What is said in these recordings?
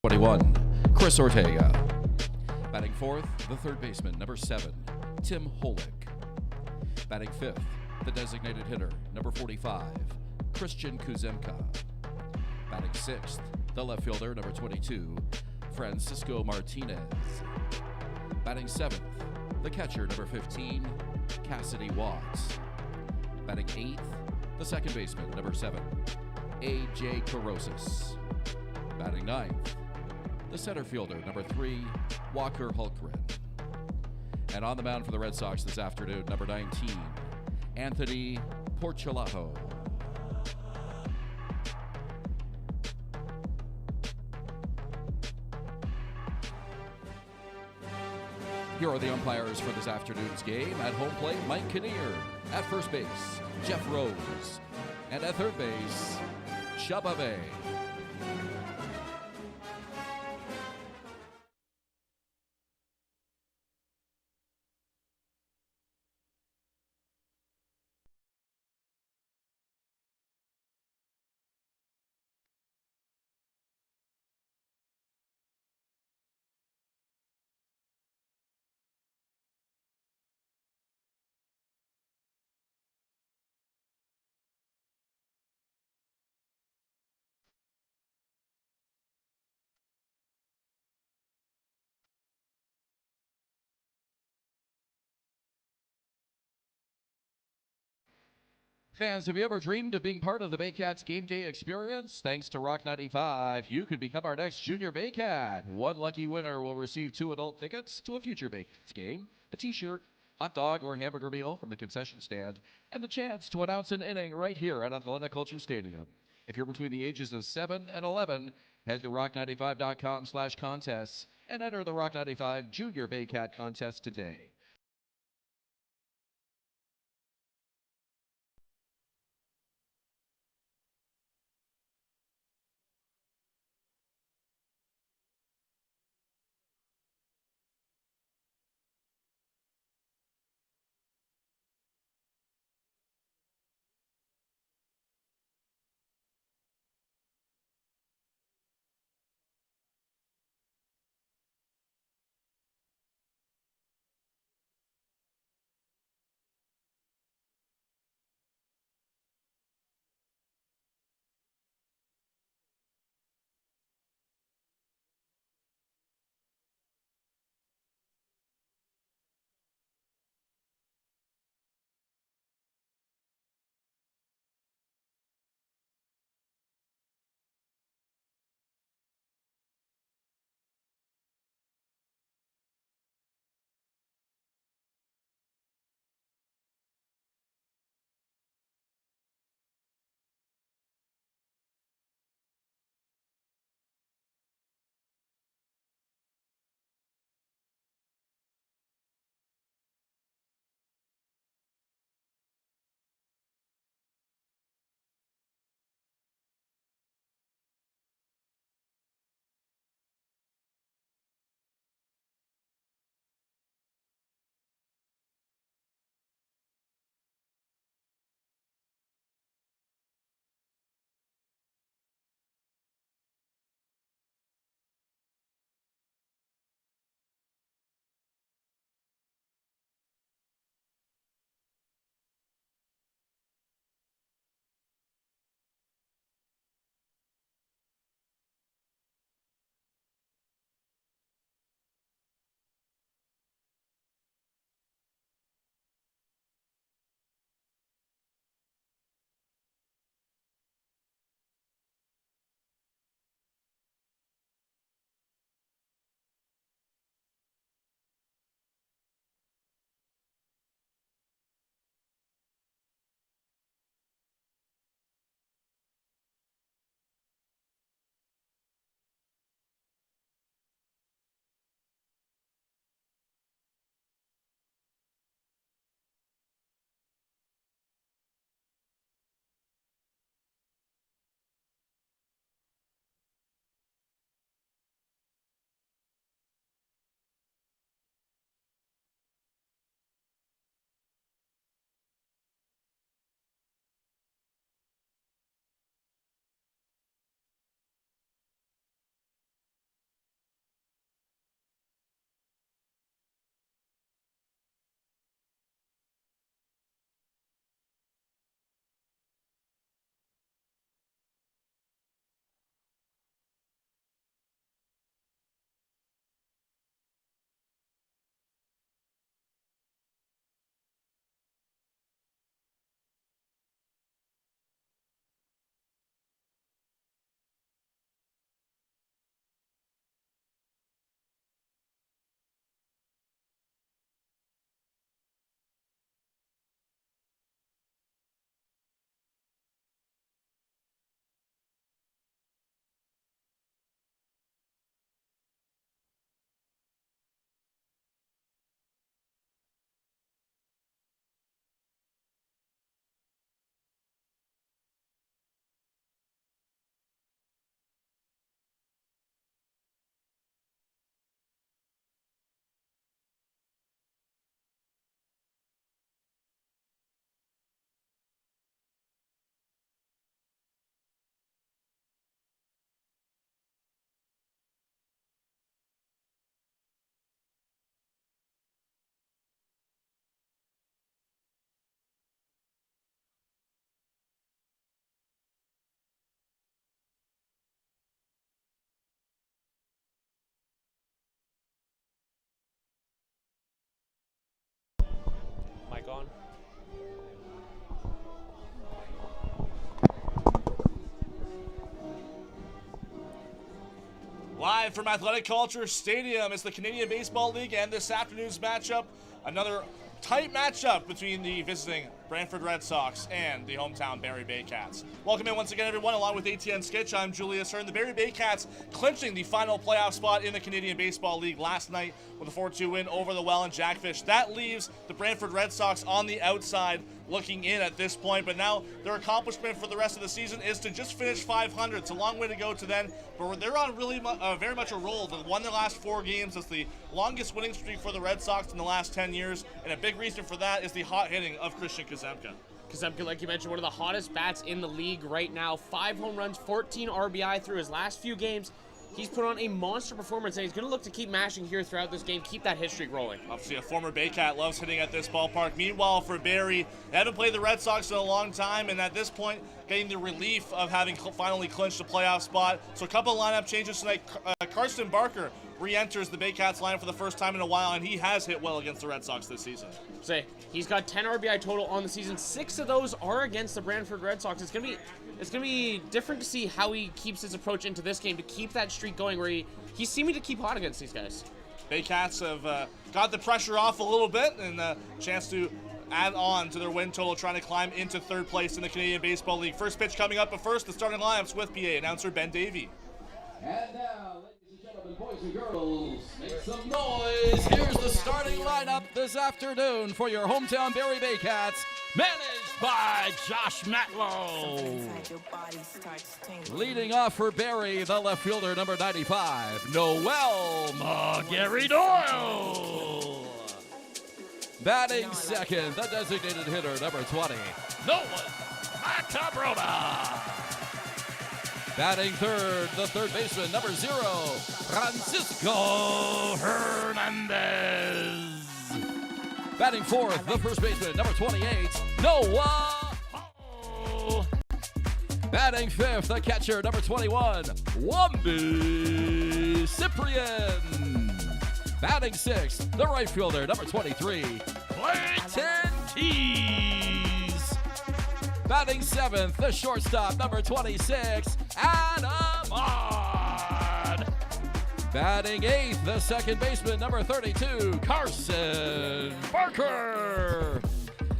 21, Chris Ortega. Batting fourth, the third baseman, number 7, Tim Holick. Batting fifth, the designated hitter, number 45, Christian Kuzemka. Batting sixth, the left fielder, number 22, Francisco Martinez. Batting seventh, the catcher, number 15, Cassidy Watts. Batting eighth, the second baseman, number 7, A.J. Carosis. Batting ninth, the center fielder, number 3, Walker Hulkgren. And on the mound for the Red Sox this afternoon, number 19, Anthony Porcelato. Here are the umpires for this afternoon's game. At home plate, Mike Kinnear. At first base, Jeff Rose. And at third base, Chubba Bay. Fans, have you ever dreamed of being part of the Baycats game day experience? Thanks to Rock 95, you could become our next Junior Baycat. One lucky winner will receive 2 adult tickets to a future Baycats game, a t-shirt, hot dog, or hamburger meal from the concession stand, and the chance to announce an inning right here at Atlanta Kulture Stadium. If you're between the ages of 7 and 11, head to rock95.com/contests and enter the Rock 95 Junior Baycat contest today. on. Live from Athletic Kulture Stadium, it's the Canadian Baseball League and this afternoon's matchup. Another tight matchup between the visiting Brantford Red Sox and the hometown Barrie Baycats. Welcome in once again, everyone, along with ATN Skitch. I'm Julius Hern. The Barrie Baycats clinching the final playoff spot in the Canadian Baseball League last night with a 4-2 win over the Welland Jackfish. That leaves the Brantford Red Sox on the outside looking in at this point, but now their accomplishment for the rest of the season is to just finish 500. It's a long way to go to then, but they're on really very much a roll. They've won their last 4 games. It's the longest winning streak for the Red Sox in the last 10 years, and a big reason for that is the hot hitting of Christian Kazemka. Kazemka, like you mentioned, one of the hottest bats in the league right now. 5 home runs, 14 RBI through his last few games. He's put on a monster performance, and he's going to look to keep mashing here throughout this game, keep that hit streak rolling. Obviously, a former Baycat loves hitting at this ballpark. Meanwhile, for Barrie, they haven't played the Red Sox in a long time, and at this point, getting the relief of having finally clinched a playoff spot. So a couple of lineup changes tonight. Karsten Barker re-enters the Baycats lineup for the first time in a while, and he has hit well against the Red Sox this season. He's got 10 RBI total on the season. 6 of those are against the Brantford Red Sox. It's gonna be different to see how he keeps his approach into this game to keep that streak going, where he's seeming to keep hot against these guys. Baycats have got the pressure off a little bit, and a chance to add on to their win total, trying to climb into 3rd place in the Canadian Baseball League. First pitch coming up, but first, the starting lineups with PA announcer Ben Davy. And now, ladies and gentlemen, boys and girls, make some noise. Here's the starting lineup this afternoon for your hometown Barrie Baycats, managed by Josh Matlow. Leading off for Barrie, the left fielder, number 95, Noel Gary Doyle. Batting second, the designated hitter, number 20, Nolan Macabrona. Batting third, the third baseman, number 0, Francisco Hernandez. Batting fourth, the first baseman, number 28, Noah Hall. Batting fifth, the catcher, number 21, Wambi Cyprian. Batting sixth, the right fielder, number 23, Clayton Tees. Batting seventh, the shortstop, number 26, Adam Ahmad. Batting eighth, the second baseman, number 32, Carson Barker.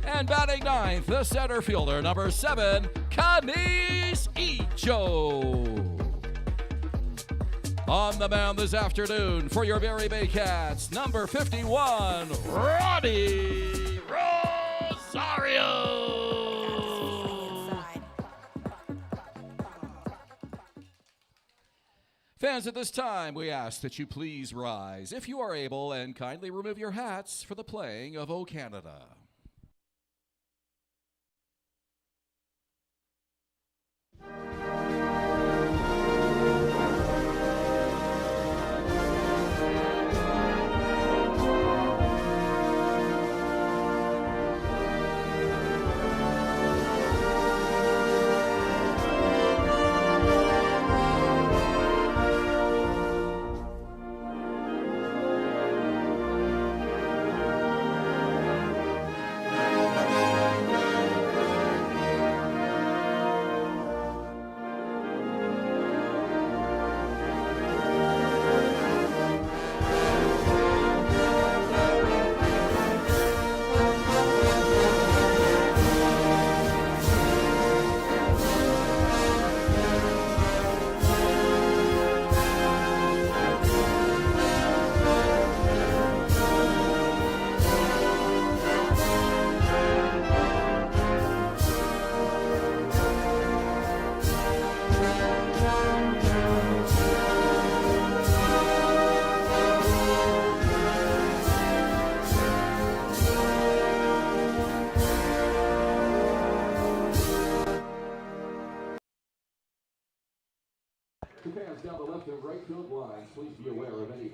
And batting ninth, the center fielder, number 7, Kanis Icho. On the mound this afternoon for your Barrie Baycats, number 51, Roddy Rosario. Fans, at this time, we ask that you please rise, if you are able, and kindly remove your hats for the playing of O Canada.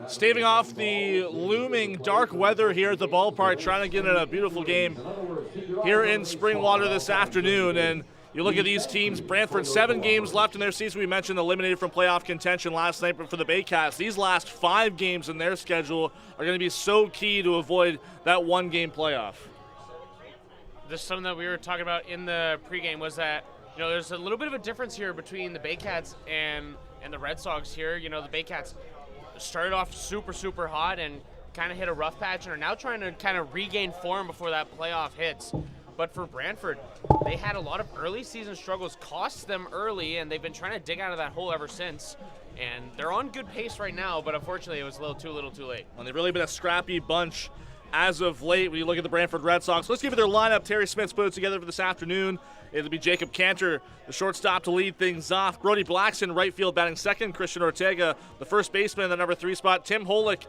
Staving off the looming dark weather here at the ballpark, trying to get in a beautiful game here in Springwater this afternoon. And you look at these teams, Brantford, 7 games left in their season. We mentioned eliminated from playoff contention last night, but for the Baycats, these last 5 games in their schedule are going to be so key to avoid that 1-game playoff. just something that we were talking about in the pregame was that, there's a little bit of a difference here between the Baycats and the Red Sox here. The Baycats started off super, super hot and kind of hit a rough patch and are now trying to kind of regain form before that playoff hits. But for Brantford, they had a lot of early season struggles cost them early, and they've been trying to dig out of that hole ever since. And they're on good pace right now, but unfortunately it was a little too late. And they've really been a scrappy bunch as of late when you look at the Brantford Red Sox. Let's give you their lineup. Terry Smith's put it together for this afternoon. It'll be Jacob Cantor, the shortstop, to lead things off. Brody Blackson, right field, batting second. Christian Ortega, the first baseman in the number 3 spot. Tim Holick,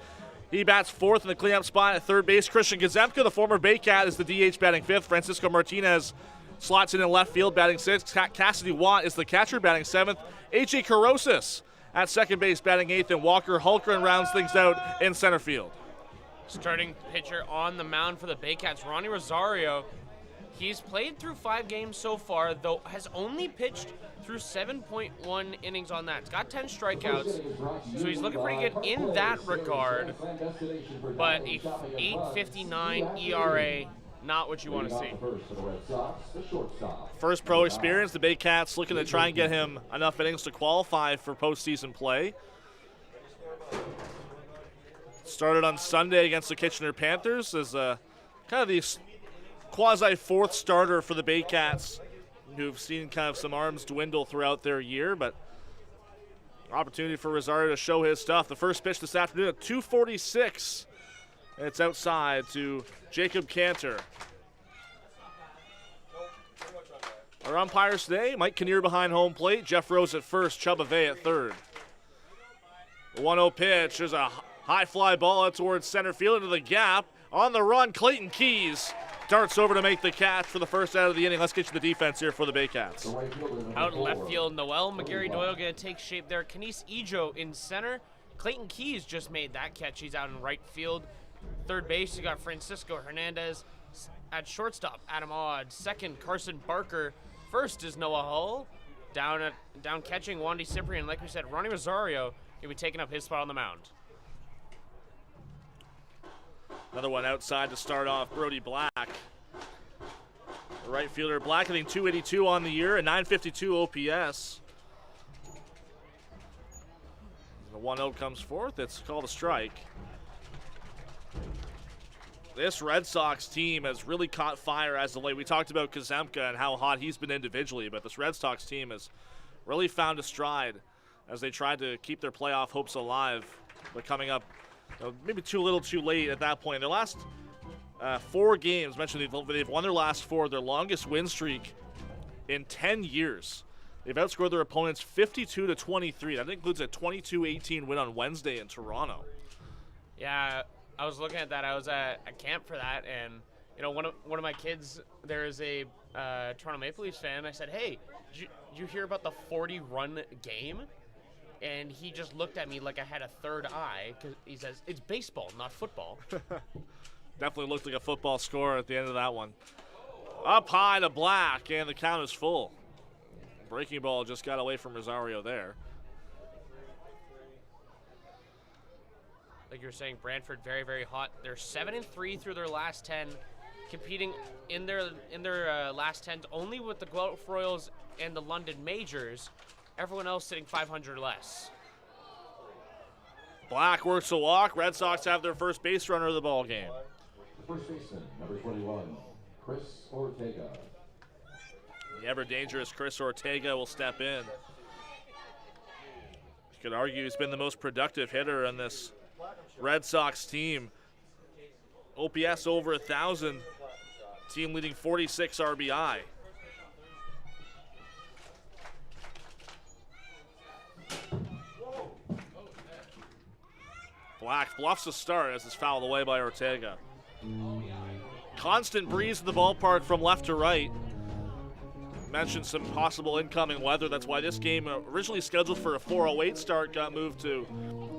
he bats fourth in the cleanup spot at third base. Christian Gazemka, the former Baycat, is the DH, batting fifth. Francisco Martinez slots in left field, batting sixth. Cassidy Watt is the catcher, batting seventh. A.J. Carosis at second base, batting eighth. And Walker Hulkren rounds things out in center field. Starting pitcher on the mound for the Baycats, Ronnie Rosario. He's played through 5 games so far, though has only pitched through 7.1 innings on that. He's got 10 strikeouts, so he's looking pretty good in that regard. But a 8.59 ERA, not what you want to see. First pro experience, the Baycats looking to try and get him enough innings to qualify for postseason play. Started on Sunday against the Kitchener Panthers as kind of the quasi-4th starter for the Baycats, who've seen kind of some arms dwindle throughout their year, but opportunity for Rosario to show his stuff. The first pitch this afternoon at 2:46. It's outside to Jacob Cantor. Our umpires today, Mike Kinnear behind home plate, Jeff Rose at first, Chubb Ave at third. The 1-0 pitch, there's a high fly ball out towards center field into the gap. On the run, Clayton Keys darts over to make the catch for the first out of the inning. Let's get you the defense here for the Baycats. Out in left field, Noel McGarry-Doyle going to take shape there. Kenise Ejo in center. Clayton Keys just made that catch. He's out in right field. Third base, you got Francisco Hernandez. At shortstop, Adam Odd. Second, Carson Barker. First is Noah Hull. Down catching, Wandy Cyprian. Like we said, Ronnie Rosario will be taking up his spot on the mound. Another one outside to start off, Brody Black. The right fielder, Black, I think 282 on the year, a 952 OPS. The 1-0 comes forth. It's called a strike. This Red Sox team has really caught fire as of late. We talked about Kazemka and how hot he's been individually, but this Red Sox team has really found a stride as they tried to keep their playoff hopes alive, but coming up maybe too little too late at that point. Their last 4 games, mentioned they've won their last 4, their longest win streak in 10 years. They've outscored their opponents 52-23. That includes a 22-18 win on Wednesday in Toronto. Yeah, I was looking at that. I was at camp for that, and one of my kids there is a Toronto Maple Leafs fan. I said, "Hey, did you hear about the 40-run game?" And he just looked at me like I had a third eye because he says, "It's baseball, not football." Definitely looked like a football score at the end of that one. Up high to Black, and the count is full. Breaking ball just got away from Rosario there. Like you were saying, Brantford very, very hot. They're 7-3 through their last 10, competing in their last 10 only with the Guelph Royals and the London Majors. Everyone else sitting 500 less. Black works a walk. Red Sox have their first base runner of the ball game. First baseman, number 21, Chris Ortega. The ever-dangerous Chris Ortega will step in. You could argue he's been the most productive hitter in this Red Sox team. OPS over 1,000. Team leading 46 RBI. Black bluffs a start as it's fouled away by Ortega. Constant breeze in the ballpark from left to right. Mentioned some possible incoming weather. That's why this game, originally scheduled for a 4:08 start, got moved to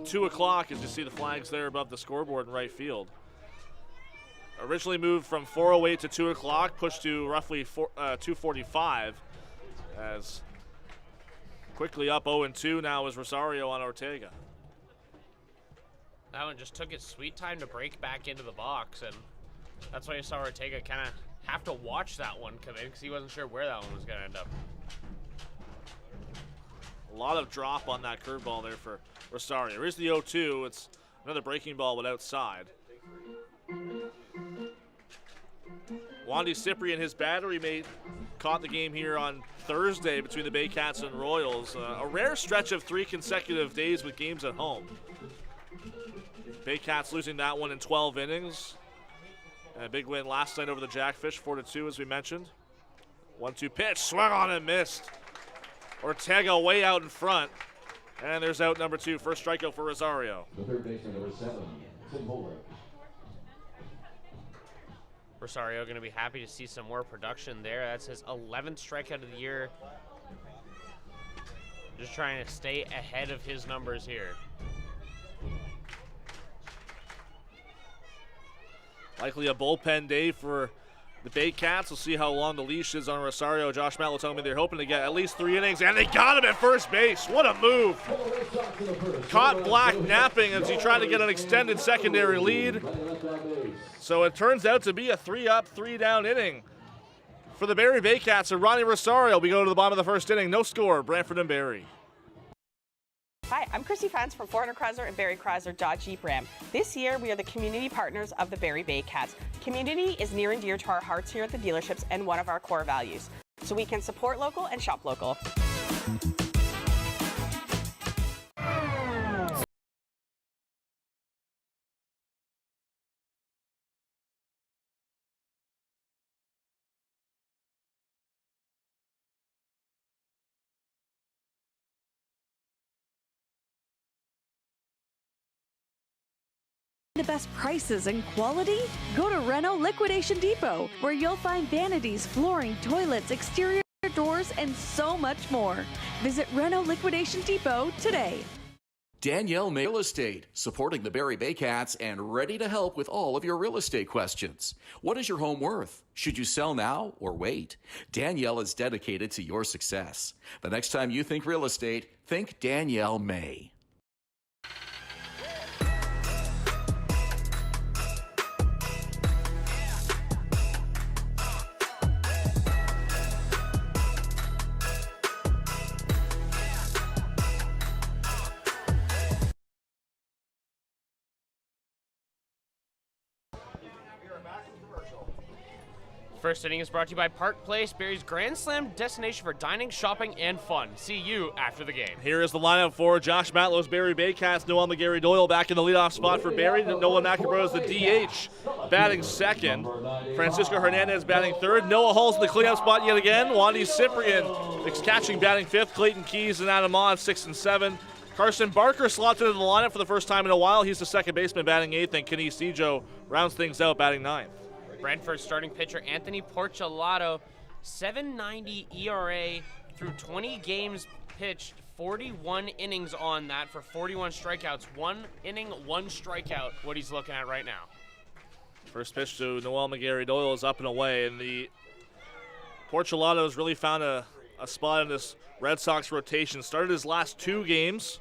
2 o'clock, as you see the flags there above the scoreboard in right field. Originally moved from 4:08 to 2 o'clock, pushed to roughly 2:45, as quickly up 0-2 now is Rosario on Ortega. That one just took its sweet time to break back into the box, and that's why you saw Ortega kind of have to watch that one come in because he wasn't sure where that one was going to end up. A lot of drop on that curveball there for Rosario. Here's the 0-2. It's another breaking ball, but outside. Wandy Cyprian, his battery mate, caught the game here on Thursday between the Baycats and Royals. A rare stretch of 3 consecutive days with games at home. Baycats losing that one in 12 innings. And a big win last night over the Jackfish, 4-2 as we mentioned. 1-2 pitch, swung on and missed. Ortega way out in front. And there's out number 2, first strikeout for Rosario. The third baseman, number 7, Tim Holder. Rosario going to be happy to see some more production there. That's his 11th strikeout of the year. Just trying to stay ahead of his numbers here. Likely a bullpen day for the Baycats. We'll see how long the leash is on Rosario. Josh Matlow telling me they're hoping to get at least 3 innings, and they got him at first base. What a move. Caught Black napping as he tried to get an extended secondary lead. So it turns out to be a 3-up, 3-down inning for the Barrie Baycats and Ronnie Rosario. We go to the bottom of the first inning. No score, Brantford and Barrie. Hi, I'm Chrissy Fans from 400 Chrysler and Barrie Chrysler Dodge Jeep Ram. This year, we are the community partners of the Barrie Baycats. Community is near and dear to our hearts here at the dealerships and one of our core values. So we can support local and shop local. The best prices and quality? Go to Reno Liquidation Depot, where you'll find vanities, flooring, toilets, exterior doors, and so much more. Visit Reno Liquidation Depot today. Danielle May Real Estate, supporting the Barrie Baycats and ready to help with all of your real estate questions. What is your home worth? Should you sell now or wait? Danielle is dedicated to your success. The next time you think real estate, think Danielle May. First inning is brought to you by Park Place, Barrie's Grand Slam destination for dining, shopping, and fun. See you after the game. Here is the lineup for Josh Matlow's Barrie Baycats. Noel McGarry-Doyle back in the leadoff spot for Barrie. Noah McEnroe is the DH, batting second. Francisco Hernandez batting third. Noah Hall's in the cleanup spot yet again. Wandy Cyprian is catching, batting fifth. Clayton Keys and Adam Maud 6 and 7. Carson Barker slots into the lineup for the first time in a while. He's the second baseman batting eighth, and Kenny Sejo rounds things out batting ninth. Brantford starting pitcher Anthony Porcelato, 7.90 ERA through 20 games pitched, 41 innings on that for 41 strikeouts. 1 inning, 1 strikeout, what he's looking at right now. First pitch to Noel McGarry-Doyle is up and away, and the Porcelato's really found a spot in this Red Sox rotation. Started his last 2 games,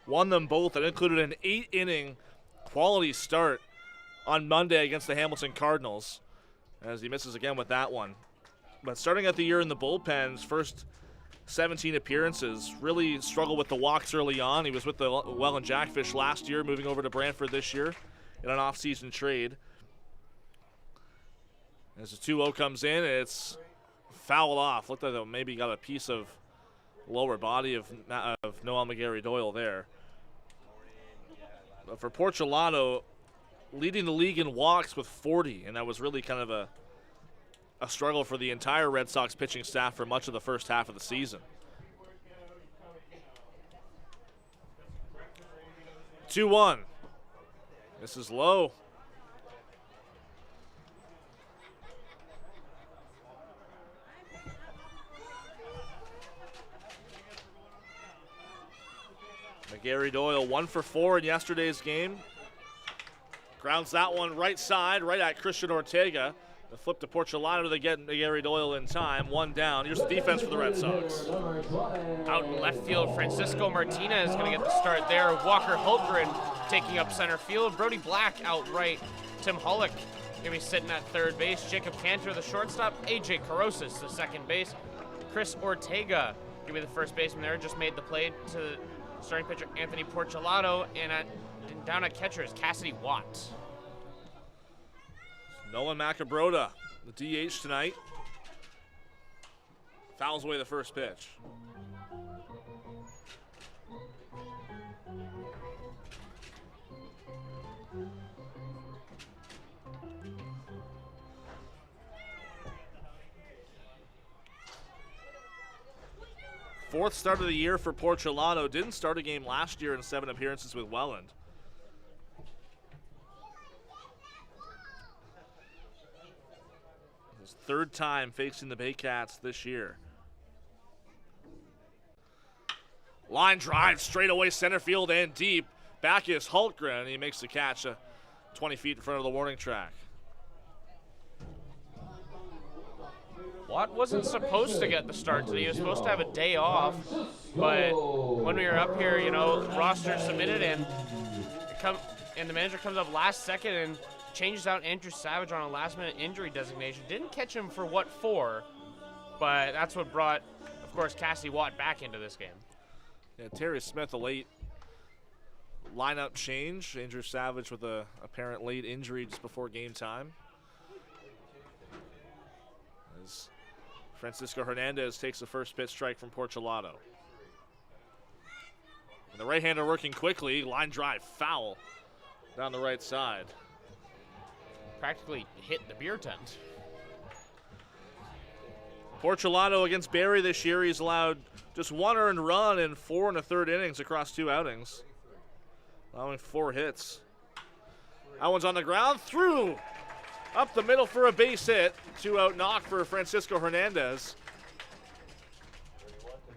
won them both, and included an 8-inning quality start on Monday against the Hamilton Cardinals, as he misses again with that one. But starting out the year in the bullpens, first 17 appearances, really struggled with the walks early on. He was with the Welland Jackfish last year, moving over to Brantford this year in an off-season trade. As the 2-0 comes in, it's fouled off. Looked like they maybe got a piece of lower body of Noel McGarry-Doyle there. But for Porcelato, leading the league in walks with 40, and that was really kind of a struggle for the entire Red Sox pitching staff for much of the first half of the season. 2-1. This is low. McGarry-Doyle 1 for 4 in yesterday's game. Grounds that one right side, right at Christian Ortega. The flip to Porcelato to get McGarry-Doyle in time. 1 down. Here's the defense for the Red Sox. Out in left field, Francisco Martinez is going to get the start there. Walker Hultgren taking up center field. Brody Black out right. Tim Hullock gonna be sitting at third base. Jacob Cantor, the shortstop. AJ Carosis, the second base. Chris Ortega gonna be the first baseman there. Just made the play to starting pitcher Anthony Porcelato, and down at catcher is Cassidy Watt. Nolan Macabroda, the DH tonight. Fouls away the first pitch. Fourth start of the year for Porcelato. Didn't start a game last year in 7 appearances with Welland. His third time facing the Baycats this year. Line drive straight away center field and deep. Back is Hultgren, and he makes the catch 20 feet in front of the warning track. Watt wasn't supposed to get the start today. He was supposed to have a day off, but when we were up here, you know, roster submitted, and the manager comes up last second and changes out Andrew Savage on a last-minute injury designation. Didn't catch him for what for, but that's what brought, of course, Cassidy Watt back into this game. Yeah, Terry Smith, a late lineup change. Andrew Savage with a apparent late injury just before game time. As Francisco Hernandez takes the first pitch strike from Porcelato. And the right-hander working quickly. Line drive, foul down the right side. Practically hit the beer tent. Porcelato against Barrie this year, he's allowed just 1 earned run in 4 1/3 innings across 2 outings, allowing 4 hits. That one's on the ground, through, up the middle for a base hit. 2-out knock for Francisco Hernandez.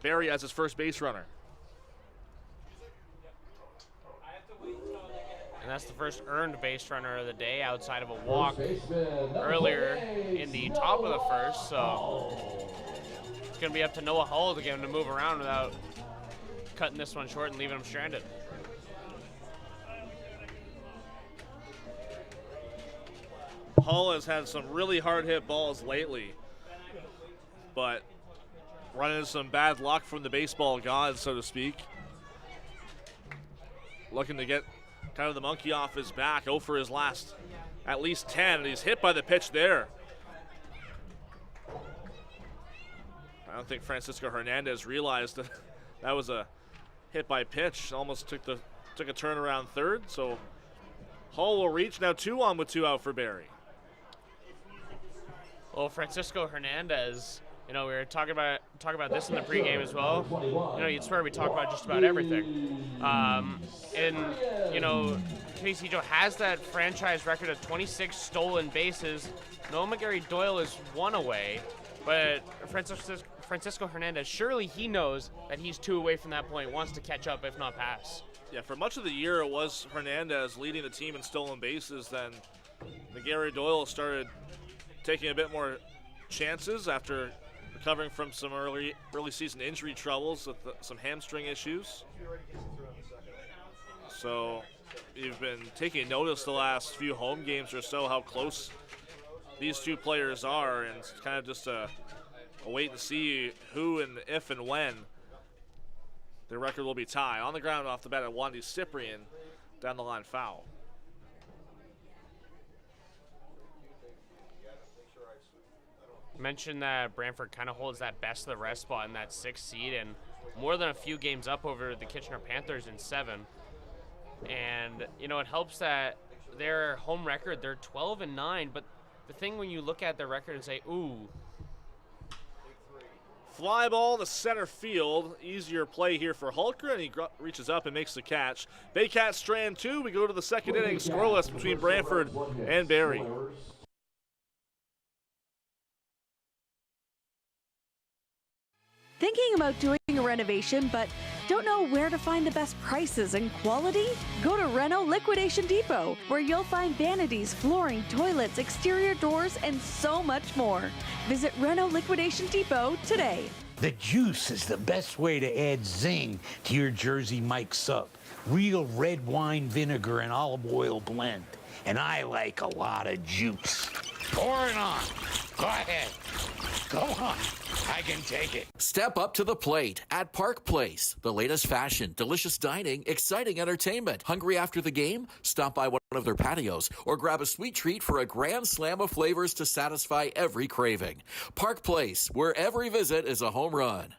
Barrie as his first base runner. And that's the first earned base runner of the day outside of a walk earlier in the top of the first. So it's going to be up to Noah Hull to get him to move around without cutting this one short and leaving him stranded. Hull has had some really hard hit balls lately, but running into some bad luck from the baseball gods, so to speak. Looking to get kind of the monkey off his back. 0 for his last at least 10. And he's hit by the pitch there. I don't think Francisco Hernandez realized that that was a hit by pitch. Almost took a turn around third. So Hull will reach now 2 on with 2 out for Barrie. Well, Francisco Hernandez, you know, we were talking about this in the pregame as well. You know, you'd swear we talk about just about everything. And, you know, KCJO has that franchise record of 26 stolen bases. Noah McGarry Doyle is 1 away, but Francisco Hernandez, surely he knows that he's 2 away from that point, wants to catch up, if not pass. Yeah, for much of the year, it was Hernandez leading the team in stolen bases. Then McGarry Doyle started taking a bit more chances after recovering from some early season injury troubles with some hamstring issues. So you've been taking notice the last few home games or so how close these 2 players are, and it's kind of just a wait and see who and if and when their record will be tied. On the ground off the bat at Wandy Cyprian, down the line foul. Mentioned that Brantford kind of holds that best of the rest spot in that 6th seed, and more than a few games up over the Kitchener Panthers in 7. And, you know, it helps that their home record, they're 12-9, but the thing when you look at their record and say, ooh. Fly ball to center field. Easier play here for Hulker, and he reaches up and makes the catch. Baycats strand 2. We go to the 2nd inning, scoreless between Brantford and Barrie. Thinking about doing a renovation but don't know where to find the best prices and quality? Go to Reno Liquidation Depot, where you'll find vanities, flooring, toilets, exterior doors, and so much more. Visit Reno Liquidation Depot today. The juice is the best way to add zing to your Jersey Mike's Sub. Real red wine vinegar and olive oil blend. and I like a lot of juice. Pour it on. Go ahead. Go on. I can take it. Step up to the plate at Park Place. The latest fashion, delicious dining, exciting entertainment. Hungry after the game? Stop by one of their patios or grab a sweet treat for a grand slam of flavors to satisfy every craving. Park Place, where every visit is a home run.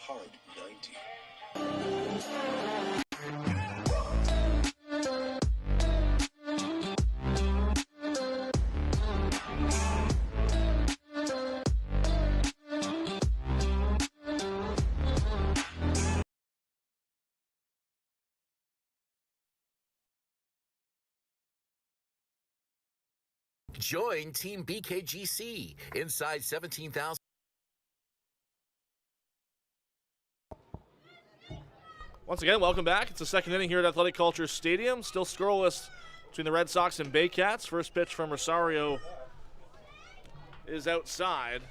Hard 90. Join Team BKGC inside 17,000. Once again, welcome back. It's the second inning here at Athletic Kulture Stadium. Still scoreless between the Red Sox and Baycats. First pitch from Rosario is outside.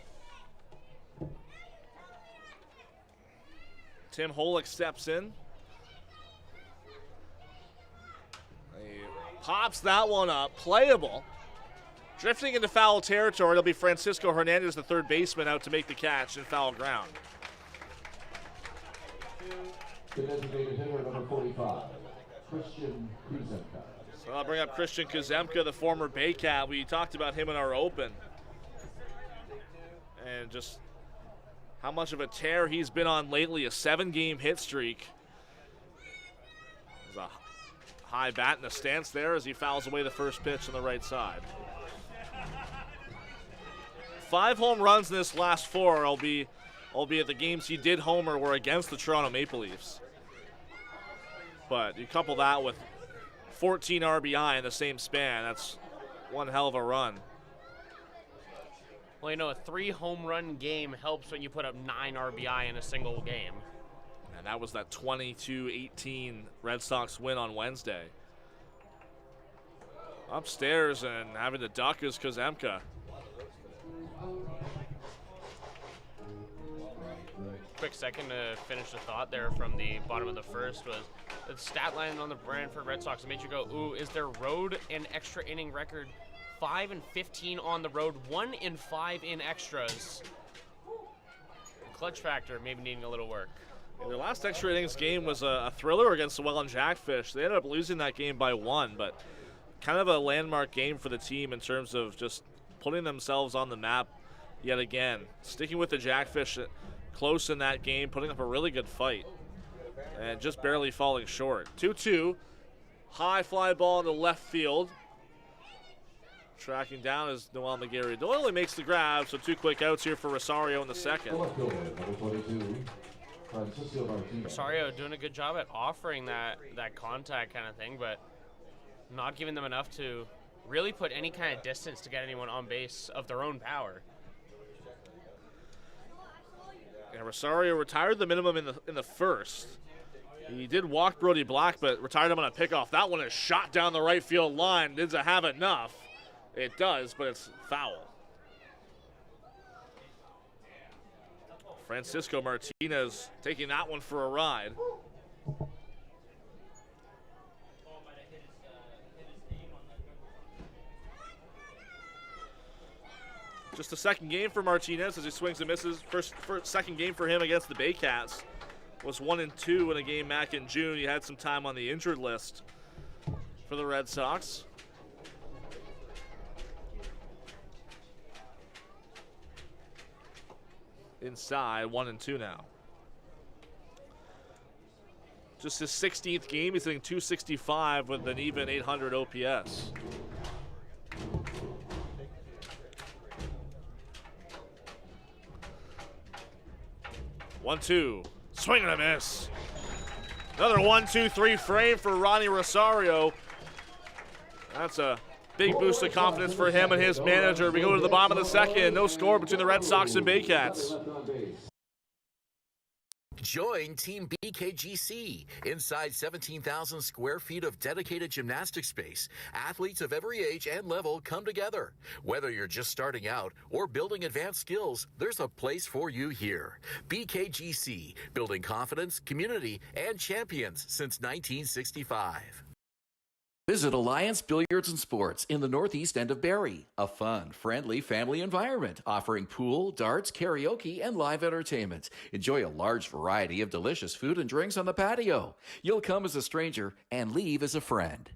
Tim Holick steps in. He pops that one up. Playable. Drifting into foul territory, it'll be Francisco Hernandez, the third baseman, out to make the catch in foul ground. The designated hitter, number 45, Christian Kuzemka. So I'll bring up Christian Kuzemka, the former Baycat. We talked about him in our open. And just how much of a tear he's been on lately, a 7-game hit streak. There's a high bat in the stance there as he fouls away the first pitch on the right side. 5 home runs in this last 4, albeit the games he did homer were against the Toronto Maple Leafs. But you couple that with 14 RBI in the same span, that's one hell of a run. Well, you know, a 3 home run game helps when you put up 9 RBI in a single game. And that was that 22-18 Red Sox win on Wednesday. Upstairs and having to duck is Kuzemka. Quick second to finish the thought there from the bottom of the first was the stat line on the Brantford Red Sox. It made you go, ooh, is their road and extra inning record 5-15 on the road, 1-5 in extras. Clutch factor maybe needing a little work. Their last extra innings game was a thriller against the Welland Jackfish. They ended up losing that game by 1, but kind of a landmark game for the team in terms of just putting themselves on the map yet again. Sticking with the Jackfish close in that game, putting up a really good fight, and just barely falling short. 2-2, high fly ball into left field. Tracking down is Noel McGarry Doyle. He makes the grab, so 2 quick outs here for Rosario in the second. Rosario doing a good job at offering that contact kind of thing, but not giving them enough to really put any kind of distance to get anyone on base of their own power. And Rosario retired the minimum in the first. He did walk Brody Black, but retired him on a pickoff. That one is shot down the right field line. Does it have enough? It does, but it's foul. Francisco Martinez taking that one for a ride. Just a second game for Martinez as he swings and misses. Second game for him against the Baycats was 1-2 in a game back in June. He had some time on the injured list for the Red Sox. Inside, 1-2 now. Just his 16th game, he's hitting .265 with an even 800 OPS. One-two, swing and a miss. Another 1-2-3 frame for Ronnie Rosario. That's a big boost of confidence for him and his manager. We go to the bottom of the second. No score between the Red Sox and Baycats. Join Team BKGC. Inside 17,000 square feet of dedicated gymnastic space, athletes of every age and level come together. Whether you're just starting out or building advanced skills, there's a place for you here. BKGC, building confidence, community, and champions since 1965. Visit Alliance Billiards and Sports in the northeast end of Barrie. A fun, friendly family environment offering pool, darts, karaoke, and live entertainment. Enjoy a large variety of delicious food and drinks on the patio. You'll come as a stranger and leave as a friend.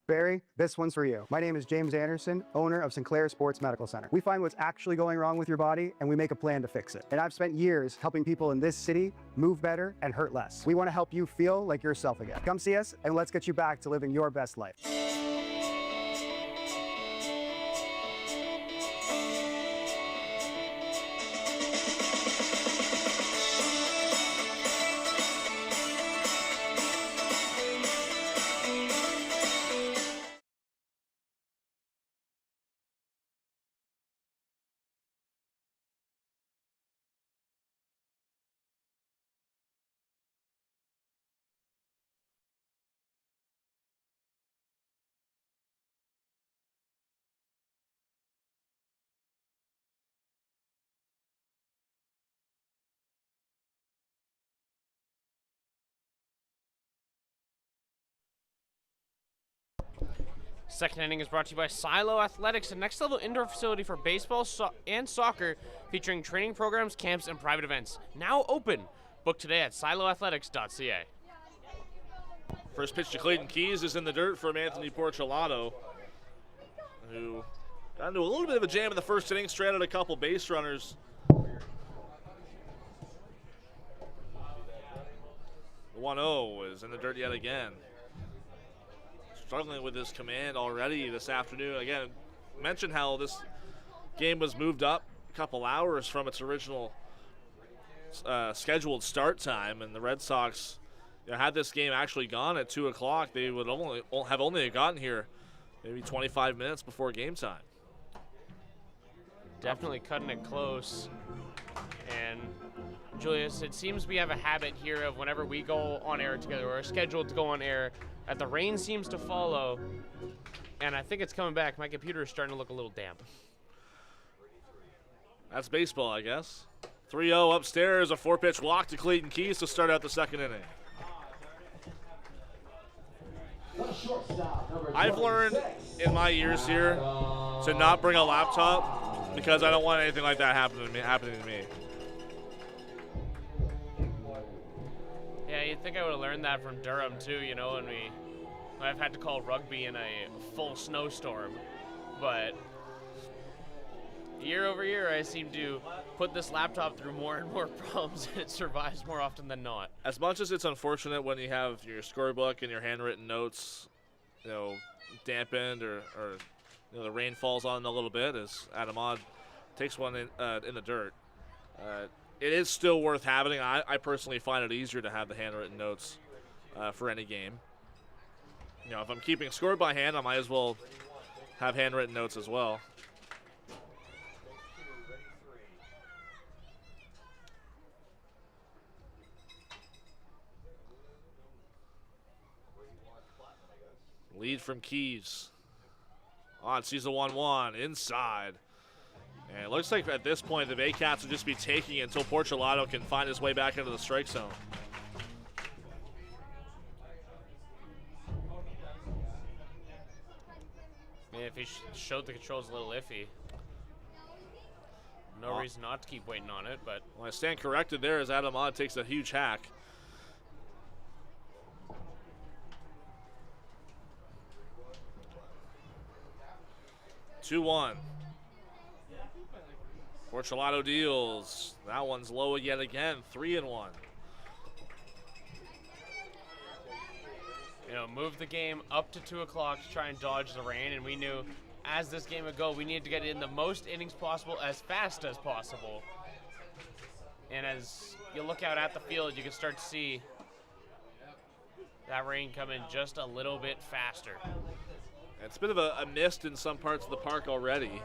Barry, this one's for you. My name is James Anderson, owner of Sinclair Sports Medical Center. We find what's actually going wrong with your body and we make a plan to fix it. And I've spent years helping people in this city move better and hurt less. We want to help you feel like yourself again. Come see us and let's get you back to living your best life. Second inning is brought to you by Silo Athletics, a next-level indoor facility for baseball and soccer featuring training programs, camps, and private events. Now open. Book today at siloathletics.ca. First pitch to Clayton Keys is in the dirt from Anthony Porcelato, who got into a little bit of a jam in the first inning, stranded a couple base runners. The 1-0 is in the dirt yet again. Struggling with his command already this afternoon. Again, mentioned how this game was moved up a couple hours from its original scheduled start time, and the Red Sox, had this game actually gone at 2 o'clock, they would only gotten here maybe 25 minutes before game time. Definitely cutting it close. And Julius, it seems we have a habit here of whenever we go on air together or are scheduled to go on air, that the rain seems to follow, and I think it's coming back. My computer is starting to look a little damp. That's baseball, I guess. 3-0 upstairs, a 4-pitch walk to Clayton Keys to start out the second inning. I've learned in my years here to not bring a laptop because I don't want anything like that happening to me. Yeah, you'd think I would have learned that from Durham too, when I've had to call rugby in a full snowstorm. But year over year, I seem to put this laptop through more and more problems, and it survives more often than not. As much as it's unfortunate when you have your scorebook and your handwritten notes, dampened or the rain falls on a little bit as Adam Odd takes one in the dirt. It is still worth having. I personally find it easier to have the handwritten notes for any game. If I'm keeping score by hand, I might as well have handwritten notes as well. Lead from Keys. On sees the 1-1 inside. And it looks like at this point the Baycats will just be taking it until Porcelato can find his way back into the strike zone. Yeah, if he showed the controls a little iffy. No reason not to keep waiting on it, but... Well, I stand corrected there as Adam Odd takes a huge hack. Two-one. Porcelato deals. That one's low yet again. 3-1. moved the game up to 2 o'clock to try and dodge the rain, and we knew as this game would go, we needed to get in the most innings possible as fast as possible. And as you look out at the field, you can start to see that rain come in just a little bit faster. It's a bit of a mist in some parts of the park already,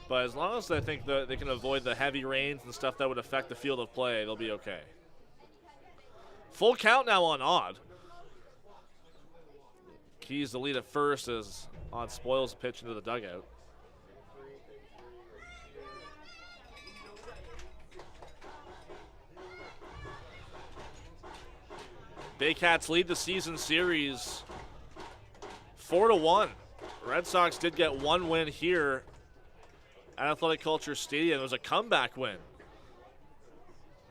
but as long as I think they can avoid the heavy rains and stuff that would affect the field of play, they'll be okay. Full count now on Odd. Keys the lead at first as Odd spoils the pitch into the dugout. Baycats lead the season series 4-1. Red Sox did get one win here at Athletic Kulture Stadium. It was a comeback win.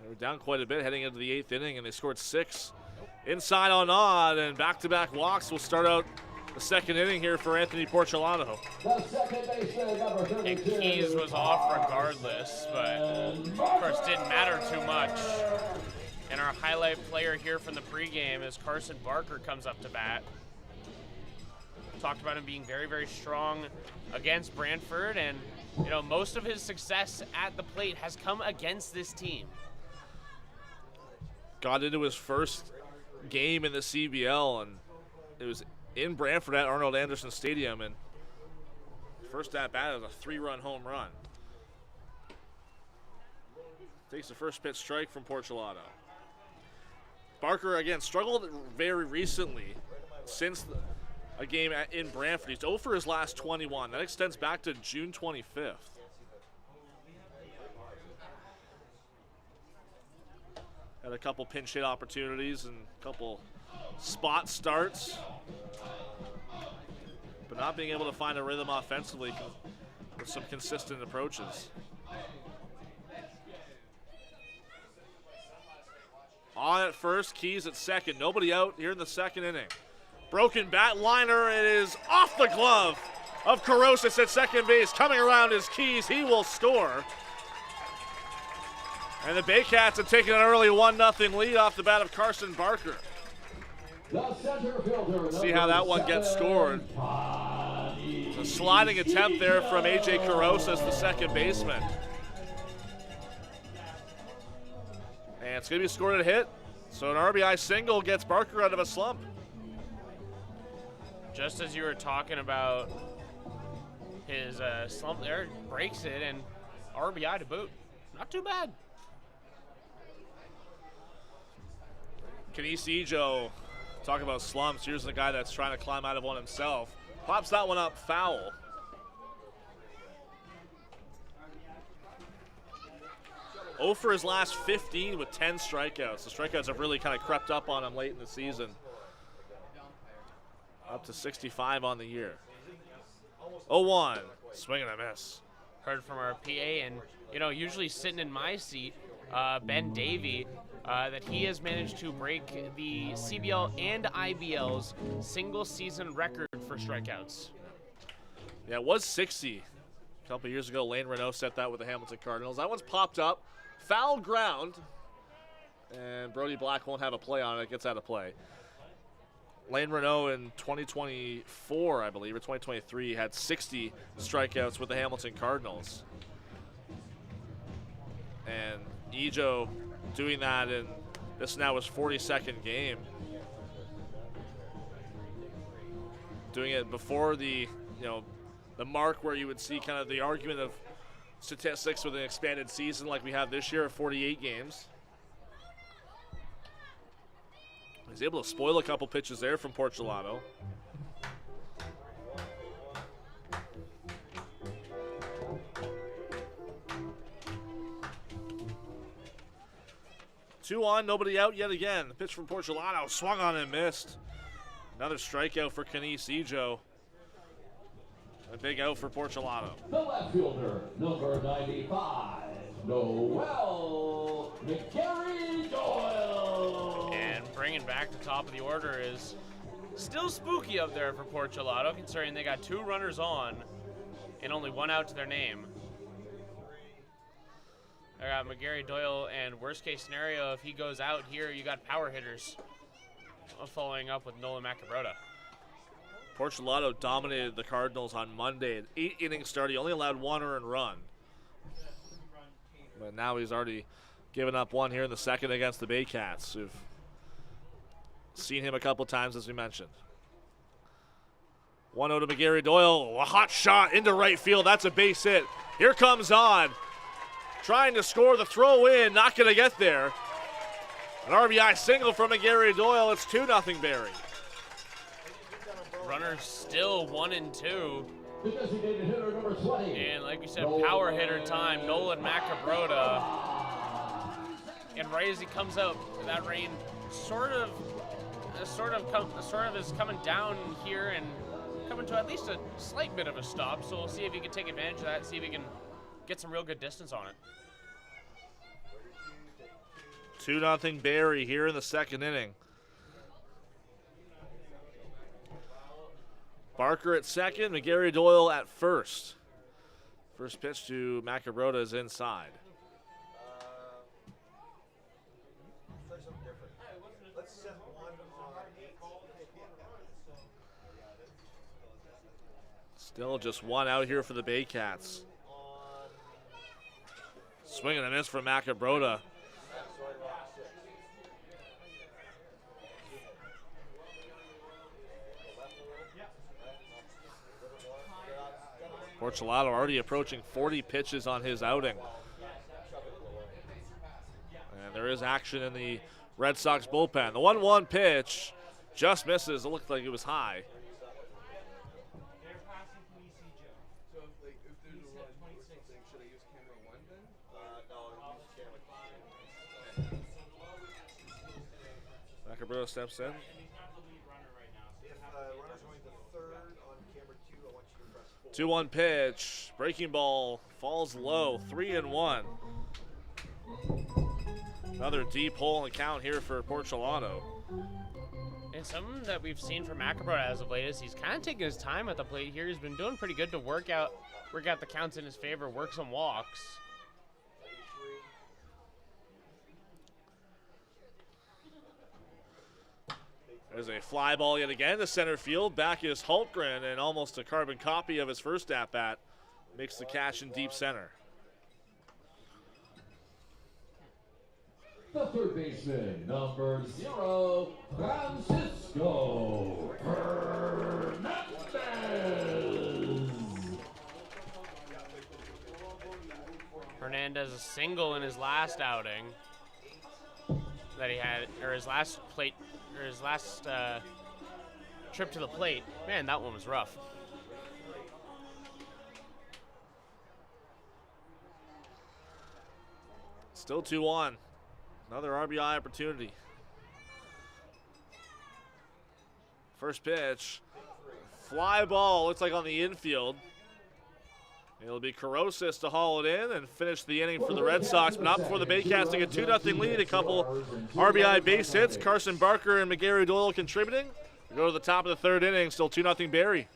They were down quite a bit heading into the 8th inning, and they scored 6 inside on Odd, and back-to-back walks will start out the 2nd inning here for Anthony Porcelato. And Keys was off regardless, but of course didn't matter too much. And our highlight player here from the pregame is Carson Barker comes up to bat. Talked about him being very, very strong against Brantford, and most of his success at the plate has come against this team. Got into his first game in the CBL, and it was in Brantford at Arnold Anderson Stadium, and first at bat was a 3-run home run. Takes the first pitch strike from Porcelato. Barker again struggled very recently since a game in Brantford. He's 0 for his last 21. That extends back to June 25th. Had a couple pinch hit opportunities and a couple spot starts, but not being able to find a rhythm offensively with some consistent approaches. On at first, Keys at second. Nobody out here in the 2nd inning. Broken bat liner. It is off the glove of Carosis at second base. Coming around is Keys. He will score. And the Baycats have taken an early 1-0 lead off the bat of Carson Barker. See how that one gets scored. It's a sliding attempt there from A.J. Carosis, the second baseman. And it's going to be scored a hit. So an RBI single gets Barker out of a slump. Just as you were talking about his slump there, breaks it, and RBI to boot. Not too bad. Kenisi Ijo, talking about slumps. Here's the guy that's trying to climb out of one himself. Pops that one up foul. Oh for his last 15 with 10 strikeouts. The strikeouts have really kind of crept up on him late in the season. Up to 65 on the year. 0-1, swing and a miss. Heard from our PA, and usually sitting in my seat, Ben Davy, that he has managed to break the CBL and IBL's single season record for strikeouts. Yeah, it was 60 a couple years ago. Lane Renault set that with the Hamilton Cardinals. That one's popped up. Foul ground, and Brody Black won't have a play on it. It gets out of play. Lane Renault in 2024, I believe, or 2023, had 60 strikeouts with the Hamilton Cardinals. And Ijo doing that in this now his 42nd game. Doing it before the mark where you would see kind of the argument of statistics with an expanded season like we have this year of 48 games. He's able to spoil a couple pitches there from Porcelato. Two on, nobody out yet again. The pitch from Porcelato swung on and missed. Another strikeout for Kenisi Ijo. A big out for Porcelato. The left fielder, number 95, Noel McGarry Doyle. And bringing back the top of the order is still spooky up there for Porcelato, considering they got 2 runners on and only 1 out to their name. I got McGarry Doyle, and worst case scenario, if he goes out here, you got power hitters. following up with Nolan Macabrota. Porcelado dominated the Cardinals on Monday. An 8-inning start. He only allowed 1 earned run. But now he's already given up 1 here in the second against the Baycats, who've seen him a couple times, as we mentioned. 1-0 to McGarry Doyle. A hot shot into right field. That's a base hit. Here comes on. Trying to score the throw in. Not going to get there. An RBI single from McGarry Doyle. It's 2-0 Barrie. Runners still 1 and 2. The designated hitter number 20. And like we said, power hitter time, Nolan Macabrota. And right as he comes out, that rain sort of is coming down here and coming to at least a slight bit of a stop. So we'll see if he can take advantage of that, see if he can get some real good distance on it. 2-0 Barrie here in the second inning. Barker at second, McGarry Doyle at first. First pitch to Macabrota is inside. Still just 1 out here for the Baycats. Swing and a miss from Macabrota. Porcelado already approaching 40 pitches on his outing. And there is action in the Red Sox bullpen. The 1-1 pitch just misses. It looked like it was high. Macabrota steps in. 2-1 pitch, breaking ball falls low, 3-1. Another deep hole in the count here for Porcelado. And something that we've seen from Macabrota as of late is he's kind of taking his time at the plate here. He's been doing pretty good to work out the counts in his favor, work some walks. There's a fly ball yet again to center field. Back is Hultgren, and almost a carbon copy of his first at-bat. Makes the catch in deep center. The third baseman, number 0, Francisco Hernandez. Hernandez a single in his last outing that he had, or his last trip to the plate. Man, that one was rough. Still 2-1. Another RBI opportunity. First pitch. Fly ball, looks like on the infield. It'll be Corrosis to haul it in and finish the inning for the Red Sox, but not before the Baycats take a 2-0 lead. A couple RBI base hits. Carson Barker and McGarry Doyle contributing. We go to the top of the third inning, still 2-0 Barrie.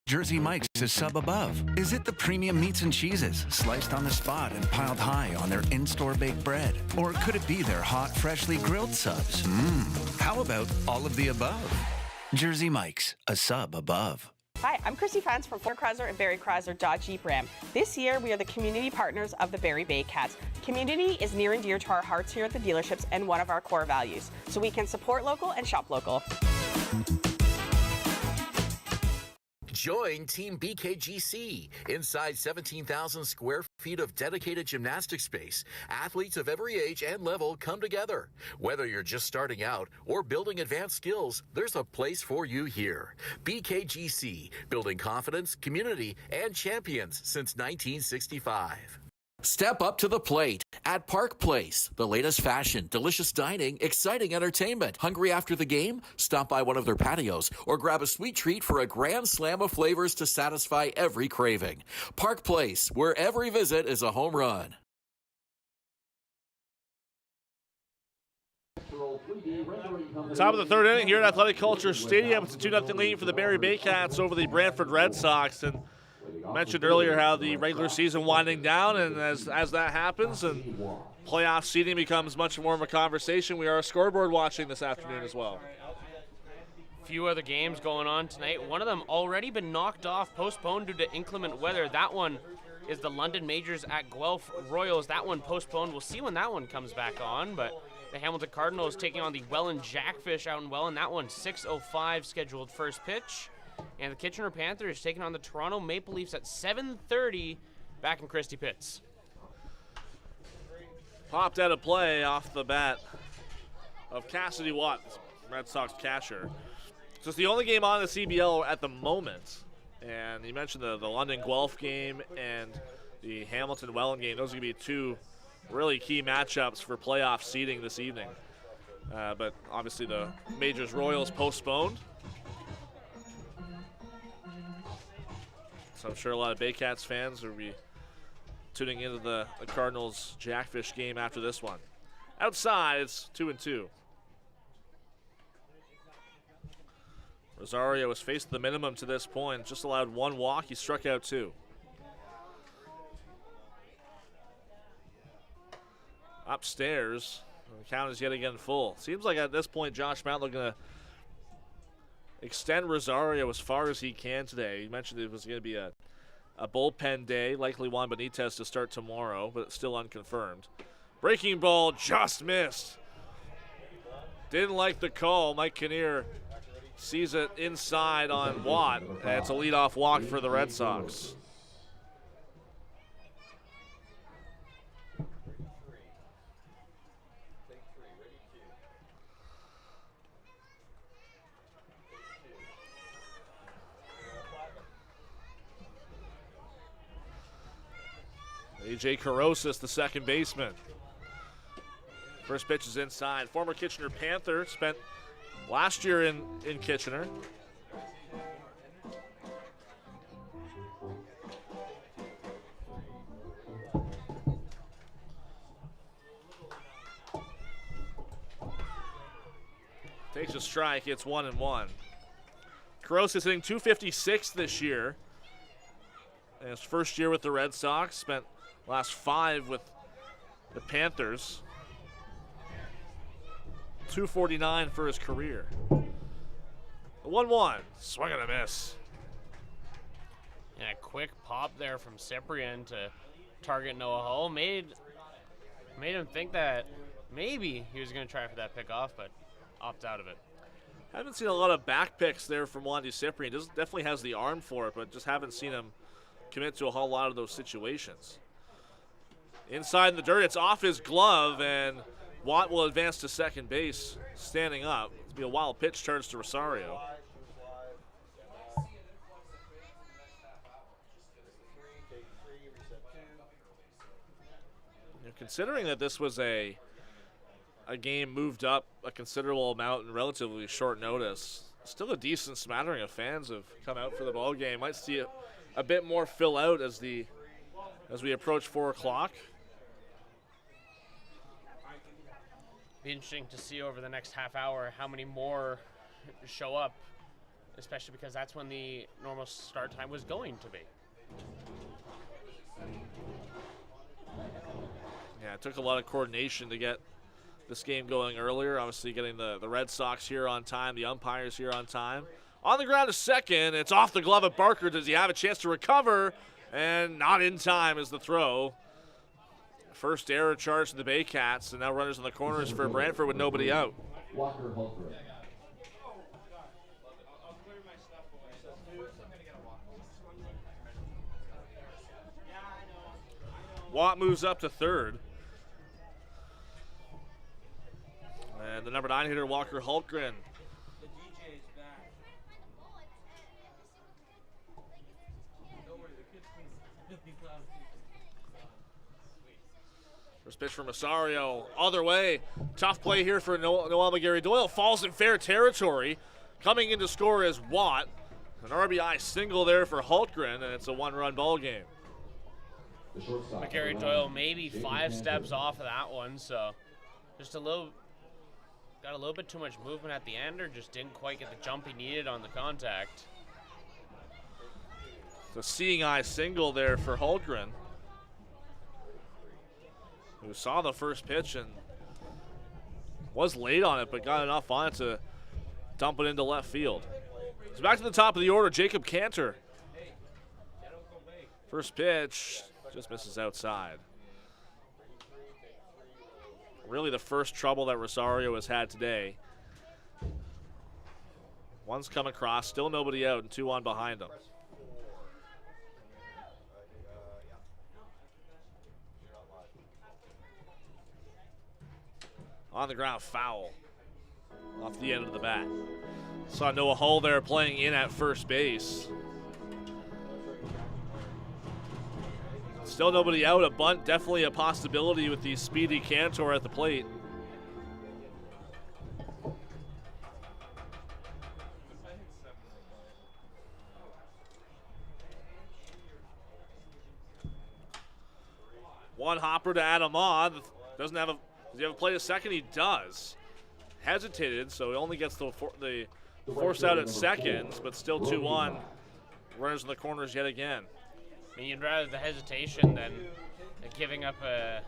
Jersey Mike's is sub above. Is it the premium meats and cheeses sliced on the spot and piled high on their in-store baked bread? Or could it be their hot, freshly grilled subs? How about all of the above? Jersey Mike's, a sub above. Hi, I'm Chrissy Fans from Fort Chrysler and Barrie Chrysler Dodge Jeep Ram. This year, we are the community partners of the Barrie Baycats. Community is near and dear to our hearts here at the dealerships and one of our core values, so we can support local and shop local. Join Team BKGC. Inside 17,000 square feet of dedicated gymnastic space, athletes of every age and level come together. Whether you're just starting out or building advanced skills, there's a place for you here. BKGC, building confidence, community, and champions since 1965. Step up to the plate at Park Place. The latest fashion, delicious dining, exciting entertainment. Hungry after the game? Stop by one of their patios or grab a sweet treat for a grand slam of flavors to satisfy every craving. Park Place, where every visit is a home run. Top of the third inning here at Athletic Culture Stadium. It's a 2-0 lead for the Barrie Baycats over the Brantford Red Sox. And I mentioned earlier how the regular season winding down, and as that happens and playoff seeding becomes much more of a conversation, we are scoreboard watching this afternoon as well. Few other games going on tonight. One of them already been knocked off, postponed due to inclement weather. That one is the London Majors at Guelph Royals. That one postponed. We'll see when that one comes back on, but the Hamilton Cardinals taking on the Welland Jackfish out in Welland. That one 6:05 scheduled first pitch. And the Kitchener Panthers taking on the Toronto Maple Leafs at 7:30 back in Christie Pitts. Popped out of play off the bat of Cassidy Watt, Red Sox catcher. So it's the only game on the CBL at the moment. And you mentioned the London Guelph game and the Hamilton Welland game. Those are going to be two really key matchups for playoff seeding this evening. But obviously the Majors Royals postponed. So I'm sure a lot of Baycats fans will be tuning into the Cardinals Jackfish game after this one. Outside, it's 2-2. Rosario has faced the minimum to this point, just allowed one walk. He struck out two. Upstairs, the count is yet again full. Seems like at this point, Josh Matlow going to extend Rosario as far as he can today. He mentioned it was going to be a bullpen day, likely Juan Benitez to start tomorrow, but it's still unconfirmed. Breaking ball just missed. Didn't like the call. Mike Kinnear sees it inside on Watt, and it's a leadoff walk for the Red Sox. A.J. Carosis, the second baseman. First pitch is inside. Former Kitchener Panther, spent last year in Kitchener. Takes a strike, it's 1-1. Carosis hitting .256 this year. And his first year with the Red Sox, spent last 5 with the Panthers. .249 for his career. 1-1, swing and a miss. Yeah, quick pop there from Cyprian to target Noah Hull. Made him think that maybe he was going to try for that pickoff, but opt out of it. Haven't seen a lot of back picks there from Wandy Cyprian. Definitely has the arm for it, but just haven't seen him commit to a whole lot of those situations. Inside in the dirt, it's off his glove, and Watt will advance to second base, standing up. It'll be a wild pitch, turns to Rosario. Considering that this was a game moved up a considerable amount in relatively short notice, still a decent smattering of fans have come out for the ball game. Might see a bit more fill out as we approach 4 o'clock. Be interesting to see over the next half hour how many more show up, especially because that's when the normal start time was going to be. Yeah, it took a lot of coordination to get this game going earlier. Obviously getting the Red Sox here on time, the umpires here on time. On the ground to second, it's off the glove of Barker. Does he have a chance to recover? And not in time is the throw. First error charged to the Baycats, and now runners in the corners for Brantford with nobody out. Watt moves up to third. And the number 9 hitter, Walker Hultgren. First pitch from Rosario, other way. Tough play here for Noel McGarry-Doyle. Falls in fair territory. Coming in to score is Watt. An RBI single there for Hultgren, and it's a 1-run ball game. McGarry-Doyle maybe 5 steps off of that one, so just a little got a little bit too much movement at the end, or just didn't quite get the jump he needed on the contact. It's a seeing eye single there for Holmgren, who saw the first pitch and was late on it, but got enough on it to dump it into left field. So back to the top of the order, Jacob Cantor. First pitch just misses outside. Really the first trouble that Rosario has had today. One's come across, still nobody out, and 2 on behind him. On the ground, foul off the end of the bat. Saw Noah Hull there playing in at first base. Still nobody out. A bunt, definitely a possibility with the speedy Cantor at the plate. One hopper to add him on. Does he have a play a second? He does. Hesitated, so he only gets the force out at seconds, but still 2 on. Runners in the corners yet again. I mean, you'd rather the hesitation than giving up an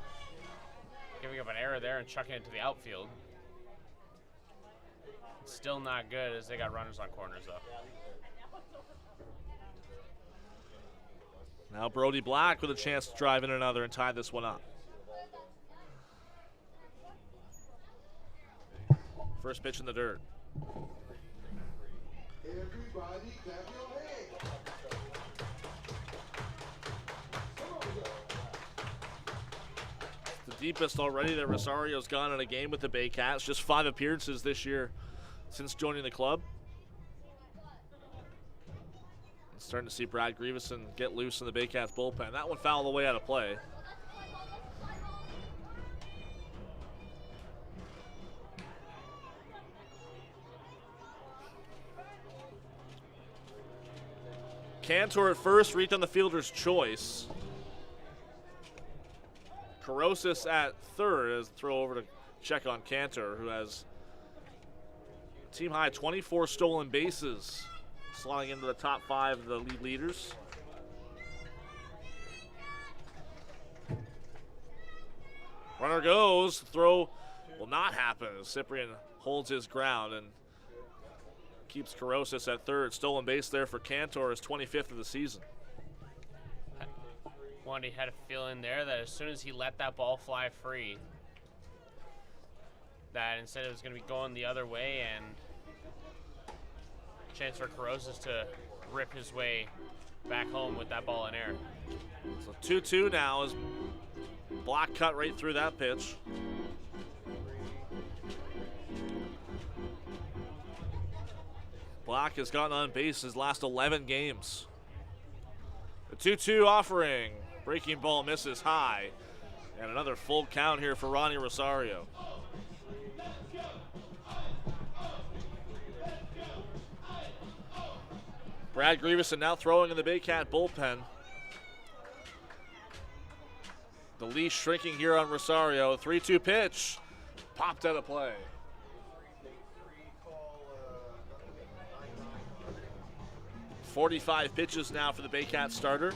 error there and chucking it to the outfield. It's still not good as they got runners on corners, though. Now Brody Black with a chance to drive in another and tie this one up. First pitch in the dirt. Everybody clap your hands. The deepest already that Rosario's gone in a game with the Baycats. Just 5 appearances this year since joining the club. Starting to see Brad Grieveson get loose in the Baycats bullpen. That one fouled away out of play. Cantor at first, reached on the fielder's choice. Carosis at third as the throw over to check on Cantor, who has team high 24 stolen bases, slotting into the top 5 of the league leaders. Runner goes, throw will not happen as Cyprian holds his ground and keeps Carosis at third. Stolen base there for Cantor, his 25th of the season. Wandy had a feeling there that as soon as he let that ball fly free, that instead it was going to be going the other way and chance for Carosis to rip his way back home with that ball in air. So 2-2 now as Block cut right through that pitch. Block has gotten on base his last 11 games. The 2-2 offering. Breaking ball misses high. And another full count here for Ronnie Rosario. Brad Grieveson now throwing in the Baycat bullpen. The leash shrinking here on Rosario. 3-2 pitch. Popped out of play. .45 pitches now for the Baycat starter.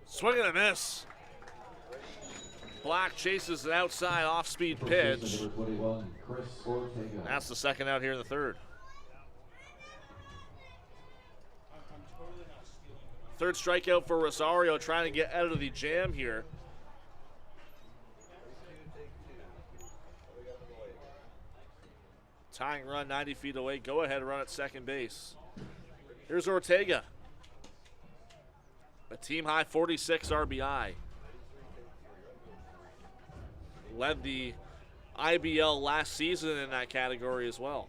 Swing and a miss. Black chases an outside off-speed pitch. That's the second out here in the third. Third strikeout for Rosario, trying to get out of the jam here. Tying run 90 feet away. Go ahead run at second base. Here's Ortega. A team high 46 RBI. Led the IBL last season in that category as well.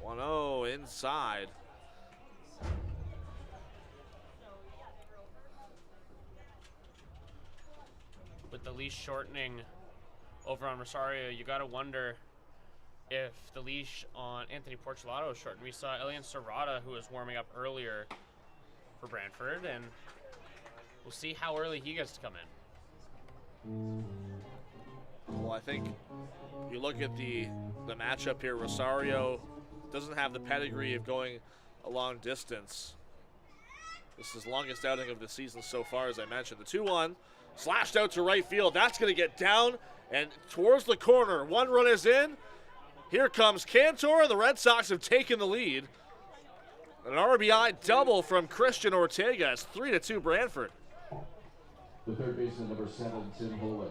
.1-0 inside. with the leash shortening over on Rosario, you got to wonder if the leash on Anthony Porcelato is shortened. We saw Elian Serrata, who was warming up earlier for Brantford, and we'll see how early he gets to come in. Well, I think you look at the matchup here, Rosario doesn't have the pedigree of going a long distance. This is his longest outing of the season so far, as I mentioned. The 2-1, slashed out to right field. That's going to get down and towards the corner. One run is in. Here comes Cantor. The Red Sox have taken the lead. An RBI double from Christian Ortega. It's 3-2 Brantford. The third baseman, number 7, Tim Holick.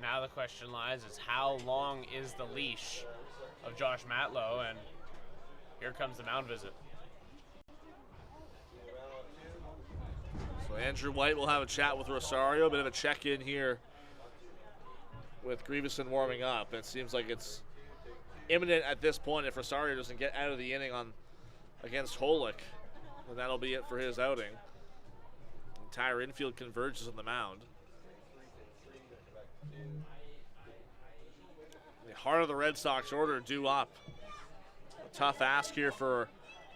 Now the question lies is how long is the leash of Josh Matlow, and here comes the mound visit. So Andrew White will have a chat with Rosario, a bit of a check-in here with Grieveson warming up. It seems like it's imminent at this point. If Rosario doesn't get out of the inning against Holick, then that'll be it for his outing. The entire infield converges on the mound. The heart of the Red Sox order due up. A tough ask here for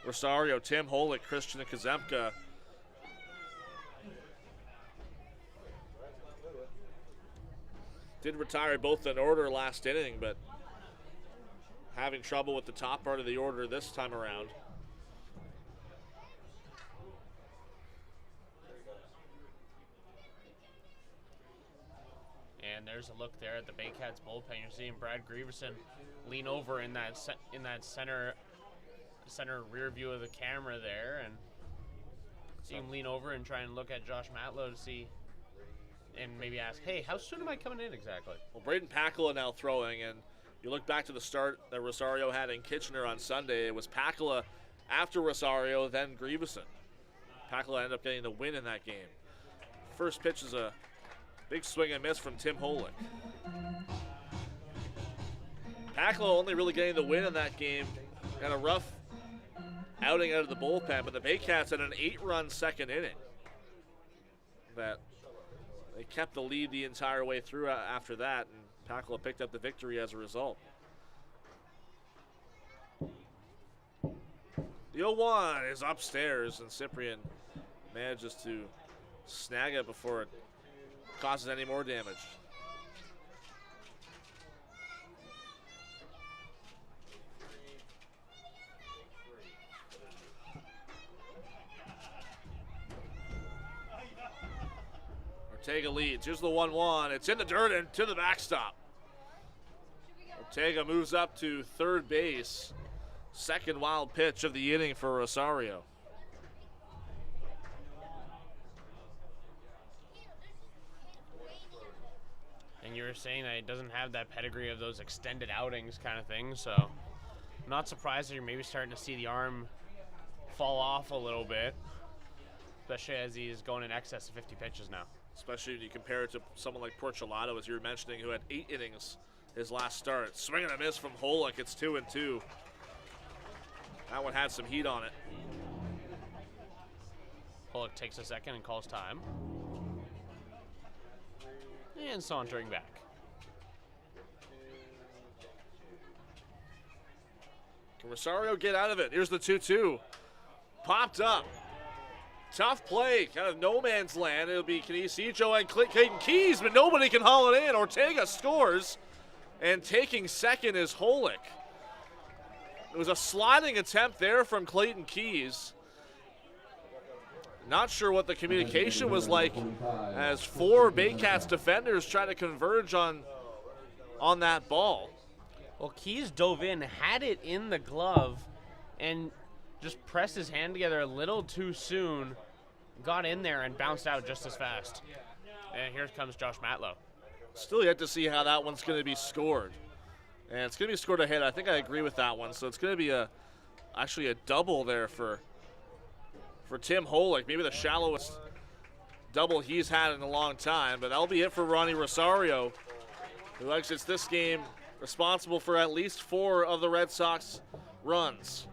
Rosario, Tim Holick, Christian Kazemka. Did retire both in order last inning, but having trouble with the top part of the order this time around. And there's a look there at the Baycats bullpen. You're seeing Brad Grieveson lean over in that center rear view of the camera there, and see him lean over and try and look at Josh Matlow to see, and maybe ask, hey, how soon am I coming in exactly? Well, Braden Pakula now throwing, and you look back to the start that Rosario had in Kitchener on Sunday. It was Pakula after Rosario, then Grieveson. Pakula ended up getting the win in that game. First pitch is a big swing and miss from Tim Holick. Pakula only really getting the win in that game. Had a rough outing out of the bullpen, but the Baycats had an 8-run second inning. That they kept the lead the entire way through after that, and Pakula picked up the victory as a result. The 0-1 is upstairs, and Cyprian manages to snag it before it causes any more damage. Ortega leads. Here's the 1-1. It's in the dirt and to the backstop. Ortega moves up to third base. Second wild pitch of the inning for Rosario. And you were saying that it doesn't have that pedigree of those extended outings kind of thing, so not surprised that you're maybe starting to see the arm fall off a little bit, especially as he's going in excess of 50 pitches now. Especially when you compare it to someone like Porcelato, as you were mentioning, who had 8 innings his last start. Swing and a miss from Holick. It's 2-2. That one had some heat on it. Holick takes a second and calls time. And sauntering back. Can Rosario get out of it? Here's the 2-2. Popped up. Tough play, kind of no man's land. It'll be Canisico and Clayton Keys, but nobody can haul it in. Ortega scores, and taking second is Holick. It was a sliding attempt there from Clayton Keys. Not sure what the communication was like as 4 Baycats defenders try to converge on that ball. Well, Keys dove in, had it in the glove, and just pressed his hand together a little too soon, got in there and bounced out just as fast. And here comes Josh Matlow. Still yet to see how that one's going to be scored. And it's going to be scored ahead. I think I agree with that one. So it's going to be actually a double there for Tim Holick. Maybe the shallowest double he's had in a long time. But that'll be it for Ronnie Rosario, who exits this game responsible for at least 4 of the Red Sox runs.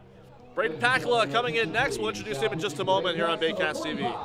Braden Pakala coming in next. We'll introduce him in just a moment here on Baycats TV.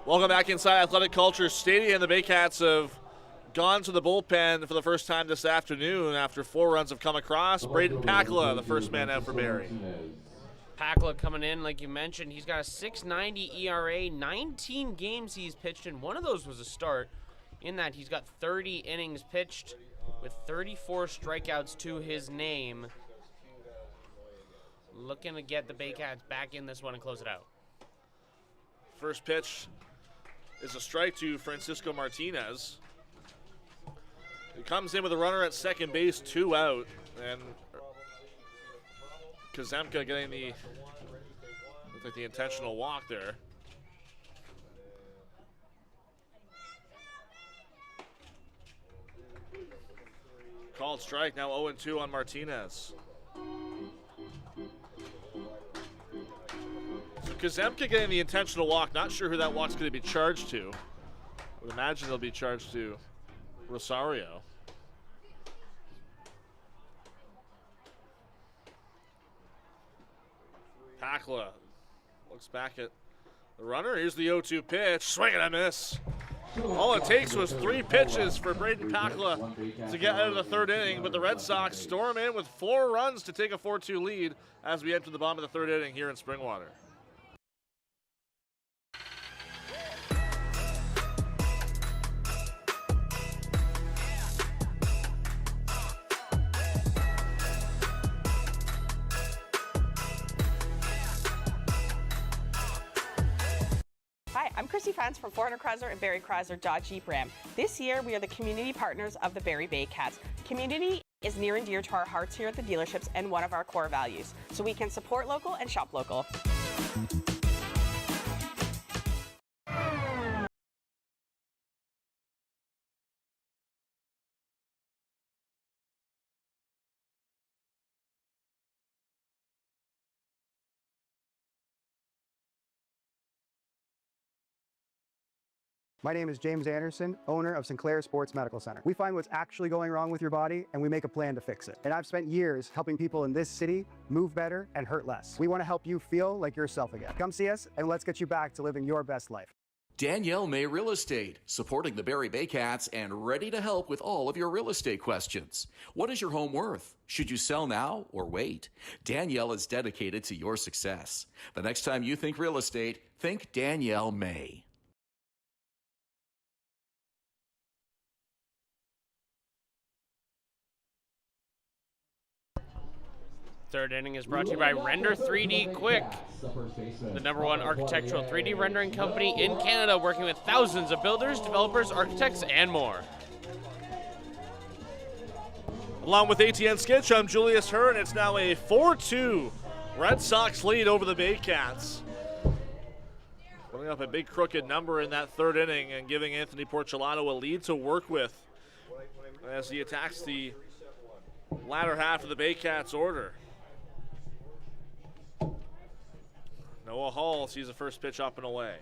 Welcome back inside Athletic Kulture Stadium. The Baycats have gone to the bullpen for the first time this afternoon after 4 runs have come across. Braden Pakala, the first man out for Barrie. Pakala coming in, like you mentioned, he's got a 6.90 ERA, 19 games he's pitched in. One of those was a start. In that, he's got 30 innings pitched with 34 strikeouts to his name. Looking to get the Baycats back in this one and close it out. First pitch is a strike to Francisco Martinez. He comes in with a runner at second base, 2 out, and Kazemka getting the, looks like the intentional walk there. Called strike, now 0-2 on Martinez. So Kazemka getting the intentional walk. Not sure who that walk's going to be charged to. I would imagine they'll be charged to Rosario. Pakala looks back at the runner. Here's the 0-2 pitch. Swing and a miss. All it takes was 3 pitches for Braden Pakala to get out of the 3rd inning, but the Red Sox storm in with 4 runs to take a 4-2 lead as we enter the bottom of the 3rd inning here in Springwater. Hi, I'm Chrissy Fans from 400 Chrysler and Barrie Chrysler Dodge Jeep Ram. This year, we are the community partners of the Barrie Baycats. Community is near and dear to our hearts here at the dealerships and one of our core values, so we can support local and shop local. My name is James Anderson, owner of Sinclair Sports Medical Center. We find what's actually going wrong with your body and we make a plan to fix it. And I've spent years helping people in this city move better and hurt less. We want to help you feel like yourself again. Come see us and let's get you back to living your best life. Danielle May Real Estate, supporting the Barrie Baycats and ready to help with all of your real estate questions. What is your home worth? Should you sell now or wait? Danielle is dedicated to your success. The next time you think real estate, think Danielle May. Third inning is brought to you by Render 3D Quick, the #1 architectural 3D rendering company in Canada, working with thousands of builders, developers, architects, and more. Along with ATN Skitch, I'm Julius Hern. It's now a 4-2 Red Sox lead over the Baycats. Putting up a big crooked number in that third inning and giving Anthony Porcelato a lead to work with as he attacks the latter half of the Baycats order. Noah Hall sees the first pitch up and away.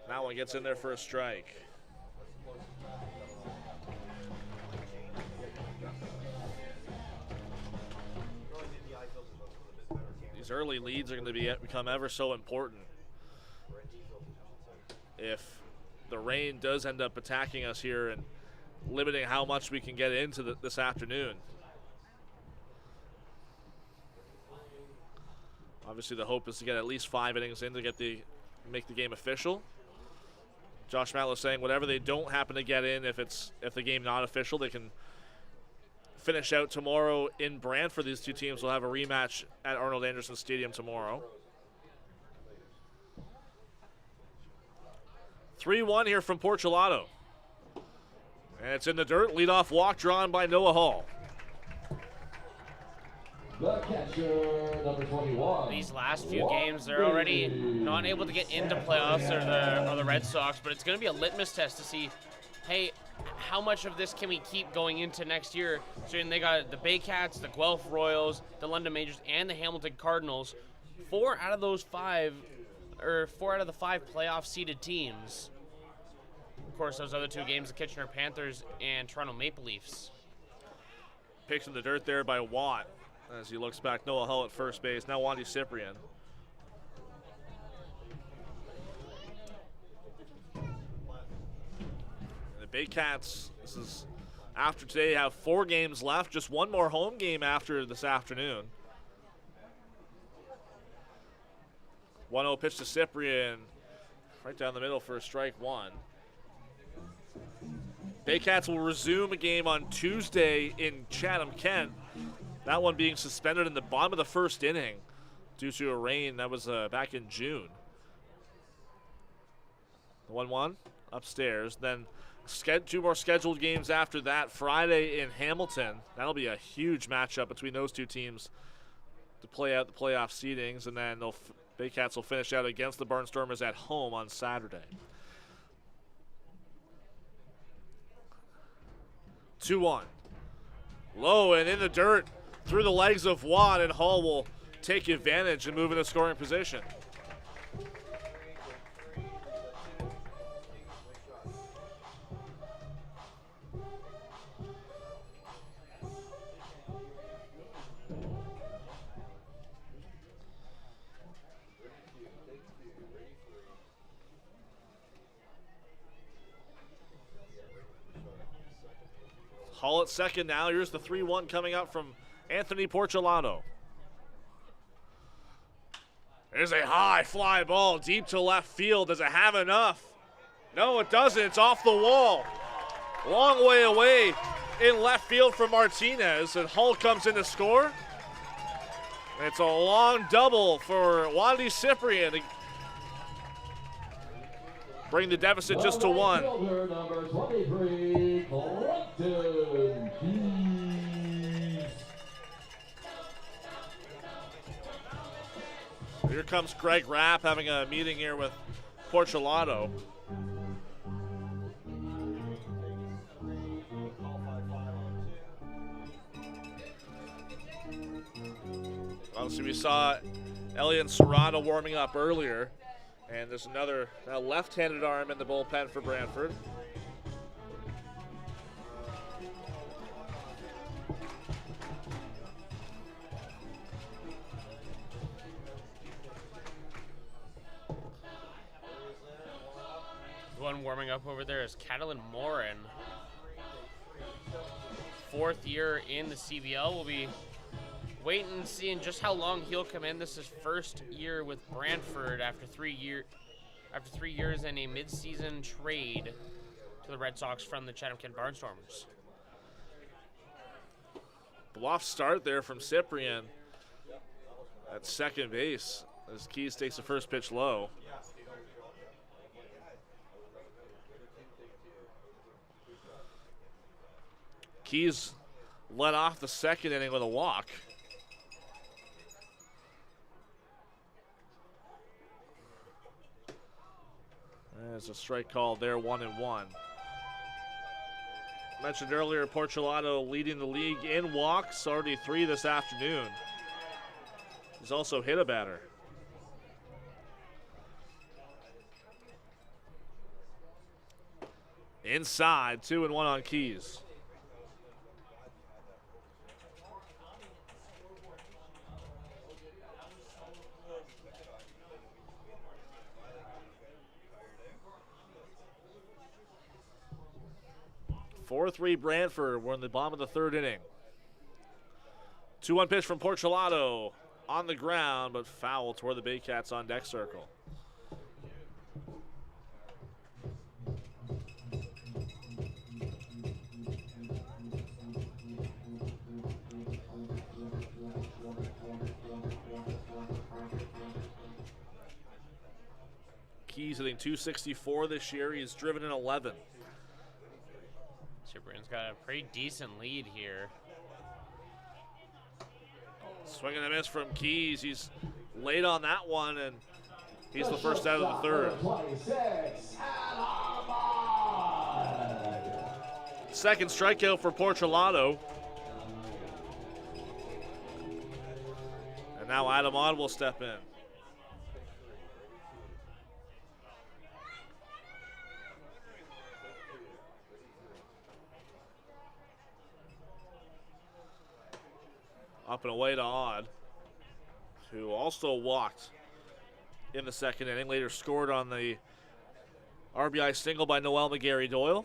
That one gets in there for a strike. These early leads are going to become ever so important. If the rain does end up attacking us here and limiting how much we can get into this afternoon. Obviously, the hope is to get at least 5 innings in to make the game official. Josh Matlow saying whatever they don't happen to get in, if the game not official, they can finish out tomorrow in Brantford. These two teams will have a rematch at Arnold Anderson Stadium tomorrow. 3-1 here from Porcelato. And it's in the dirt. Leadoff walk drawn by Noah Hall. The catcher, number 21. These last few games, they're already not able to get into playoffs or the Red Sox, but it's going to be a litmus test to see, hey, how much of this can we keep going into next year? So they got the Baycats, the Guelph Royals, the London Majors, and the Hamilton Cardinals. 4 out of the 5 playoff seeded teams. Of course, those other 2 games, the Kitchener Panthers and Toronto Maple Leafs. Picks in the dirt there by Watt as he looks back. Noah Hull at first base. Now Wandy Cyprian. The Baycats, this is after today, have 4 games left. Just 1 more home game after this afternoon. 1-0 pitch to Cyprian. Right down the middle for a strike 1. Baycats will resume a game on Tuesday in Chatham, Kent. That one being suspended in the bottom of the first inning due to a rain. That was back in June. 1-1 upstairs. Then 2 more scheduled games after that. Friday in Hamilton. That'll be a huge matchup between those 2 teams to play out the playoff seedings. And then Baycats will finish out against the Barnstormers at home on Saturday. 2-1. Low and in the dirt through the legs of Watt, and Hall will take advantage and move in a scoring position. Hall at second now. Here's the 3-1 coming up from Anthony Porcelato. There's a high fly ball deep to left field. Does it have enough? No, it doesn't. It's off the wall. Long way away in left field for Martinez, and Hull comes in to score. It's a long double for Wandy Cyprian to bring the deficit just to 1. Number 23, Collective Keys. Here comes Greg Rapp having a meeting here with Porcelato. Obviously, we saw Elian Serrano warming up earlier. And there's another left-handed arm in the bullpen for Brantford. The one warming up over there is Catalin Morin. 4th year in the CBL. We'll be waiting and seeing just how long he'll come in. This is first year with Brantford after 3 years in a mid-season trade to the Red Sox from the Chatham Kent Barnstormers. Bluff start there from Cyprian at second base as Keys takes the first pitch low. Keys led off the second inning with a walk. There's a strike call there, 1-1. Mentioned earlier, Porcelato leading the league in walks, already 3 this afternoon. He's also hit a batter. Inside, 2-1 on Keys. Four-three Brantford. We're in the bottom of the third inning. 2-1 pitch from Porcelato on the ground, but foul toward the Baycats on deck circle. Keys hitting .264 this year. He's driven in 11. Cyprian's got a pretty decent lead here. Swing and a miss from Keys. He's late on that one, and he's the first out of the third. Second strikeout for Porcelato. And now Adam Odd will step in. Up and away to Odd, who also walked in the second inning, later scored on the RBI single by Noel McGarry Doyle.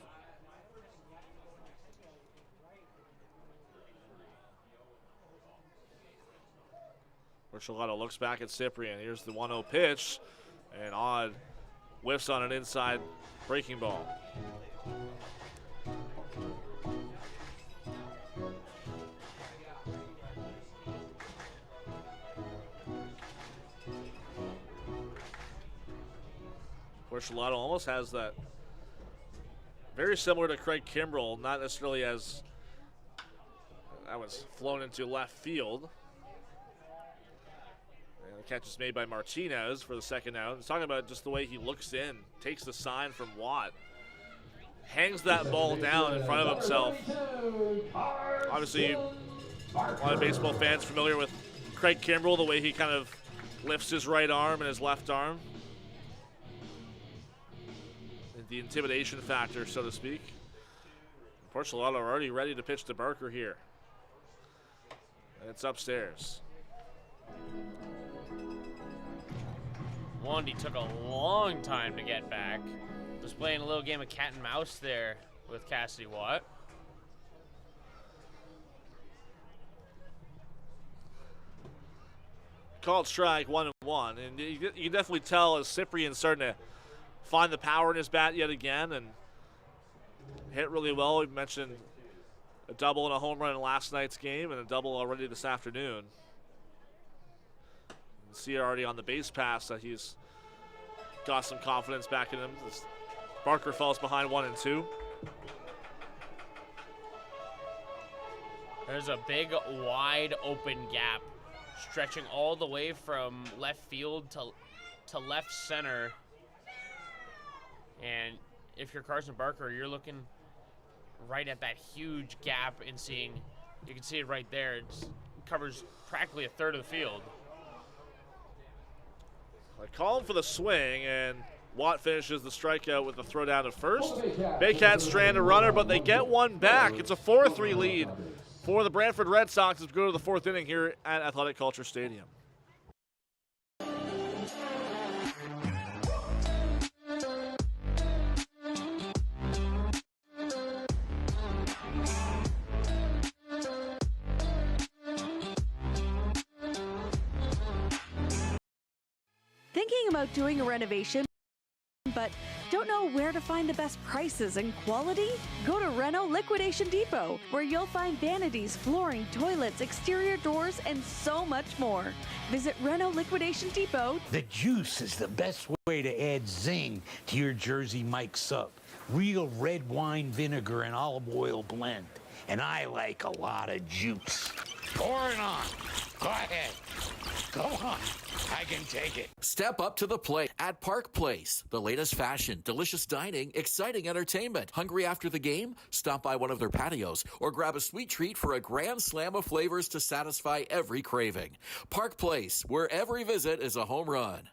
Porcelato looks back at Cyprian. Here's the 1-0 pitch, and Odd whiffs on an inside breaking ball. Porcelato almost has that very similar to Craig Kimbrell, not necessarily as that was flown into left field. And the catch is made by Martinez for the second out. He's talking about just the way he looks in, takes the sign from Watt, hangs that ball down in front of himself. Obviously, a lot of baseball fans familiar with Craig Kimbrell, the way he kind of lifts his right arm and his left arm. The intimidation factor, so to speak. Porcelato already ready to pitch to Barker here. And it's upstairs. Wandy took a long time to get back. Was playing a little game of cat and mouse there with Cassidy Watt. Called strike, 1-1. And you can definitely tell as Cyprian's starting to find the power in his bat yet again and hit really well. We mentioned a double and a home run in last night's game and a double already this afternoon. You can see already on the base pass that he's got some confidence back in him. Barker falls behind 1 and 2. There's a big wide open gap stretching all the way from left field to left center. And if you're Carson Barker, you're looking right at that huge gap and seeing, you can see it right there. It covers practically a third of the field. I call him for the swing, and Watt finishes the strikeout with the throw down to first. Baycats strand a runner, but they get one back. It's a 4-3 lead for the Brantford Red Sox as we go to the fourth inning here at Athletic Kulture Stadium. Thinking about doing a renovation but don't know where to find the best prices and quality? Go to Reno Liquidation Depot, where you'll find vanities, flooring, toilets, exterior doors, and so much more. Visit Reno Liquidation Depot. The juice is the best way to add zing to your Jersey Mike sub. Real red wine vinegar and olive oil blend. And I like a lot of juice. Pour it on. Go ahead. Go on. I can take it. Step up to the plate at Park Place. The latest fashion, delicious dining, exciting entertainment. Hungry after the game? Stop by one of their patios or grab a sweet treat for a grand slam of flavors to satisfy every craving. Park Place, where every visit is a home run.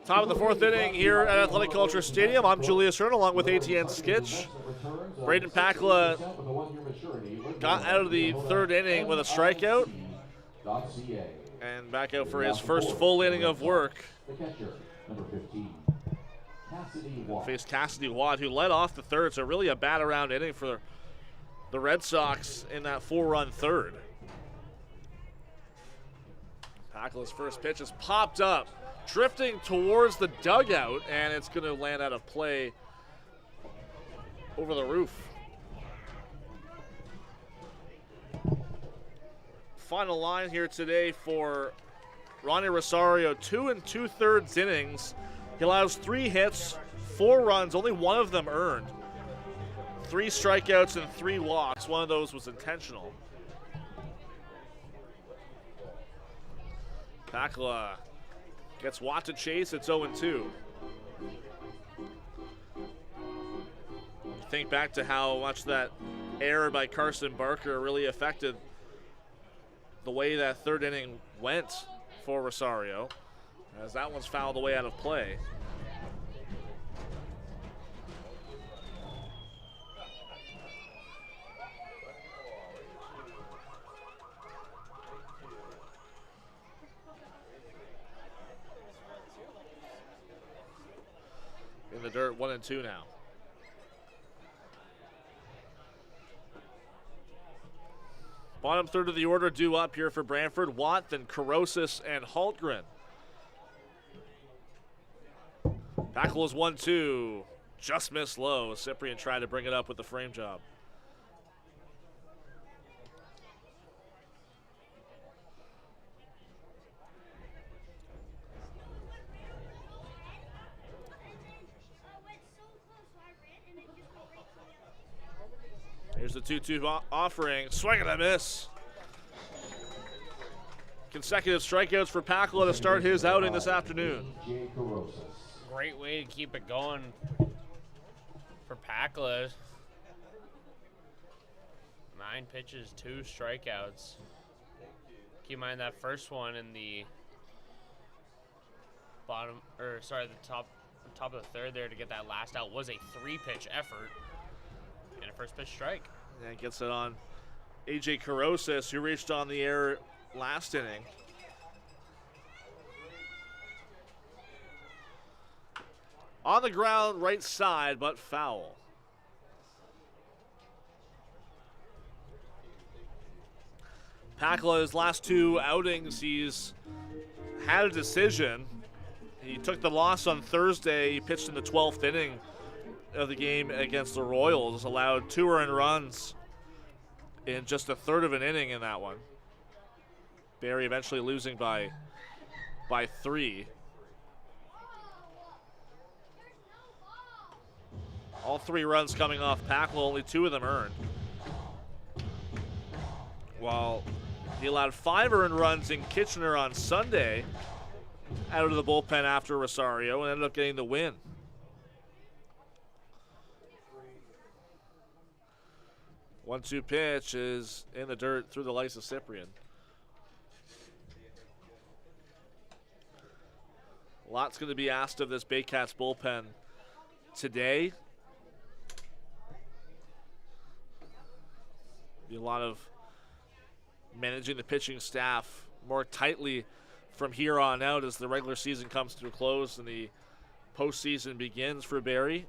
Top of the fourth inning here at Athletic Kulture Stadium. I'm Julius Hern along with ATN Skitch. Braden Pakla got out of the third inning with a strikeout and back out for his first full inning of work. Faced Cassidy Watt, who led off the third, so really a bat-around inning for the Red Sox in that 4-run third. Pakla's first pitch is popped up, drifting towards the dugout, and it's going to land out of play over the roof. Final line here today for Ronnie Rosario, 2 2/3 innings. He allows 3 hits, 4 runs, only one of them earned. 3 strikeouts and 3 walks. One of those was intentional. Pakla gets Watt to chase. It's 0-2. Think back to how much that error by Carson Barker really affected the way that third inning went for Rosario, as that one's fouled away out of play. In the dirt, 1-2 now. Bottom third of the order due up here for Brantford. Watt, then Carosis and Hultgren. Pakla is 1-2. Just missed low. Cyprian tried to bring it up with the frame job. Here's the 2-2 offering. Swing and a miss. Consecutive strikeouts for Pakla to start his outing this afternoon. Great way to keep it going for Pakla. 9 pitches, 2 strikeouts. Keep in mind that first one in the top of the third there to get that last out was a 3-pitch effort. And a first pitch strike. And gets it on AJ Carosis, who reached on the air last inning. On the ground, right side, but foul. Pakla, his last 2 outings, he's had a decision. He took the loss on Thursday. He pitched in the 12th inning of the game against the Royals, allowed 2 earned runs in just a third of an inning in that one. Barrie eventually losing by 3. All 3 runs coming off Pakla, only 2 of them earned. While he allowed 5 earned runs in Kitchener on Sunday, out of the bullpen after Rosario and ended up getting the win. One-two pitch is in the dirt through the lights of Cyprian. Lots going to be asked of this Baycats bullpen today. Be a lot of managing the pitching staff more tightly from here on out as the regular season comes to a close and the postseason begins for Barrie.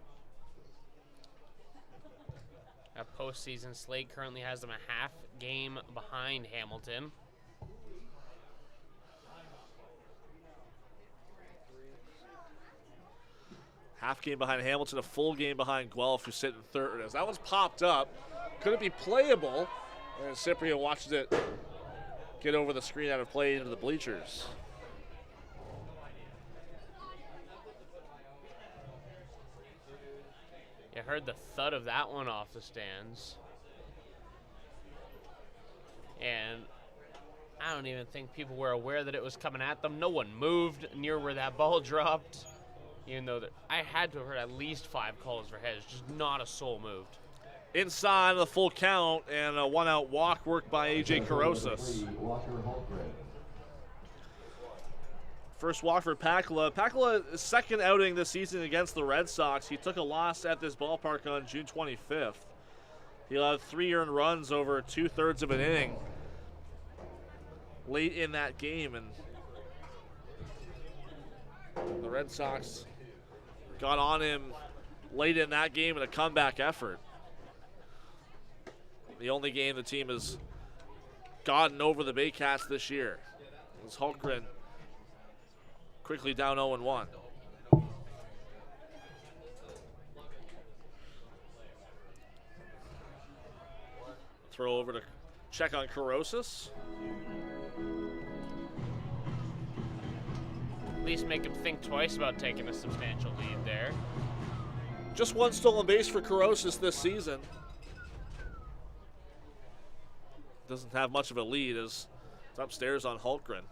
A postseason slate currently has them a half game behind Hamilton. Half game behind Hamilton, a full game behind Guelph, who's sitting third. As that one's popped up, could it be playable? And Cyprian watches it get over the screen out of play into the bleachers. You heard the thud of that one off the stands. And I don't even think people were aware that it was coming at them. No one moved near where that ball dropped. Even though I had to have heard at least 5 calls for heads, just not a soul moved. Inside of the full count and a one-out walk worked by A.J. Carosas. First walk for Pakula. Pakula's second outing this season against the Red Sox. He took a loss at this ballpark on June 25th. He allowed 3 earned runs over 2/3 of an inning late in that game, and the Red Sox got on him late in that game in a comeback effort. The only game the team has gotten over the Baycats this year. It was Hultgren quickly down 0-1. Throw over to check on Carosas. At least make him think twice about taking a substantial lead there. Just one stolen base for Carosas this season. Doesn't have much of a lead as it's upstairs on Hultgren.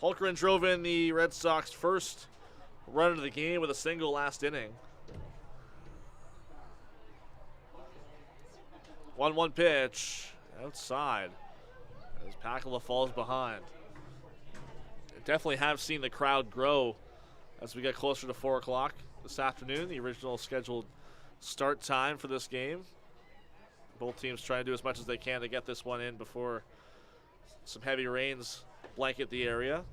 Hultgren drove in the Red Sox first run of the game with a single last inning. 1-1 pitch outside as Pakula falls behind. Definitely have seen the crowd grow as we get closer to 4 o'clock this afternoon, the original scheduled start time for this game. Both teams trying to do as much as they can to get this one in before some heavy rains blanket the area.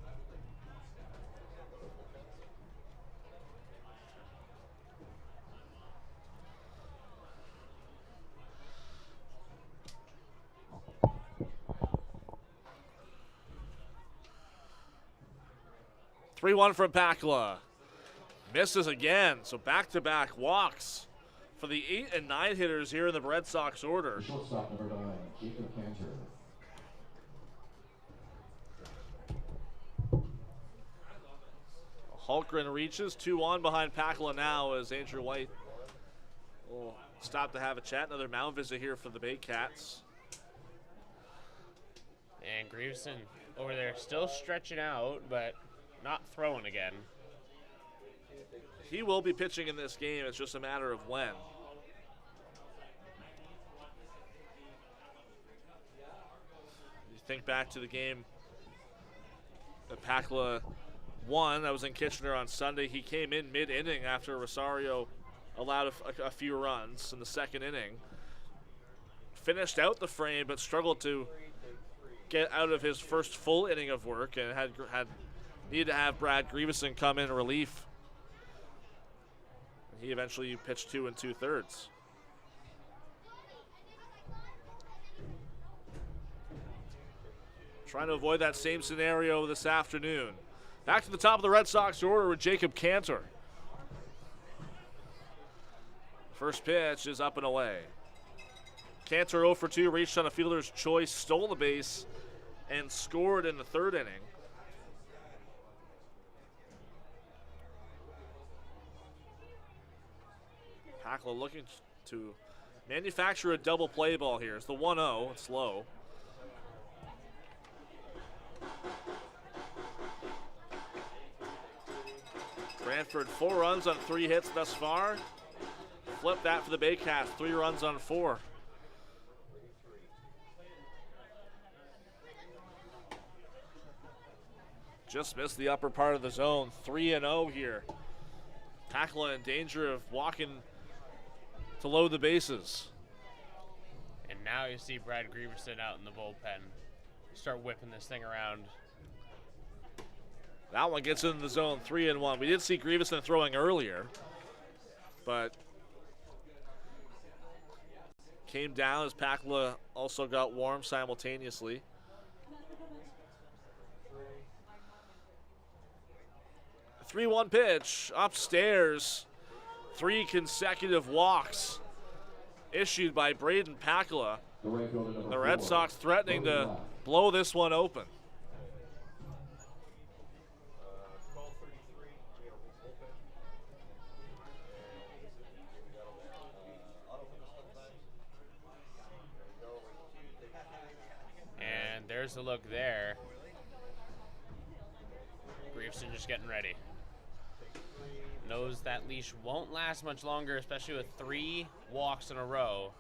Three-one from Pakula. Misses again, so back-to-back walks for the 8 and 9 hitters here in the Red Sox order. Shortstop number 9, Jacob Cantor. Hultgren reaches 2-1 behind Pakula now as Andrew White will stop to have a chat. Another mound visit here for the Baycats. And Grieveson over there still stretching out, but not throwing again. He will be pitching in this game. It's just a matter of when. You think back to the game that Pakula won. That was in Kitchener on Sunday. He came in mid-inning after Rosario allowed a few runs in the second inning. Finished out the frame, but struggled to get out of his first full inning of work and had needed to have Brad Grieveson come in relief. He eventually pitched 2 2/3. Trying to avoid that same scenario this afternoon. Back to the top of the Red Sox order with Jacob Cantor. First pitch is up and away. Cantor 0 for 2, reached on a fielder's choice, stole the base, and scored in the third inning. Pakula looking to manufacture a double play ball here. It's the 1-0. It's low. Brantford 4 runs on 3 hits thus far. Flip that for the Baycats, 3 runs on 4. Just missed the upper part of the zone, 3-0 here. Packland in danger of walking to load the bases. And now you see Brad Grieverson out in the bullpen. Start whipping this thing around. That one gets into the zone, 3-1. We did see Grieverson throwing earlier, but came down as Pakla also got warm simultaneously. A 3-1 pitch upstairs. 3 consecutive walks issued by Braden Pakla. The Red Sox threatening to blow this one open. And there's the look there. Grieverson just getting ready. Knows that leash won't last much longer, especially with 3 walks in a row.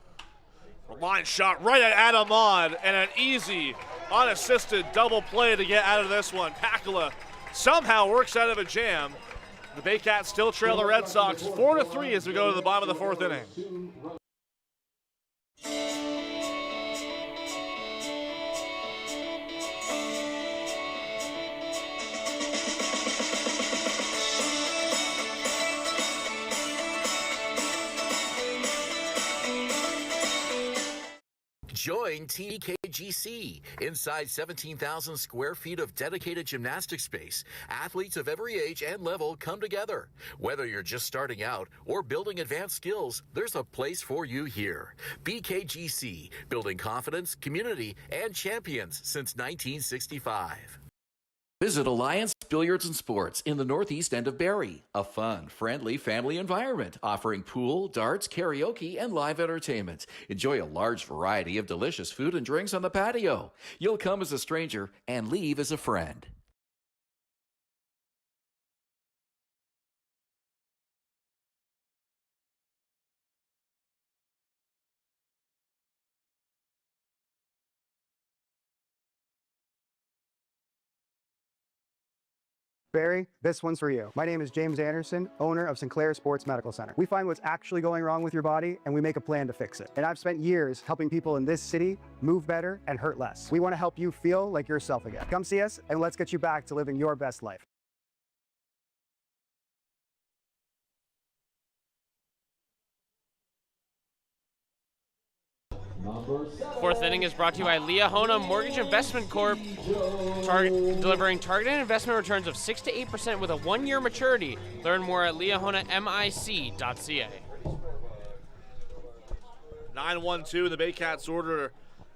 A line shot right at Adam Maud, and an easy, unassisted double play to get out of this one. Pakla somehow works out of a jam. The Baycats still trail the Red Sox 4-3 as we go to the bottom of the 4th inning. Join TKGC. Inside 17,000 square feet of dedicated gymnastic space, athletes of every age and level come together. Whether you're just starting out or building advanced skills, there's a place for you here. BKGC, building confidence, community, and champions since 1965. Visit Alliance Billiards and Sports in the northeast end of Barrie. A fun, friendly family environment offering pool, darts, karaoke, and live entertainment. Enjoy a large variety of delicious food and drinks on the patio. You'll come as a stranger and leave as a friend. Barry, this one's for you. My name is James Anderson, owner of Sinclair Sports Medical Center. We find what's actually going wrong with your body and we make a plan to fix it. And I've spent years helping people in this city move better and hurt less. We want to help you feel like yourself again. Come see us and let's get you back to living your best life. Fourth inning is brought to you by Liahona Mortgage Investment Corp. Delivering targeted investment returns of 6 to 8% with a 1-year maturity. Learn more at liahonamic.ca. 9-1-2 in the Baycats order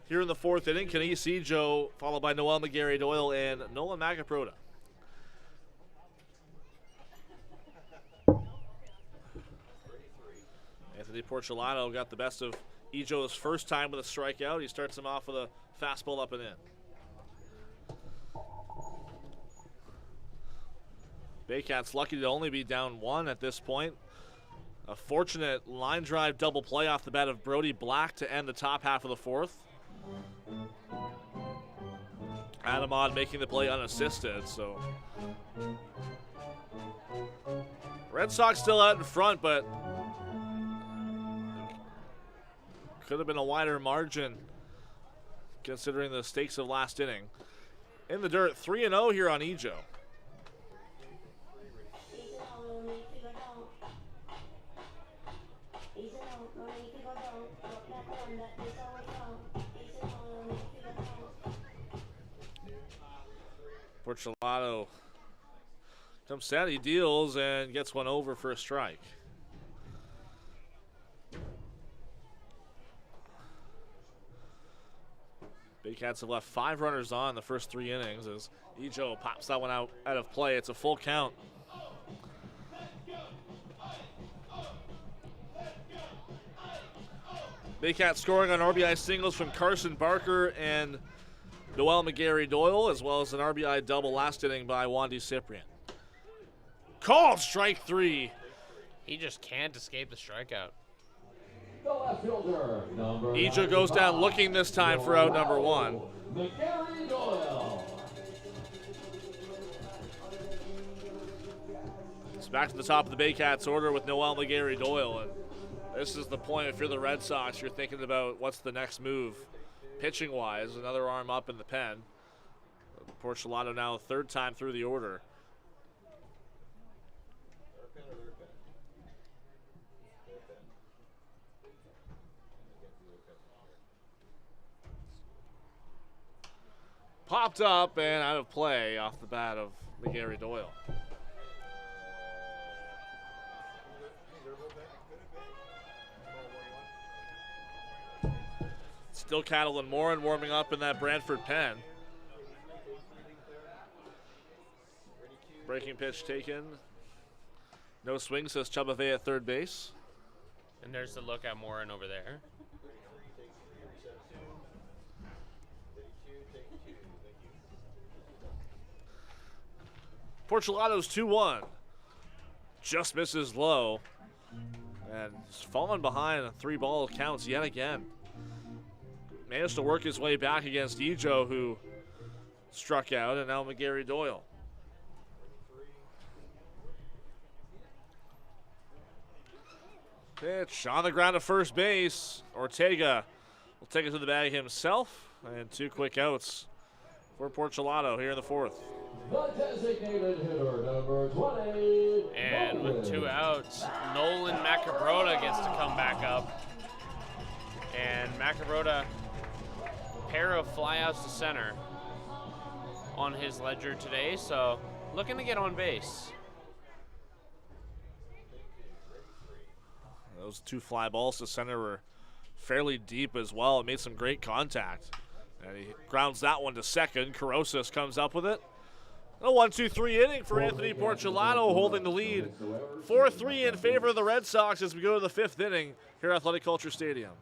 here in the 4th inning. Kenny Joe, followed by Noel McGarry Doyle and Nolan Magaproda. Anthony Porcelano got the best of Ejo's first time with a strikeout. He starts him off with a fastball up and in. Baycats lucky to only be down 1 at this point. A fortunate line drive double play off the bat of Brody Black to end the top half of the 4th. Adamad making the play unassisted, so Red Sox still out in front, but could have been a wider margin considering the stakes of last inning. In the dirt, 3-0 here on Ejo. Porcelano comes set, he deals and gets one over for a strike. Baycats have left 5 runners on the first 3 innings as Ejo pops that one out of play. It's a full count. Baycats scoring on RBI singles from Carson Barker and Noel McGarry Doyle, as well as an RBI double last inning by Wandy Cyprian. Called strike 3. He just can't escape the strikeout. The left fielder, number Ejo goes down looking this time for out number 1. Gary Doyle. It's back to the top of the Baycats order with Noel McGarry Doyle. And this is the point, if you're the Red Sox, you're thinking about what's the next move. Pitching wise, another arm up in the pen. Porcelado now third time through the order. Popped up and out of play off the bat of McGarry Doyle. Still Cattle and Morin warming up in that Brantford pen. Breaking pitch taken. No swing, says Chubave at third base. And there's the look at Morin over there. Porcelado's 2-1. Just misses low. And he's fallen behind on 3 ball counts yet again. Managed to work his way back against Ejo, who struck out, and now McGarry Doyle. Pitch on the ground to first base. Ortega will take it to the bag himself, and 2 quick outs for Porcelado here in the 4th. The designated hitter, number 20. And with 2 outs, Nolan Macabrota gets to come back up. And Macabrota, pair of flyouts to center on his ledger today, so looking to get on base. Those 2 fly balls to center were fairly deep as well. It made some great contact. And he grounds that one to second. Corosas comes up with it. A 1-2-3 inning for Anthony Porcelado, holding the lead 4-3 in favor of the Red Sox as we go to the 5th inning here at Athletic Culture Stadium.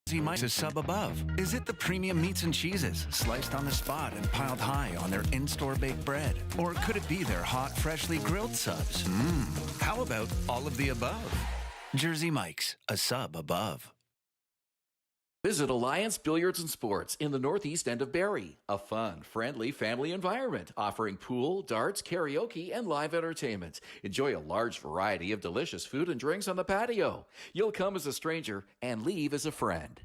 Jersey Mike's a sub above. Is it the premium meats and cheeses sliced on the spot and piled high on their in-store baked bread? Or could it be their hot, freshly grilled subs? How about all of the above? Jersey Mike's, a sub above. Visit Alliance Billiards and Sports in the northeast end of Barrie. A fun, friendly family environment offering pool, darts, karaoke, and live entertainment. Enjoy a large variety of delicious food and drinks on the patio. You'll come as a stranger and leave as a friend.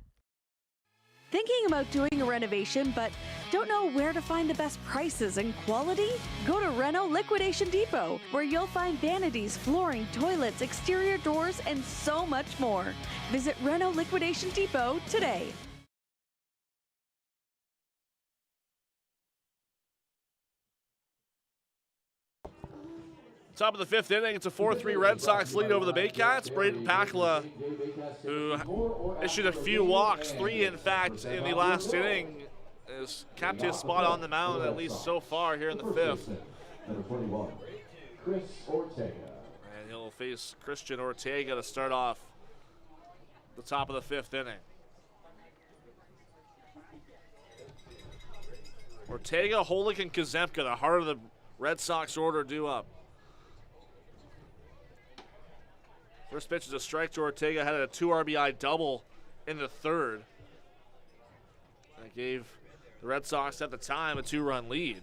Thinking about doing a renovation but don't know where to find the best prices and quality? Go to Reno Liquidation Depot, where you'll find vanities, flooring, toilets, exterior doors, and so much more. Visit Reno Liquidation Depot today. Top of the 5th inning, it's a 4-3 Red Sox lead over the Baycats. Braden Pakla, who issued a few walks, 3 in fact in the last inning, has kept his spot on the mound at least so far here in the 5th. Number 21, Chris Ortega. And he'll face Christian Ortega to start off the top of the 5th inning. Ortega, Holick, and Kazemka, the heart of the Red Sox order, due up. First pitch is a strike to Ortega, had a 2 RBI double in the 3rd. That gave the Red Sox at the time a 2-run lead.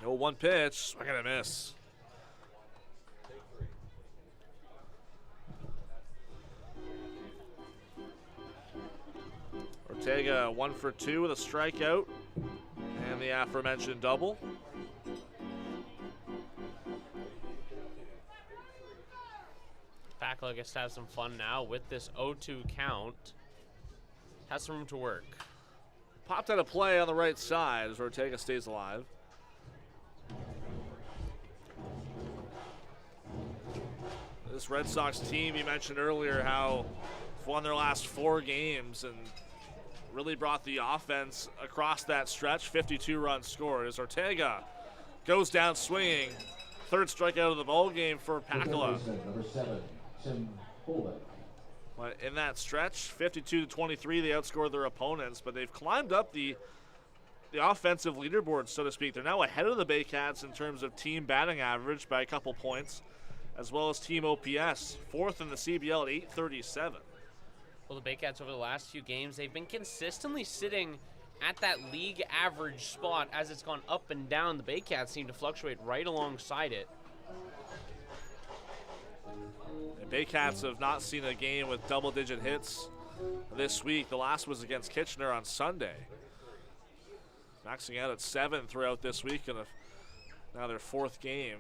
0-1 pitch, swing and a miss. Ortega 1 for 2 with a strikeout and the aforementioned double. Pakla gets to have some fun now with this 0-2 count. Has some room to work. Popped out of play on the right side as Ortega stays alive. This Red Sox team, you mentioned earlier how they've won their last 4 games and really brought the offense across that stretch. 52 runs scored as Ortega goes down swinging. Third strikeout of the ball game for Pakala. Number 7, Tim Hollick. But in that stretch, 52-23, they outscored their opponents, but they've climbed up the offensive leaderboard, so to speak. They're now ahead of the Baycats in terms of team batting average by a couple points, as well as team OPS, 4th in the CBL at 837. Well, the Baycats over the last few games, they've been consistently sitting at that league average spot. As it's gone up and down, the Baycats seem to fluctuate right alongside it. The Baycats have not seen a game with double-digit hits this week. The last was against Kitchener on Sunday. Maxing out at 7 throughout this week, and now their 4th game.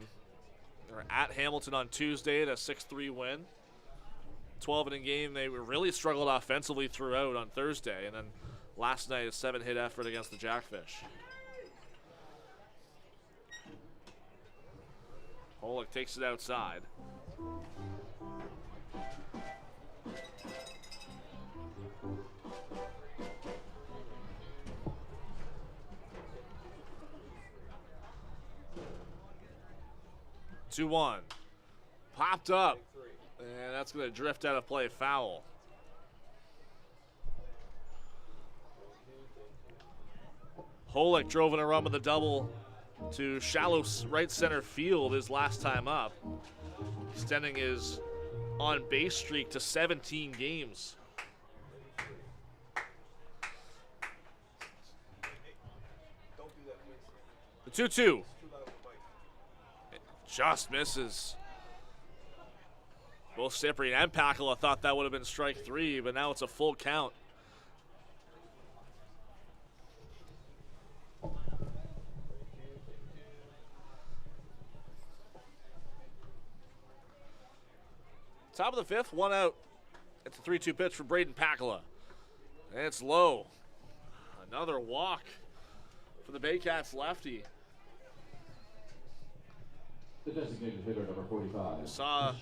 They're at Hamilton on Tuesday at a 6-3 win. 12-inning game. They really struggled offensively throughout on Thursday, and then last night a 7-hit effort against the Jackfish. Hollick takes it outside. Two one, popped up, and that's going to drift out of play, foul. Hollick drove in a run with a double to shallow right center field his last time up, extending his on-base streak to 17 games. The 2-2. Just misses. Both Cyprian and Pakala thought that would have been strike 3, but now it's a full count. Top of the 5th, 1 out. It's a 3-2 pitch for Braden Pakala. And it's low. Another walk for the Baycats lefty. The designated hitter, number 45. Saw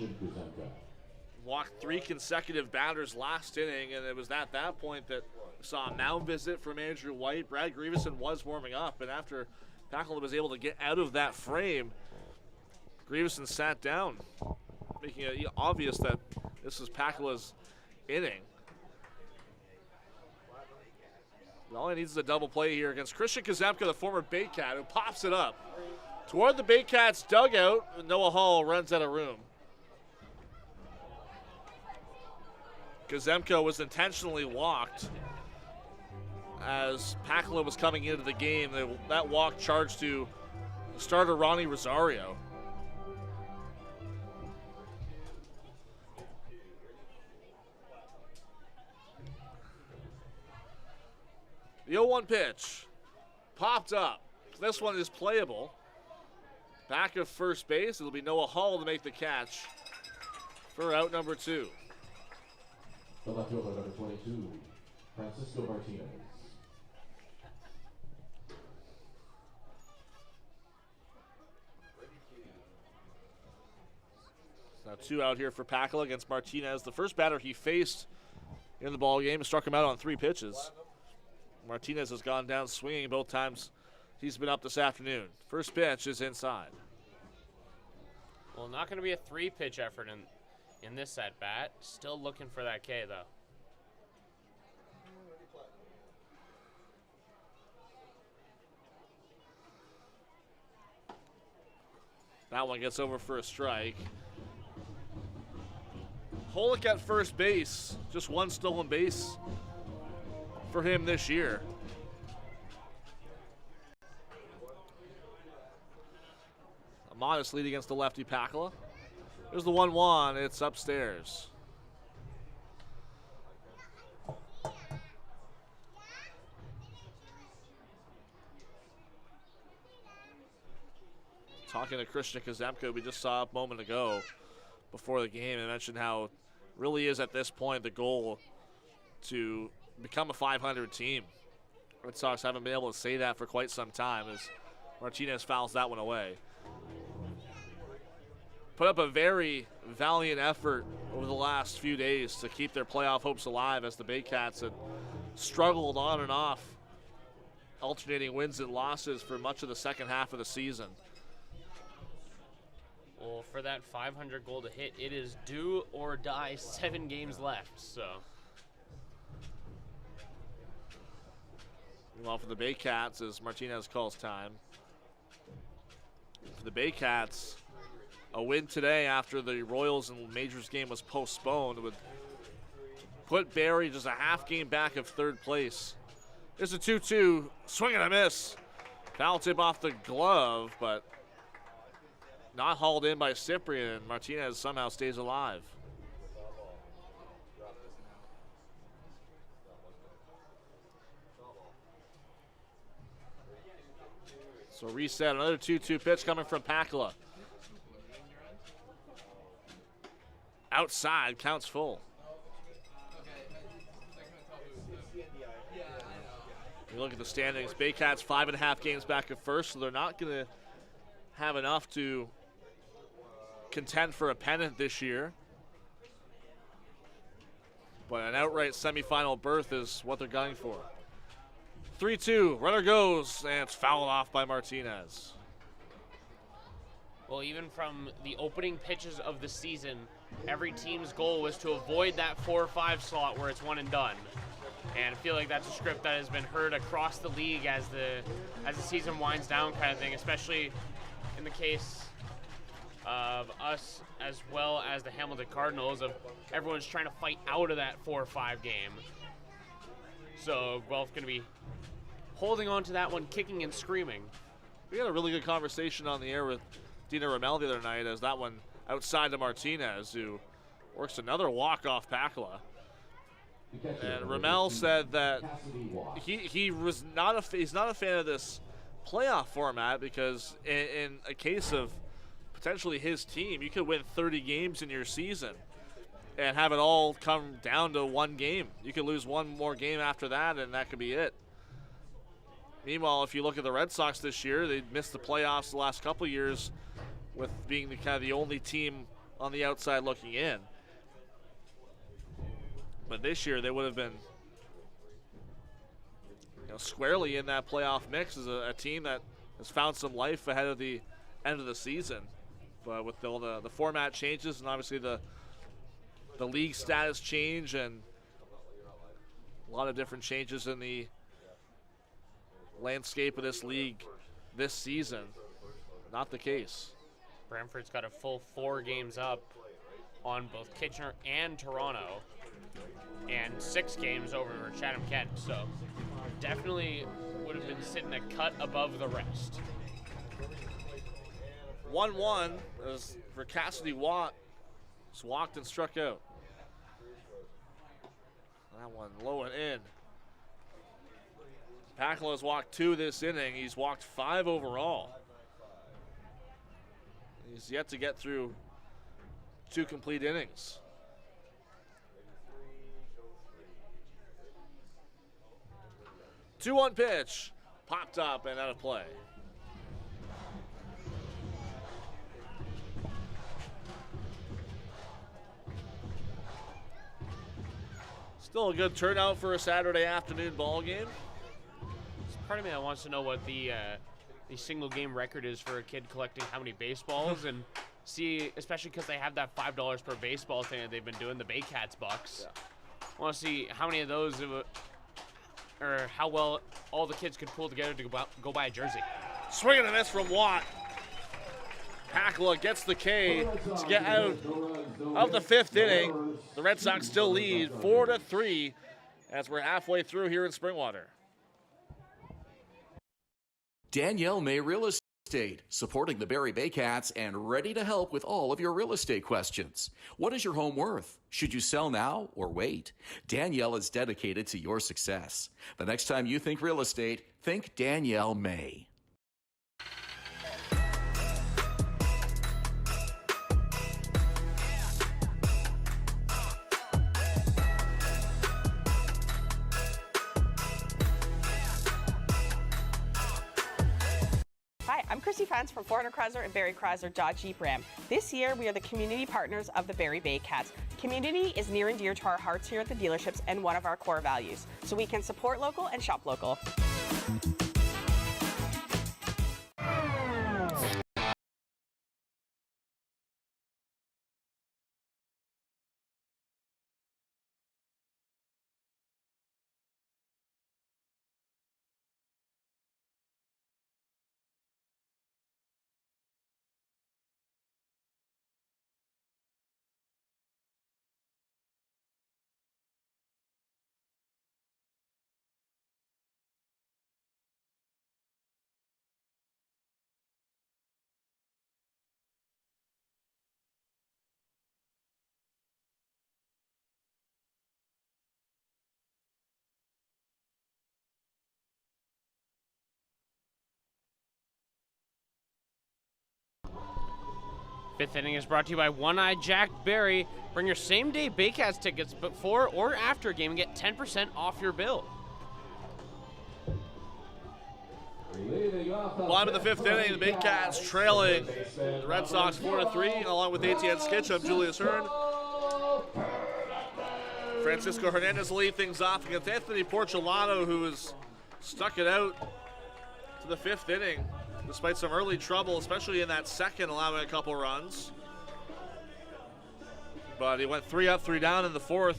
walked 3 consecutive batters last inning, and it was at that point that we saw a mound visit from Andrew White. Brad Grieveson was warming up, and after Pakala was able to get out of that frame, Grieveson sat down, making it obvious that this is Pakala's inning. All he needs is a double play here against Christian Kazemka, the former Baycat, who pops it up toward the Baycats dugout. Noah Hall runs out of room. Kazemka was intentionally walked as Pakala was coming into the game. That walk charged to starter Ronnie Rosario. The 0-1 pitch popped up. This one is playable. Back of first base, it'll be Noah Hall to make the catch for out number 2. The left fielder, number 22, Francisco Martinez. Now 2 out here for Pakala against Martinez. The first batter he faced in the ball game struck him out on 3 pitches. Martinez has gone down swinging both times he's been up this afternoon. First pitch is inside. Well, not going to be a 3-pitch effort in this at-bat. Still looking for that K, though. That one gets over for a strike. Hollick at first base. Just 1 stolen base for him this year. A modest lead against the lefty Pakala. There's the 1-1. It's upstairs. Talking to Christian Kazemka, we just saw a moment ago before the game, and mentioned how it really is at this point the goal to become a 500 team. Red Sox haven't been able to say that for quite some time as Martinez fouls that one away. Put up a very valiant effort over the last few days to keep their playoff hopes alive as the Baycats had struggled on and off, alternating wins and losses for much of the second half of the season. Well, for that 500 goal to hit, it is do or die, 7 games left, so. Well, for the Baycats, as Martinez calls time. For the Baycats, a win today after the Royals and Majors game was postponed would put Barrie just a half game back of third place. There's a 2-2, swing and a miss. Foul tip off the glove, but not hauled in by Cyprian. Martinez somehow stays alive. So reset, another 2-2 pitch coming from Pakala. Outside, counts full. You look at the standings, Baycats 5.5 games back at first, so they're not going to have enough to contend for a pennant this year. But an outright semifinal berth is what they're gunning for. 3-2, runner goes, and it's fouled off by Martinez. Well, even from the opening pitches of the season, every team's goal was to avoid that 4 or 5 slot where it's one and done. And I feel like that's a script that has been heard across the league as the season winds down, kind of thing, especially in the case of us as well as the Hamilton Cardinals, of everyone's trying to fight out of that 4 or 5 game. So Guelph going to be holding on to that one, kicking and screaming. We had a really good conversation on the air with Dina Ramel the other night as that one outside to Martinez, who works another walk-off Pakala. And Ramel said that he's not a fan of this playoff format because in a case of potentially his team, you could win 30 games in your season and have it all come down to one game. You could lose one more game after that, and that could be it. Meanwhile, if you look at the Red Sox this year, they missed the playoffs the last couple years with being the only team on the outside looking in. But this year, they would have been squarely in that playoff mix as a team that has found some life ahead of the end of the season. But with all the format changes and obviously the league status change and a lot of different changes in the landscape of this league this season, not the case. Brantford's got a full 4 games up on both Kitchener and Toronto, and 6 games over Chatham-Kent, so definitely would have been sitting a cut above the rest. 1-1 as for Cassidy Watt. Just walked and struck out. That one low and in. Pakala has walked 2 this inning. He's walked 5 overall. He's yet to get through 2 complete innings. Two-one pitch, popped up and out of play. Still a good turnout for a Saturday afternoon ball game. There's part of me that wants to know what the single game record is for a kid collecting how many baseballs, and see, especially because they have that $5 per baseball thing that they've been doing, the Baycats bucks. I want to see how many of those, or how well all the kids could pull together to go buy a jersey. Swing and a miss from Watt. Pakala gets the K to get out of the 5th inning. The Red Sox still lead 4-3 as we're halfway through here in Springwater. Danielle May Real Estate, supporting the Barrie Baycats and ready to help with all of your real estate questions. What is your home worth? Should you sell now or wait? Danielle is dedicated to your success. The next time you think real estate, think Danielle May. Hi, I'm Chrissy Fans from Hern and Barrie Jeep Ram. This year, we are the community partners of the Barrie Baycats. Community is near and dear to our hearts here at the dealerships and one of our core values, so we can support local and shop local. Fifth inning is brought to you by One-Eyed Jack Barrie. Bring your same-day Baycats tickets before or after a game and get 10% off your bill. Bottom of the fifth inning, the Baycats trailing the Red Sox 4-3, along with ATN sketch of Julius Hern. Francisco Hernandez will lead things off against Anthony Porcelato, who has stuck it out to the fifth inning, despite some early trouble, especially in that second, allowing a couple runs. But he went 3 up, 3 down in the fourth.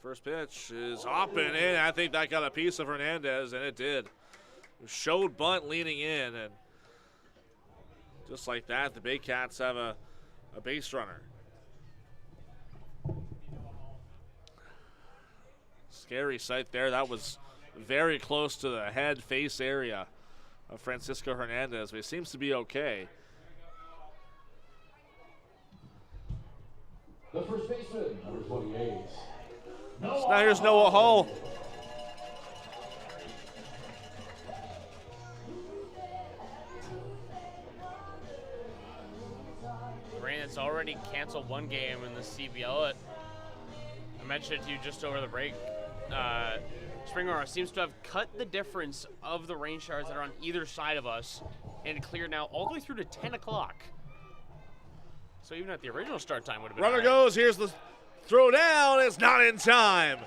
First pitch is up and in. I think that got a piece of Hernandez, and it did. Showed bunt leaning in, and just like that, the Baycats have a base runner. Scary sight there. That was very close to the head face area of Francisco Hernandez, but he seems to be okay. The first baseman, number 28. So now here's Noah Hull. Brandon's already canceled one game in the CBL. I mentioned it to you just over the break. Spring Aurora seems to have cut the difference of the rain showers that are on either side of us and cleared now all the way through to 10 o'clock. So even at the original start time would have been Runner right. goes. Here's the throw down. It's not in time.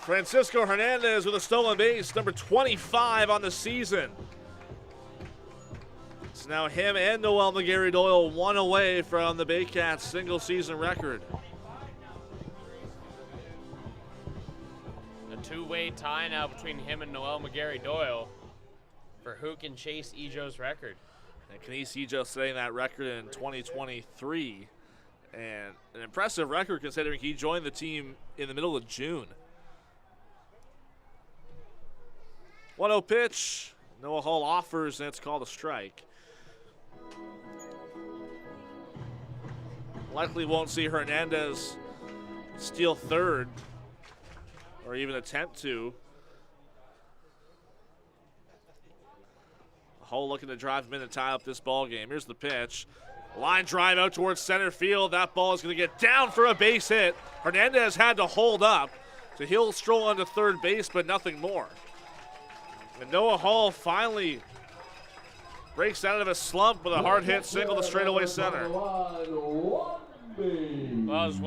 Francisco Hernandez with a stolen base, number 25 on the season. It's now him and Noel McGarry Doyle, one away from the Baycats' single season record. A two-way tie now between him and Noel McGarry Doyle for who can chase Ejo's record. And Kenise Ejo setting that record in 2023. And an impressive record considering he joined the team in the middle of June. 1-0 pitch. Noah Hull offers, and it's called a strike. Likely won't see Hernandez steal third or even attempt to. Hull looking to drive him in and tie up this ball game. Here's the pitch. Line drive out towards center field. That ball is going to get down for a base hit. Hernandez had to hold up, so he'll stroll onto third base, but nothing more. And Noah Hull finally breaks out of a slump with a hard hit single to straightaway center. Well, I was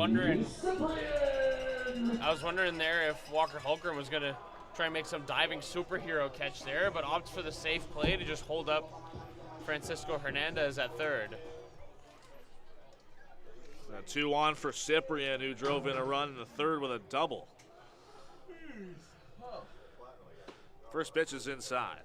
wondering there if Walker Holcomb was going to try and make some diving superhero catch there, but opts for the safe play to just hold up Francisco Hernandez at third. 2-on for Cyprian, who drove in a run in the third with a double. First pitch is inside.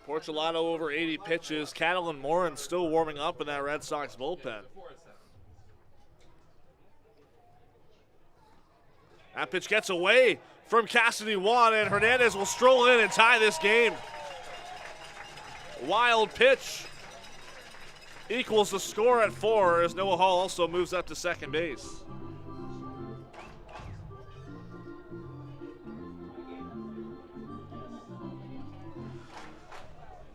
Porcelato over 80 pitches. Catalin Morin still warming up in that Red Sox bullpen. That pitch gets away from Cassidy Wan, and Hernandez will stroll in and tie this game. Wild pitch equals the score at 4 as Noah Hull also moves up to second base.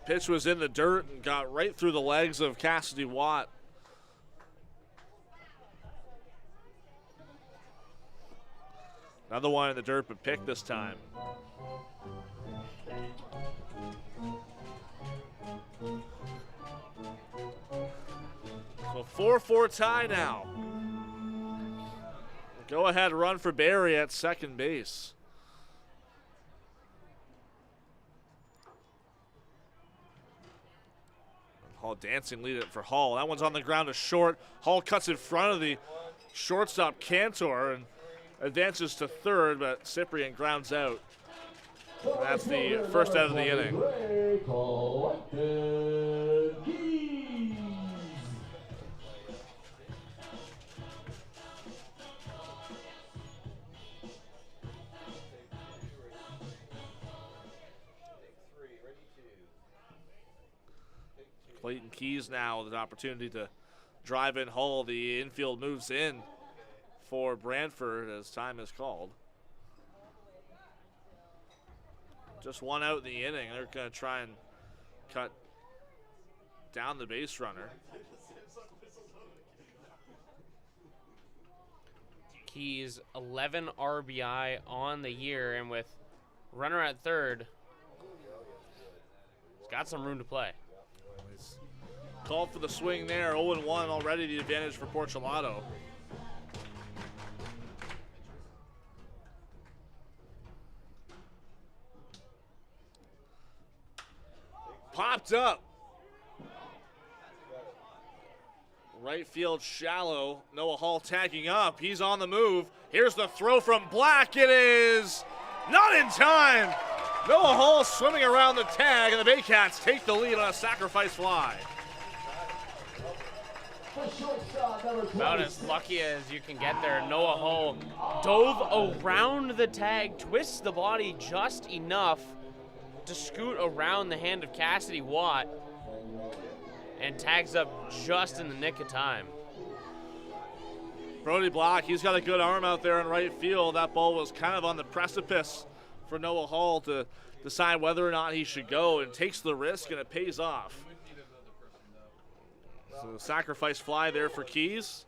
Pitch was in the dirt and got right through the legs of Cassidy Watt. Another one in the dirt, but picked this time. So 4-4 tie now. Go ahead run for Barrie at second base. Hall dancing lead it for Hall. That one's on the ground to short. Hall cuts in front of the shortstop Cantor and advances to third, but Cyprian grounds out. And that's the first out of the inning. Clayton Keys now with an opportunity to drive in Hull. The infield moves in for Brantford as time is called. Just one out in the inning. They're going to try and cut down the base runner. Keys 11 RBI on the year, and with runner at third, he's got some room to play. Called for the swing there, 0-1 already, the advantage for Porcelato. Popped up. Right field shallow. Noah Hall tagging up. He's on the move. Here's the throw from Black. It is not in time. Noah Hall swimming around the tag, and the Baycats take the lead on a sacrifice fly. About as lucky as you can get there. Noah Hall dove around the tag, twists the body just enough to scoot around the hand of Cassidy Watt, and tags up just in the nick of time. Brody Black, he's got a good arm out there in right field. That ball was kind of on the precipice for Noah Hall to decide whether or not he should go, and takes the risk, and it pays off. So sacrifice fly there for Keys.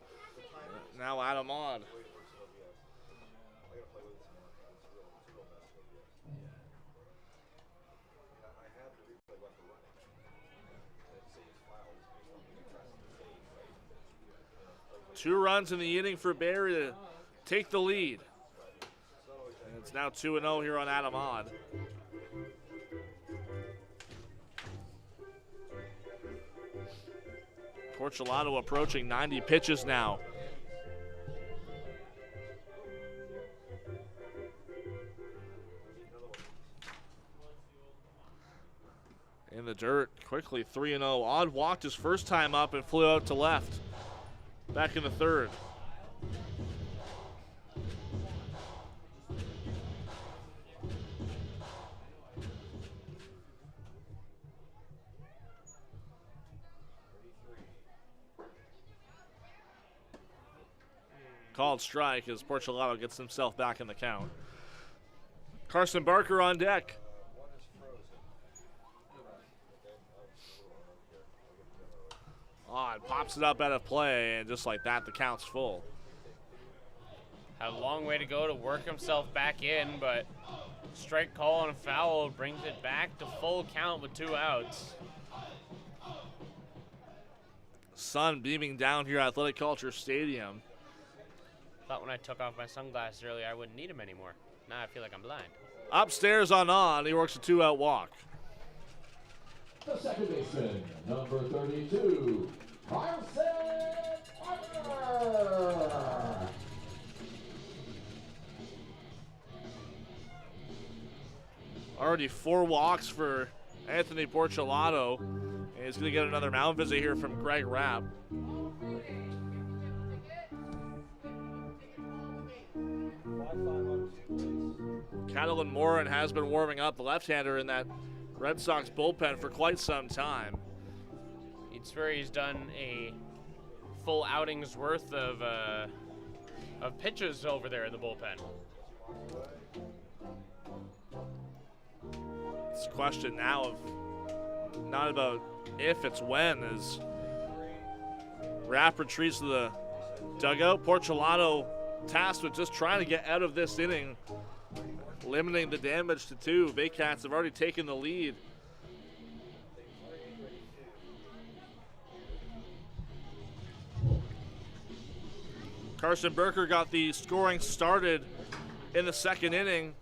Now Adam Odd. Two runs in the inning for Barrie to take the lead. And it's now 2-0 here on Adam Odd. Porcelato approaching 90 pitches now. In the dirt, quickly 3-0. Odd walked his first time up and flew out to left. Back in the third. Called strike as Porcelato gets himself back in the count. Carson Barker on deck. Odd pops it up out of play, and just like that, the count's full. Had a long way to go to work himself back in, but strike call and a foul brings it back to full count with 2 outs. Sun beaming down here at Athletic Culture Stadium. Thought when I took off my sunglasses earlier I wouldn't need them anymore. Now I feel like I'm blind. Upstairs on, he works a 2-out walk. The second baseman, number 32, Carson Barker. Already 4 walks for Anthony Porcelato. And he's going to get another mound visit here from Greg Rapp. Catalin Morin has been warming up, the left-hander in that Red Sox bullpen for quite some time. You'd swear he's done a full outing's worth of pitches over there in the bullpen. It's a question now of not about if, it's when, as Rapp retreats to the dugout. Porcelato tasked with just trying to get out of this inning, limiting the damage to 2. Baycats have already taken the lead. Carson Burker got the scoring started in the second inning.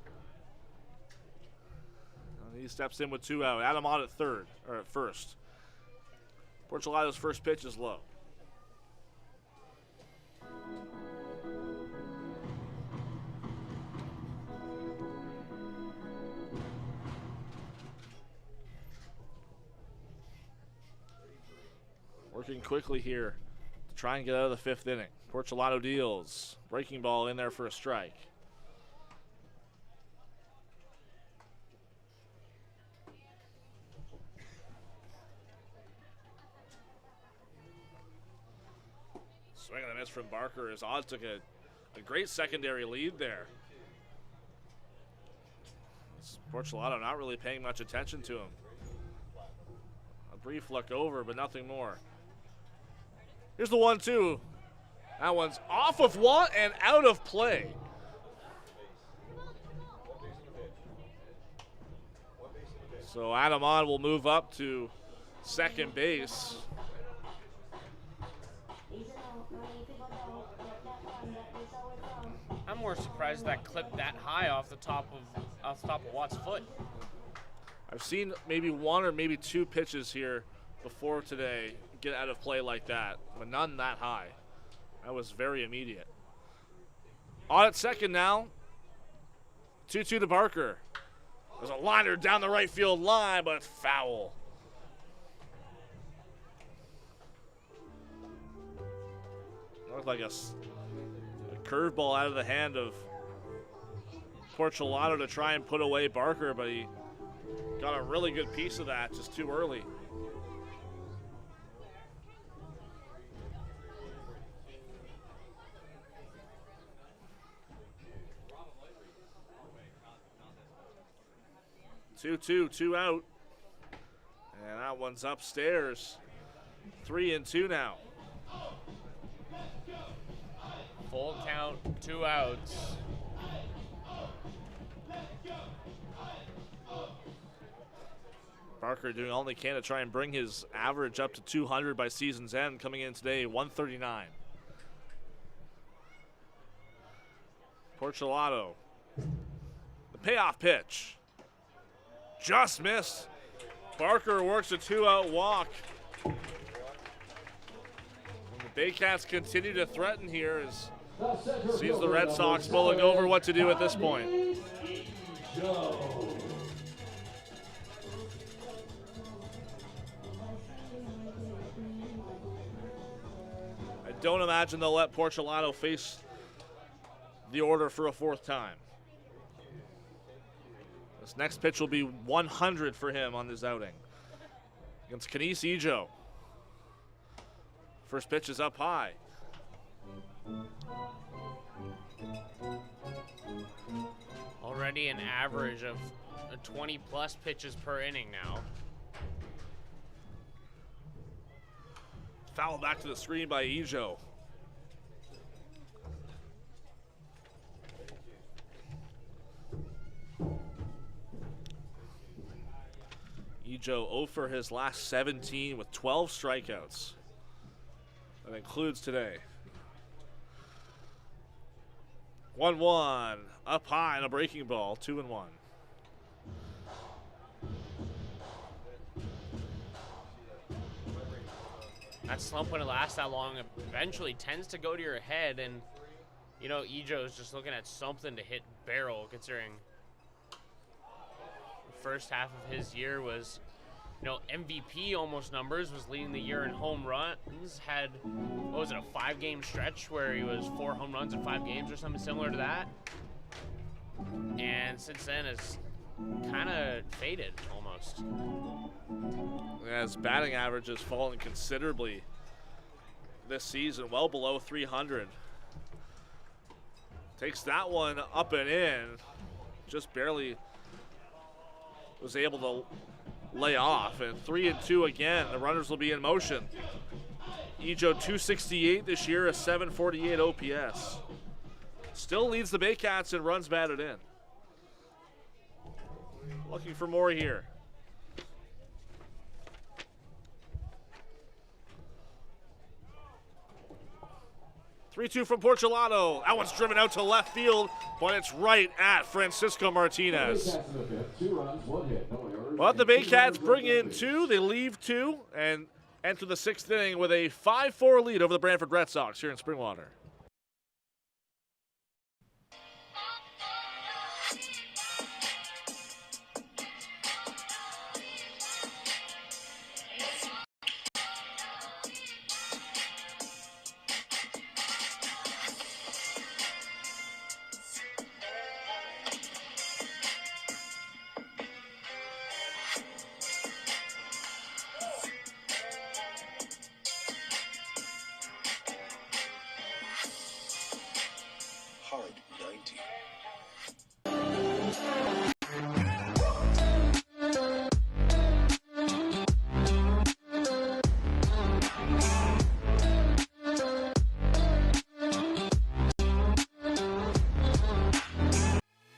He steps in with 2 out. Adam Ott at first. Porcelato's first pitch is low. Working quickly here to try and get out of the 5th inning. Porcelato deals. Breaking ball in there for a strike. Swing and a miss from Barker as Oz took a great secondary lead there. Porcelato not really paying much attention to him. A brief look over, but nothing more. Here's the 1-2. That one's off of Watt and out of play. So Adam Ott will move up to second base. I'm more surprised that clipped that high off the top of Watt's foot. I've seen maybe 1 or maybe 2 pitches here before today get out of play like that, but none that high. That was very immediate. On at second now. 2-2 to Barker. There's a liner down the right field line, but it's foul. Looked like a curveball out of the hand of Porcelato to try and put away Barker, but he got a really good piece of that just too early. Two out. And that one's upstairs. 3-2 now. Full count, 2 outs. Barker doing all he can to try and bring his average up to 200 by season's end, coming in today 139. Porcelato. The payoff pitch. Just missed. Barker works a 2-out walk. And the Baycats continue to threaten here as sees the Red Sox mulling over what to do at this point. I don't imagine they'll let Porcelato face the order for a 4th time. This next pitch will be 100 for him on this outing against Kenise Ejo. First pitch is up high. Already an average of 20-plus pitches per inning now. Foul back to the screen by Ejo. Ejo 0 for his last 17 with 12 strikeouts. That includes today. 1-1, up high on a breaking ball, 2-1. That slump, when it lasts that long, eventually tends to go to your head, and you know, Ejo's just looking at something to hit barrel, considering the first half of his year was, you know, MVP almost numbers, was leading the year in home runs, had, what was it, a 5-game stretch where he was 4 home runs in 5 games or something similar to that. And since then it's kind of faded almost. His batting average has fallen considerably this season, well below 300. Takes that one up and in, just barely was able to lay off. And 3-2 again. The runners will be in motion. Ejo 268 this year, a 748 OPS. Still leads the Baycats in runs batted in. Looking for more here. 3-2 from Porcelano. That one's driven out to left field, but it's right at Francisco Martinez. But the Baycats bring in 2, they leave 2, and enter the 6th inning with a 5-4 lead over the Brantford Red Sox here in Springwater.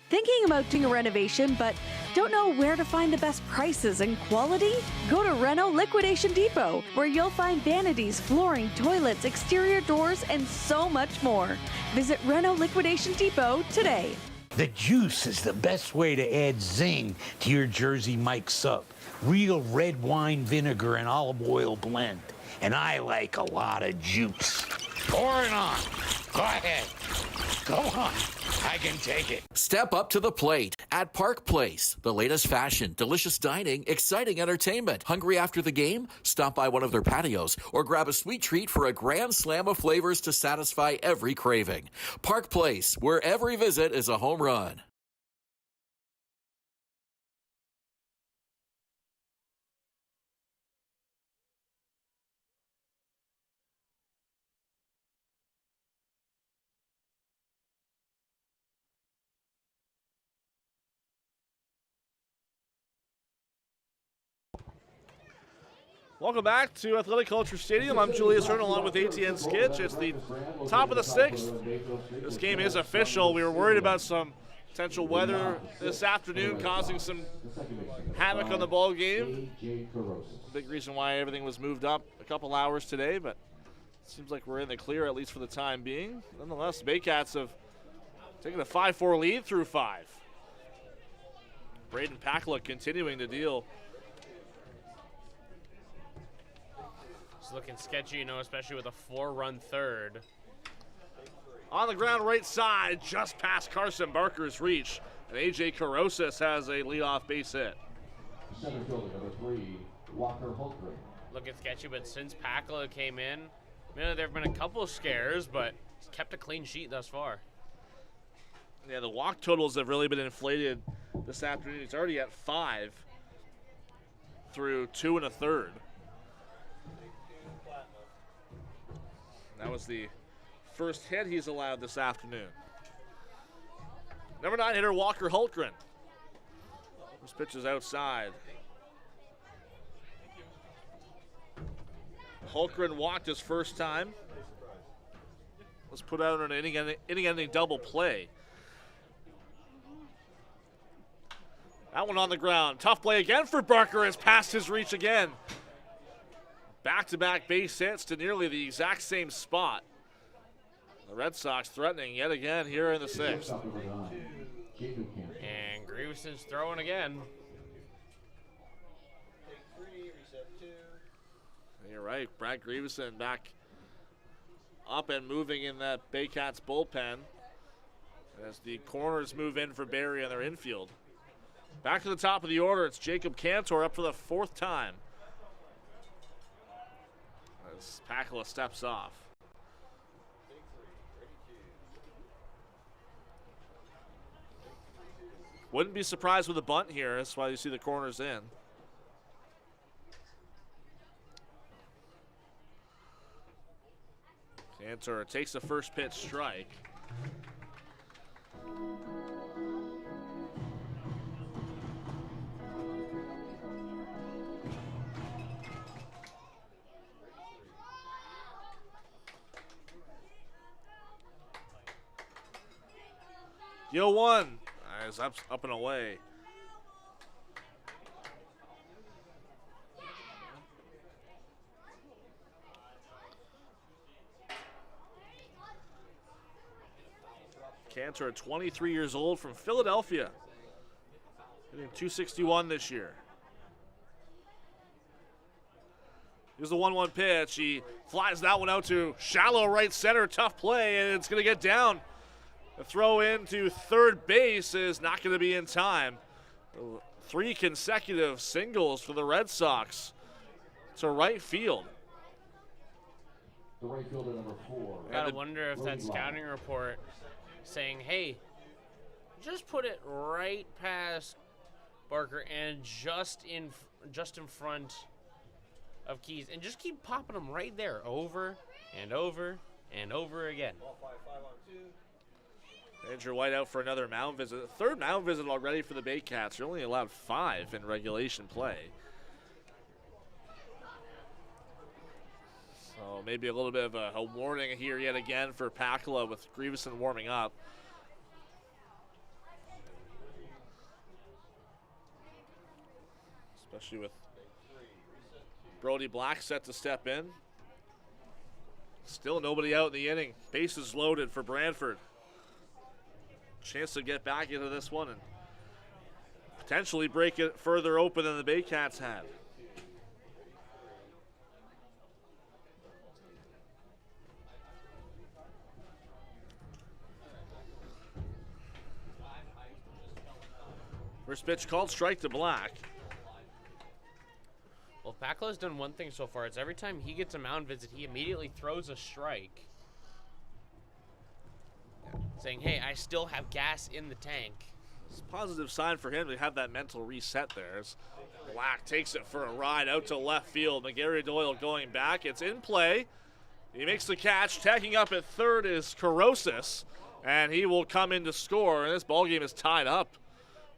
Thinking about doing a renovation but don't know where to find the best prices and quality? Go to Reno Liquidation Depot, where you'll find vanities, flooring, toilets, exterior doors, and so much more. Visit Reno Liquidation Depot today. The juice is the best way to add zing to your Jersey Mike's Sub. Real red wine vinegar and olive oil blend. And I like a lot of juice. Pour it on. Go ahead. Go on. I can take it. Step up to the plate at Park Place. The latest fashion, delicious dining, exciting entertainment. Hungry after the game? Stop by one of their patios or grab a sweet treat for a grand slam of flavors to satisfy every craving. Park Place, where every visit is a home run. Welcome back to Athletic Kulture Stadium. I'm Julius Hern along with ATN Skitch. It's the top of the 6th. This game is official. We were worried about some potential weather this afternoon causing some havoc on the ball game. Big reason why everything was moved up a couple hours today, but it seems like we're in the clear, at least for the time being. Nonetheless, the Baycats have taken a 5-4 lead through 5. Braden Pakla continuing to deal. It's looking sketchy, you know, especially with a 4-run third. On the ground right side, just past Carson Barker's reach. And A.J. Carosas has a leadoff base hit. Center fielder number 3, Walker Holtgren. Looking sketchy, but since Pakla came in, you know, there have been a couple of scares, but he's kept a clean sheet thus far. Yeah, the walk totals have really been inflated this afternoon. He's already at 5 through 2 1/3. That was the first hit he's allowed this afternoon. Number 9 hitter Walker Holtgren. This pitch is outside. Holtgren walked his first time. Let's put out an inning-ending double play. That one on the ground. Tough play again for Barker. Has passed his reach again. Back-to-back base hits to nearly the exact same spot. The Red Sox threatening yet again here in the 6th. And Grieveson's throwing again. You're right. Brad Grieveson back up and moving in that Baycats bullpen as the corners move in for Barrie on their infield. Back to the top of the order. It's Jacob Cantor up for the 4th time. As Pakla steps off. Wouldn't be surprised with a bunt here. That's why you see the corners in. Cantor takes the first pitch strike. Yo one is up and away. Cantor, 23 years old, from Philadelphia. Hitting 261 this year. Here's the 1-1 pitch. He flies that one out to shallow right center. Tough play, and it's going to get down. The throw into third base is not going to be in time. 3 consecutive singles for the Red Sox to right field. The right fielder, number 4. Gotta wonder if that scouting report saying, hey, just put it right past Barker and just in front of Keys, and just keep popping them right there over and over and over again. Andrew White out for another mound visit. Third mound visit already for the Baycats. They're only allowed 5 in regulation play. So maybe a little bit of a warning here yet again for Pakala with Grieveson warming up. Especially with Brody Black set to step in. Still nobody out in the inning. Bases loaded for Brantford. Chance to get back into this one and potentially break it further open than the Baycats had. First pitch called, strike to Black. Well, Pakala's done one thing so far. It's every time he gets a mound visit, he immediately throws a strike, saying, hey, I still have gas in the tank. It's a positive sign for him to have that mental reset there. As Black takes it for a ride out to left field. McGarry Doyle going back. It's in play. He makes the catch. Tagging up at third is Corosis, and he will come in to score, and this ballgame is tied up.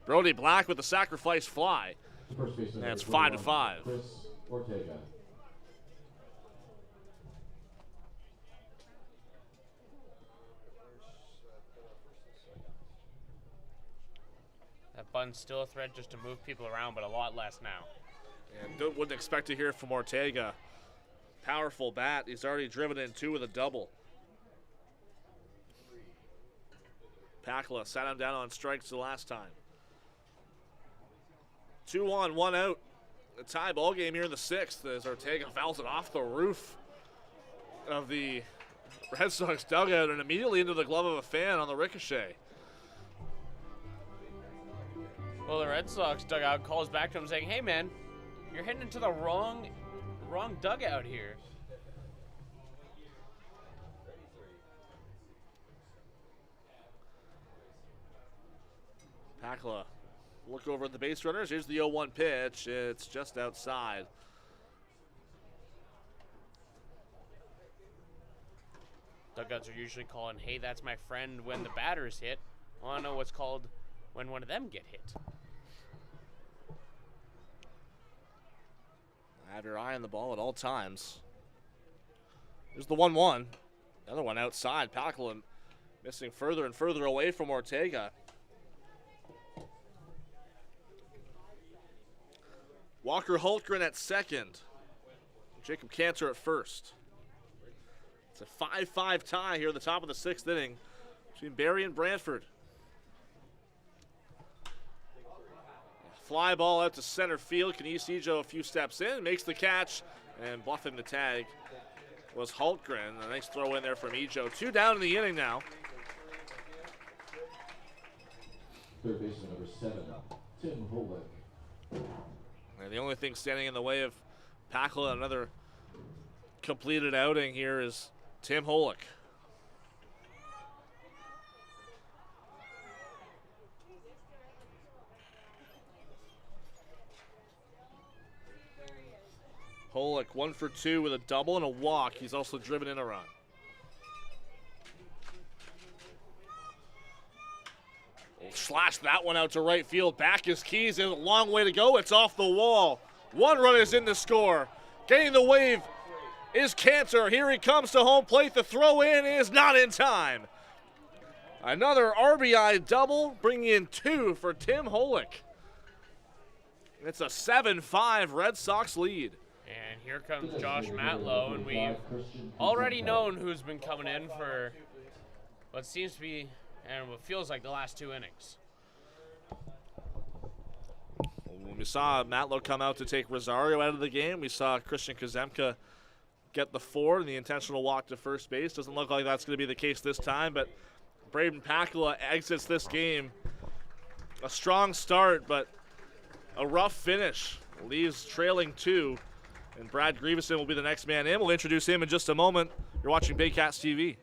Brody Black with the sacrifice fly. And it's 5-5. Chris Ortega. That bunt's still a threat just to move people around, but a lot less now. And wouldn't expect to hear from Ortega. Powerful bat. He's already driven in 2 with a double. Pakala sat him down on strikes the last time. 2 on, 1 out. A tie ball game here in the 6th as Ortega fouls it off the roof of the Red Sox dugout and immediately into the glove of a fan on the ricochet. Well, the Red Sox dugout calls back to him saying, hey, man, you're heading into the wrong dugout here. Pakala, look over at the base runners. Here's the 0-1 pitch. It's just outside. Dugouts are usually calling, hey, that's my friend when the batters hit. I want to know what's called when one of them get hit. Have your eye on the ball at all times. Here's the 1-1. Another one outside. Pakala missing further and further away from Ortega. Walker Hultgren at second. Jacob Cantor at first. It's a 5-5 tie here at the top of the 6th inning between Barrie and Brantford. Fly ball out to center field. Canisijo a few steps in, makes the catch, and bluffing the tag was Hultgren. A nice throw in there from Ijo. 2 down in the inning now. Third baseman, number 7, Tim Holick. And the only thing standing in the way of Pakala, another completed outing here, is Tim Holick. Holick 1 for 2 with a double and a walk. He's also driven in a run. Slash that one out to right field. Back is Keys. There's a long way to go. It's off the wall. 1 run is in to score. Getting the wave is Cantor. Here he comes to home plate. The throw in is not in time. Another RBI double, bringing in 2 for Tim Holick. It's a 7-5 Red Sox lead. And here comes Josh Matlow, and we've already known who's been coming in for what seems to be and what feels like the last 2 innings. When we saw Matlow come out to take Rosario out of the game, we saw Christian Kazemka get the 4 and the intentional walk to first base. Doesn't look like that's going to be the case this time, but Braden Pakula exits this game. A strong start, but a rough finish. Leaves trailing 2, and Brad Grieveson will be the next man in. We'll introduce him in just a moment. You're watching Baycats TV.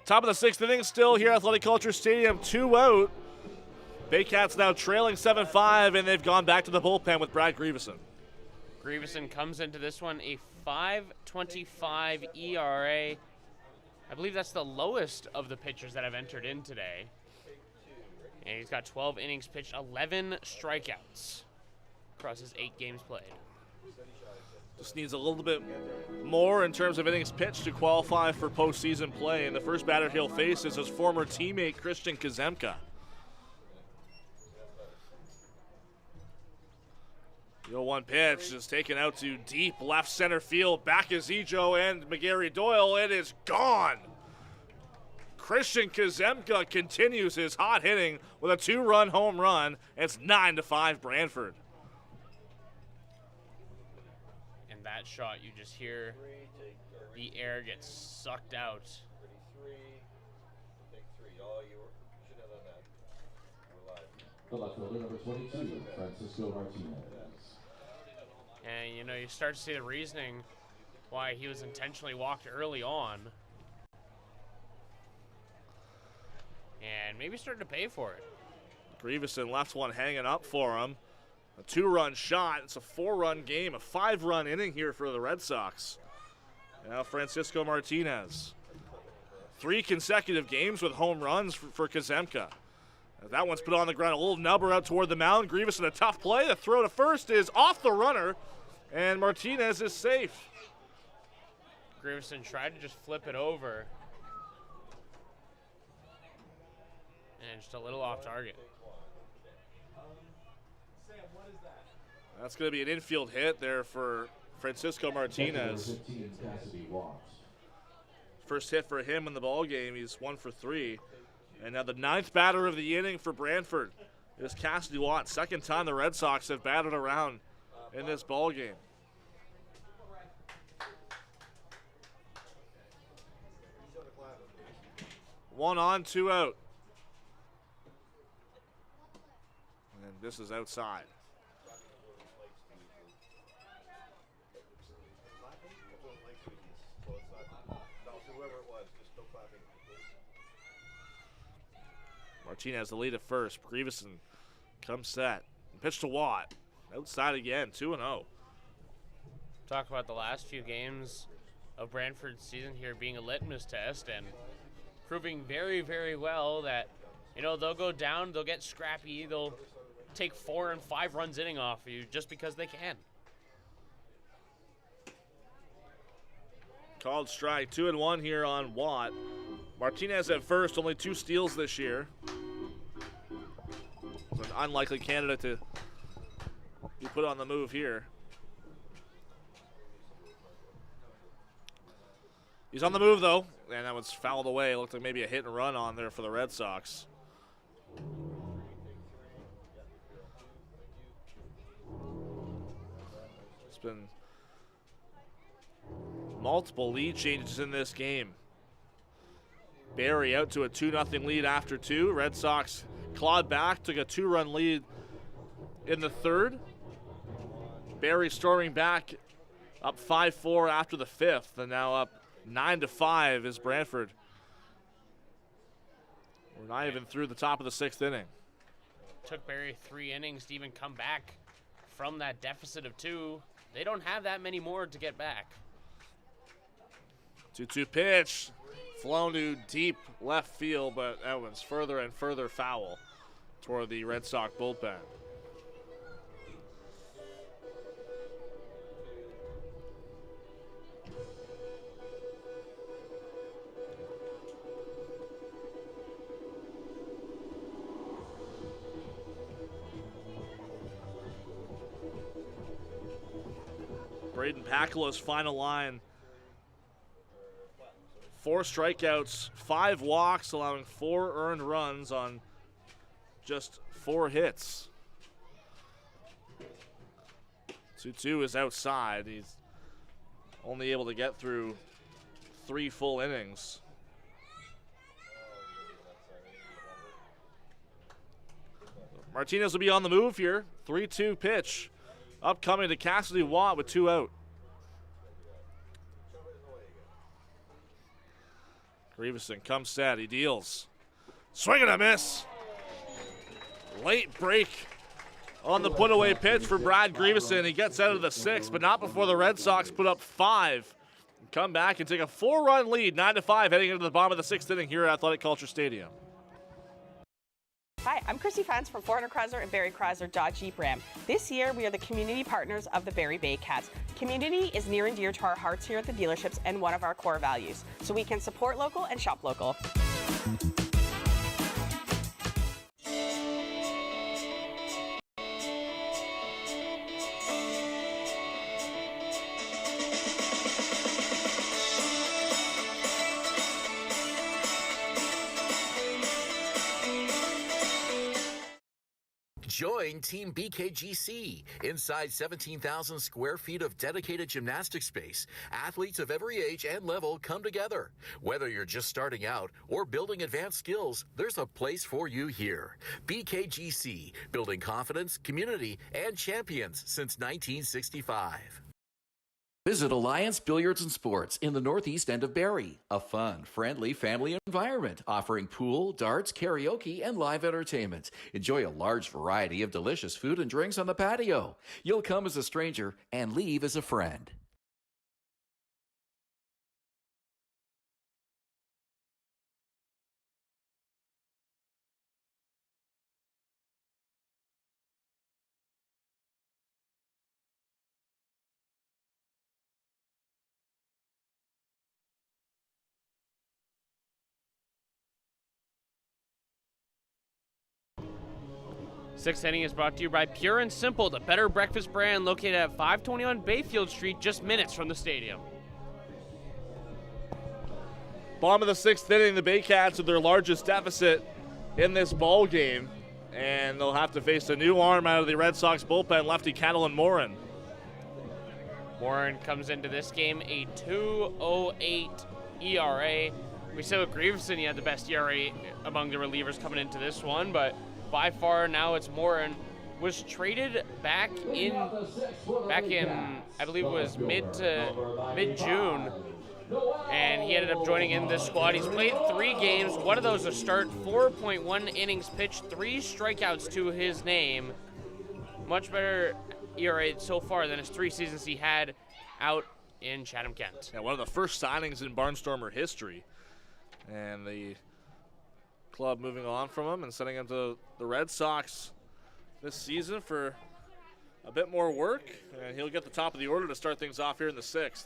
Top of the 6th inning still here at Athletic Culture Stadium, 2 out. Baycats now trailing 7-5, and they've gone back to the bullpen with Brad Grieveson. Grieveson comes into this one a 5.25 ERA. I believe that's the lowest of the pitchers that have entered in today. And he's got 12 innings pitched, 11 strikeouts across his 8 games played. Just needs a little bit more in terms of innings pitched to qualify for postseason play. And the first batter he'll face is his former teammate, Christian Kazemka. The 0-1 pitch is taken out to deep left center field. Back is Ejo and McGarry Doyle. It is gone. Christian Kazemka continues his hot hitting with a 2-run home run. It's 9-5 Brantford. That shot, you just hear the air get sucked out. The left fielder, number 22, Francisco Martinez. And you know, you start to see the reasoning why he was intentionally walked early on. And maybe started to pay for it. Grieveson left one hanging up for him. A 2-run shot. It's a 4-run game, a 5-run inning here for the Red Sox. Now Francisco Martinez. 3 consecutive games with home runs for Kazemka. That one's put on the ground, a little nubber out toward the mound. Grieveson, a tough play. The throw to first is off the runner, and Martinez is safe. Grieveson tried to just flip it over. And just a little off target. That's going to be an infield hit there for Francisco Martinez. First hit for him in the ball game. He's 1 for 3. And now the 9th batter of the inning for Brantford is Cassidy Watt. Second time the Red Sox have batted around in this ball game. One on, 2 out. And this is outside. Martinez the lead at first. Grieveson comes set. Pitch to Watt. Outside again, 2-0. Talk about the last few games of Brantford's season here being a litmus test and proving very, very well that, you know, they'll go down, they'll get scrappy, they'll take 4 and 5 runs inning off of you just because they can. Called strike, 2-1 here on Watt. Martinez at first, only 2 steals this year. An unlikely candidate to be put on the move here. He's on the move though, and that was fouled away. It looked like maybe a hit and run on there for the Red Sox. It's been multiple lead changes in this game. Barrie out to a 2-0 lead after 2. Red Sox clawed back, took a 2-run lead in the third. Barrie storming back up 5-4 after the 5th, and now up 9-5 is Brantford. We're not even through the top of the 6th inning. Took Barrie 3 innings to even come back from that deficit of 2. They don't have that many more to get back. 2-2 pitch, flown to deep left field, but that one's further and further foul toward the Red Sox bullpen. Braden Pakala's final line. 4 strikeouts, 5 walks, allowing 4 earned runs on just 4 hits. 2-2 is outside. He's only able to get through 3 full innings. Martinez will be on the move here. 3-2 pitch. Upcoming to Cassidy Watt with 2 out. Grieveson comes set. He deals. Swing and a miss. Late break on the put-away pitch for Brad Grieveson. He gets out of the 6th, but not before the Red Sox put up 5. Come back and take a 4-run lead, 9-5, heading into the bottom of the 6th inning here at Athletic Kulture Stadium. Hi, I'm Chrissy Fans from Hern and Barrie Baycats Jeep Ram. This year, we are the community partners of the Barrie Baycats. Community is near and dear to our hearts here at the dealerships and one of our core values, so we can support local and shop local. 'Join Team BKGC. Inside 17,000 square feet of dedicated gymnastic space, athletes of every age and level come together. Whether you're just starting out or building advanced skills, there's a place for you here. BKGC, building confidence, community, and champions since 1965. Visit Alliance Billiards and Sports in the northeast end of Barrie. A fun, friendly family environment offering pool, darts, karaoke, and live entertainment. Enjoy a large variety of delicious food and drinks on the patio. You'll come as a stranger and leave as a friend. Sixth inning is brought to you by Pure and Simple, the better breakfast brand located at 521 Bayfield Street, just minutes from the stadium. Bottom of the 6th inning, the Baycats with their largest deficit in this ball game, and they'll have to face a new arm out of the Red Sox bullpen, lefty Catalin Morin. Morin comes into this game a 2.08 ERA. We said with Grieveson he had the best ERA among the relievers coming into this one, but by far now it's Morin. Was traded back in I believe it was mid-June and he ended up joining in this squad. He's played 3 games, one of those a start, 4.1 innings pitched, 3 strikeouts to his name. Much better ERA so far than his 3 seasons he had out in Chatham-Kent. Yeah, one of the first signings in Barnstormer history. And the club moving on from him and sending him to the Red Sox this season for a bit more work. And he'll get the top of the order to start things off here in the 6th.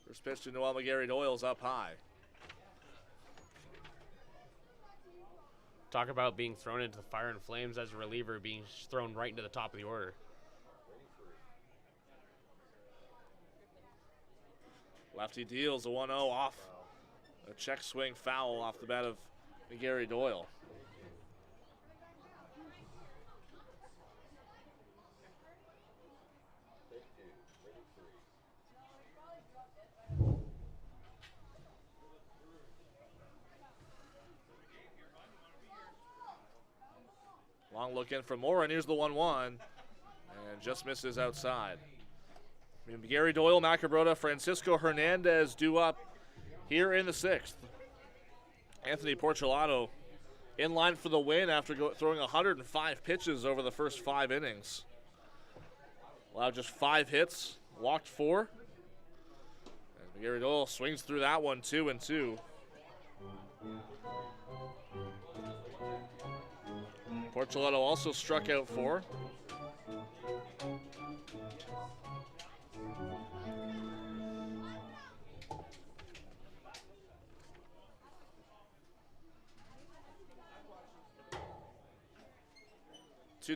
First pitch to Noel McGarry Doyle's up high. Talk about being thrown into the fire and flames as a reliever, being thrown right into the top of the order. Lefty deals a 1-0 off. A check swing foul off the bat of McGarry Doyle. Long look in for Moore, and here's the 1-1. And just misses outside. Gary Doyle, Macabrota, Francisco Hernandez due up here in the 6th. Anthony Porcelato in line for the win after throwing 105 pitches over the first 5 innings. Allowed just 5 hits, walked 4. And Gary Doyle swings through that one 2-2. Porcelato also struck out 4.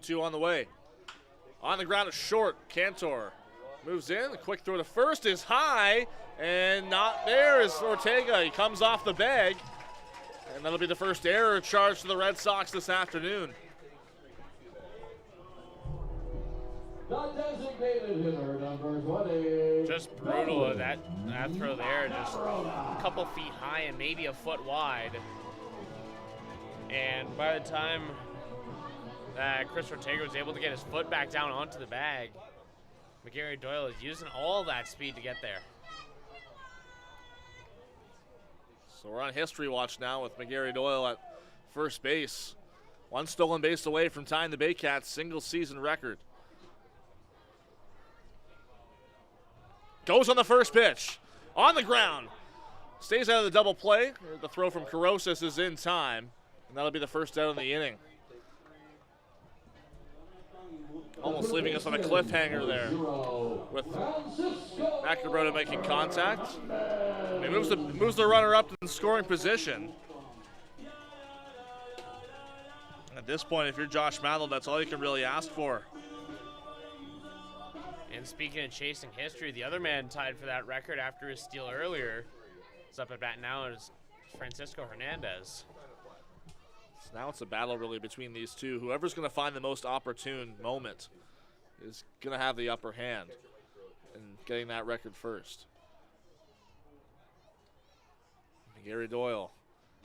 Two on the way. On the ground is short. Cantor moves in. The quick throw to first is high. And not there is Ortega. He comes off the bag. And that'll be the first error charged to the Red Sox this afternoon. The designated hitter, number 20. Just brutal, that throw there, just a couple feet high and maybe a foot wide. And by the time that Chris Ortega was able to get his foot back down onto the bag, McGarry Doyle is using all that speed to get there. So we're on history watch now with McGarry Doyle at first base. 1 stolen base away from tying the Baycats' single season record. Goes on the first pitch. On the ground. Stays out of the double play. The throw from Carosis is in time. And that'll be the first out in the inning. Almost leaving us on a cliffhanger there with Macabrota making contact. He moves the runner up in scoring position. At this point, if you're Josh Mather, that's all you can really ask for. And speaking of chasing history, the other man tied for that record after his steal earlier is up at bat now is Francisco Hernandez. So now it's a battle really between these two. Whoever's going to find the most opportune moment is going to have the upper hand in getting that record first. Gary Doyle,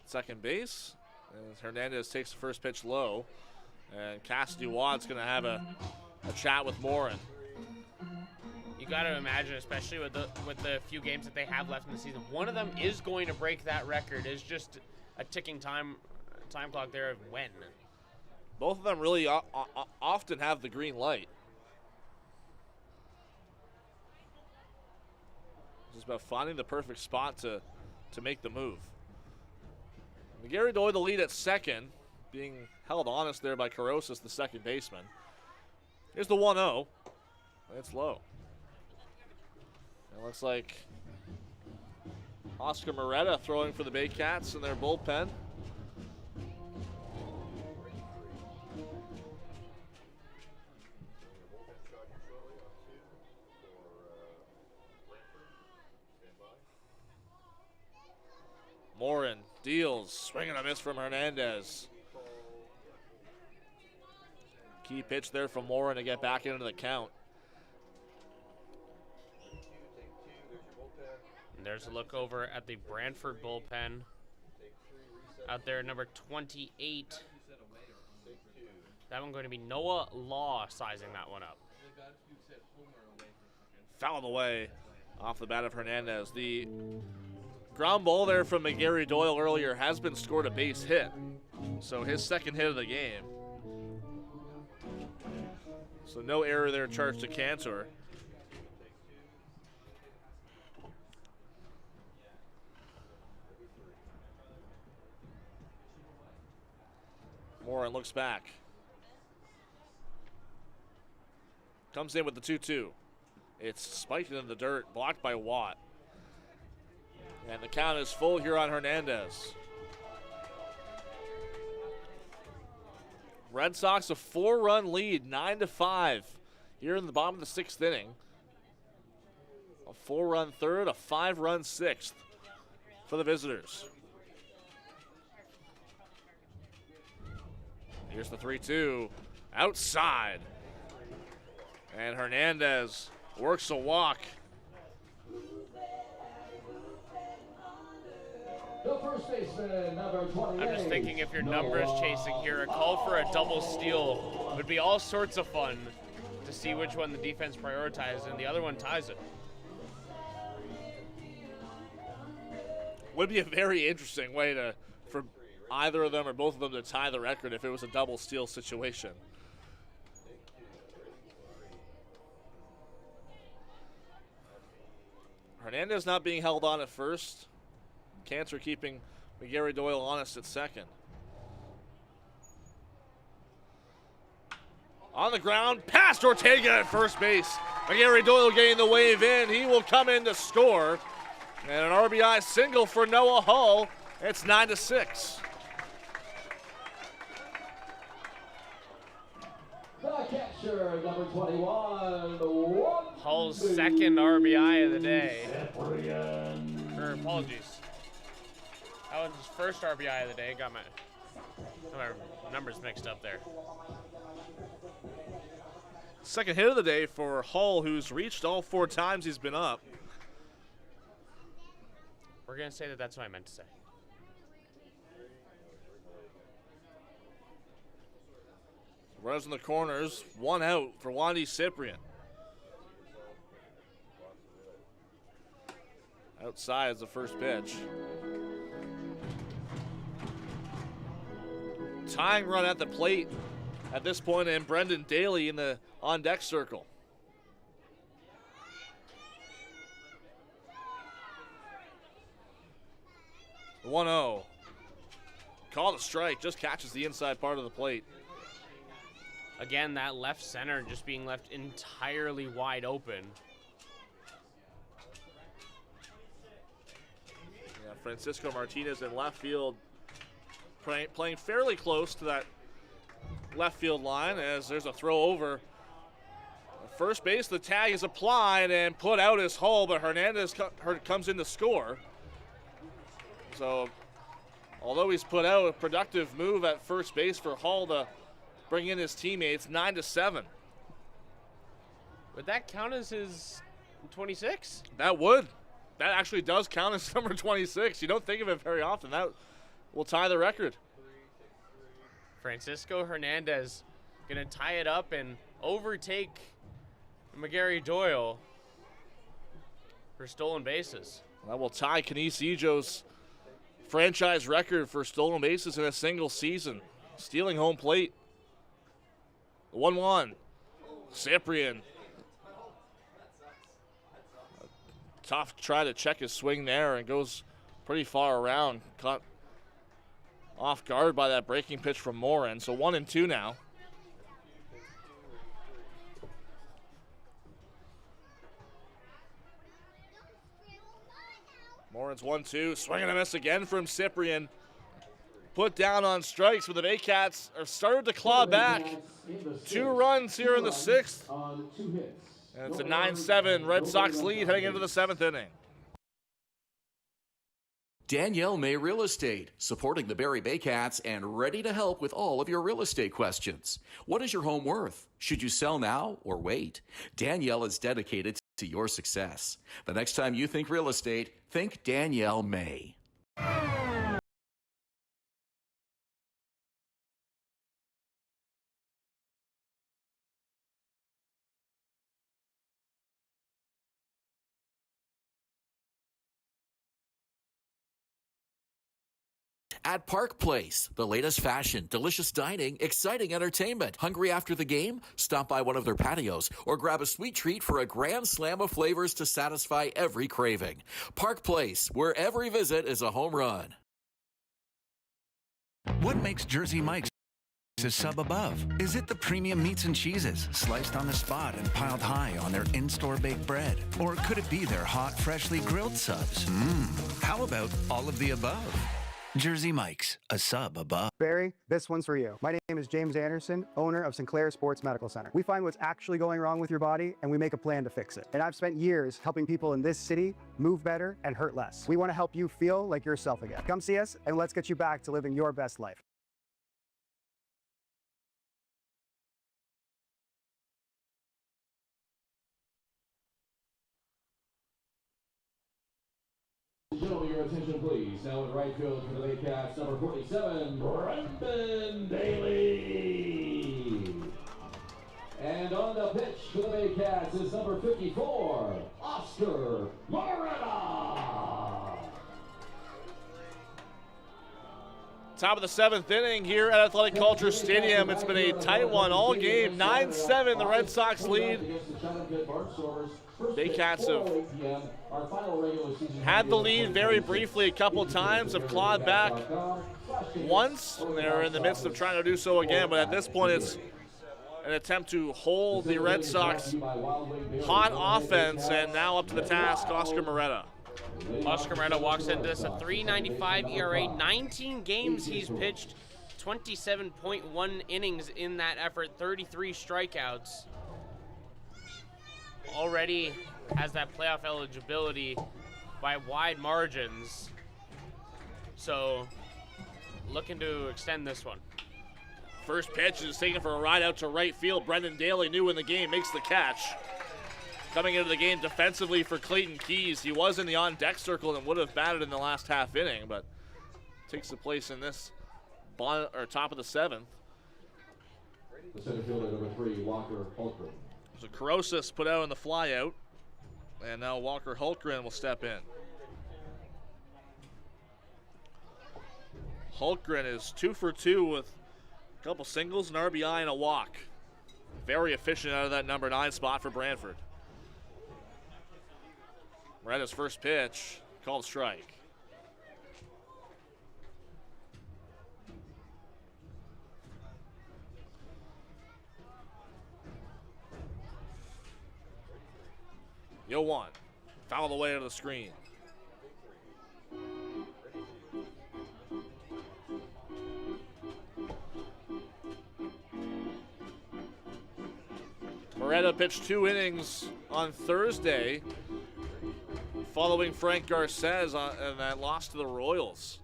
second base. And Hernandez takes the first pitch low. And Cassidy Watt's going to have a chat with Morin. You got to imagine, especially with the few games that they have left in the season, one of them is going to break that record. It's just a ticking time clock there of when. Both of them really often have the green light. It's just about finding the perfect spot to make the move. Gary Doyle the lead at second, being held honest there by Carosis, the second baseman. Here's the 1-0. It's low. It looks like Oscar Moretta throwing for the Baycats in their bullpen. Morin deals, swing and a miss from Hernandez. Key pitch there from Morin to get back into the count. And there's a look over at the Brantford bullpen. Out there, number 28. That one going to be Noah Law sizing that one up. fouled away off the bat of Hernandez. The ground ball there from McGarry Doyle earlier has been scored a base hit. So his second hit of the game. So no error there charged to Kulture. Morin looks back. Comes in with the 2-2. It's spiked into the dirt, blocked by Watt. And the count is full here on Hernandez. Red Sox a 4-run lead, 9-5 here in the bottom of the 6th inning. A 4-run third, a 5-run 6th for the visitors. Here's the 3-2 outside. And Hernandez works a walk. I'm just thinking if your number is chasing here, a call for a double steal would be all sorts of fun to see which one the defense prioritizes, and the other one ties it. Would be a very interesting way for either of them or both of them to tie the record if it was a double steal situation. Hernandez not being held on at first. Kulture keeping McGarry Doyle honest at second. On the ground, past Ortega at first base. McGarry Doyle getting the wave in. He will come in to score. And an RBI single for Noah Hull. It's 9-6. The catcher, number 21, Hull's second RBI of the day. Cyprian. Or apologies. That was his first RBI of the day. Got my numbers mixed up there. Second hit of the day for Hull, who's reached all 4 times he's been up. We're going to say that that's what I meant to say. Runners in the corners, 1 out for Wandy Cyprian. Outside is the first pitch. Tying run at the plate at this point, and Brendan Daly in the on-deck circle. The 1-0. Called a strike, just catches the inside part of the plate. Again, that left center just being left entirely wide open. Yeah, Francisco Martinez in left field playing fairly close to that left field line as there's a throw over. First base, the tag is applied and put out is Hull, but Hernandez comes in to score. So, although he's put out, a productive move at first base for Hull to bring in his teammates, 9-7. Would that count as his 26? That would. That actually does count as number 26. You don't think of it very often. That will tie the record. Francisco Hernandez going to tie it up and overtake McGarry Doyle for stolen bases. That will tie Kenise Ejo's franchise record for stolen bases in a single season. Stealing home plate. 1-1. Cyprian. Tough try to check his swing there and goes pretty far around. Caught off guard by that breaking pitch from Morin. So 1-2 now. Morin's 1-2. Swing and a miss again from Cyprian. Put down on strikes, but the Baycats are started to claw back. 2 runs here in the 6th. And it's a 9-7 Red Sox lead heading into the 7th inning. Danielle May Real Estate, supporting the Barrie Baycats and ready to help with all of your real estate questions. What is your home worth? Should you sell now or wait? Danielle is dedicated to your success. The next time you think real estate, think Danielle May. At Park Place, the latest fashion, delicious dining, exciting entertainment. Hungry after the game? Stop by one of their patios or grab a sweet treat for a grand slam of flavors to satisfy every craving. Park Place, where every visit is a home run. What makes Jersey Mike's a sub above? Is it the premium meats and cheeses sliced on the spot and piled high on their in-store baked bread? Or could it be their hot, freshly grilled subs? How about all of the above? Jersey Mike's, a sub above. Barry, this one's for you. My name is James Anderson, owner of Sinclair Sports Medical Center. We find what's actually going wrong with your body and we make a plan to fix it. And I've spent years helping people in this city move better and hurt less. We want to help you feel like yourself again. Come see us and let's get you back to living your best life. Gentlemen, your attention please. Now in right field for the Baycats, number 47, Brendan Daly. And on the pitch for the Baycats is number 54, Oscar Loretta. Top of the 7th inning here at Athletic Kulture Stadium. It's been a tight one all game. 9-7 the Red Sox lead. Baycats have had the lead very briefly a couple times, have clawed back once, and they're in the midst of trying to do so again, but at this point it's an attempt to hold the Red Sox hot offense, and now up to the task, Oscar Moretta. Oscar Moretta walks into this a 3.95 ERA, 19 games he's pitched, 27.1 innings in that effort, 33 strikeouts. Already has that playoff eligibility by wide margins. So looking to extend this one. First pitch is taken for a ride out to right field. Brendan Daly, new in the game, makes the catch. Coming into the game defensively for Clayton Keys. He was in the on-deck circle and would have batted in the last half inning, but takes the place in this top of the 7th. The center fielder, number 3, Walker Hultgren. So Carosis put out in the flyout, and now Walker Hultgren will step in. Hultgren is 2 for 2 with a couple singles, an RBI, and a walk. Very efficient out of that number 9 spot for Brantford. Moretta's first pitch, called strike. Yo one, foul away to the screen. Moretta pitched 2 innings on Thursday, following Frank Garces and that loss to the Royals.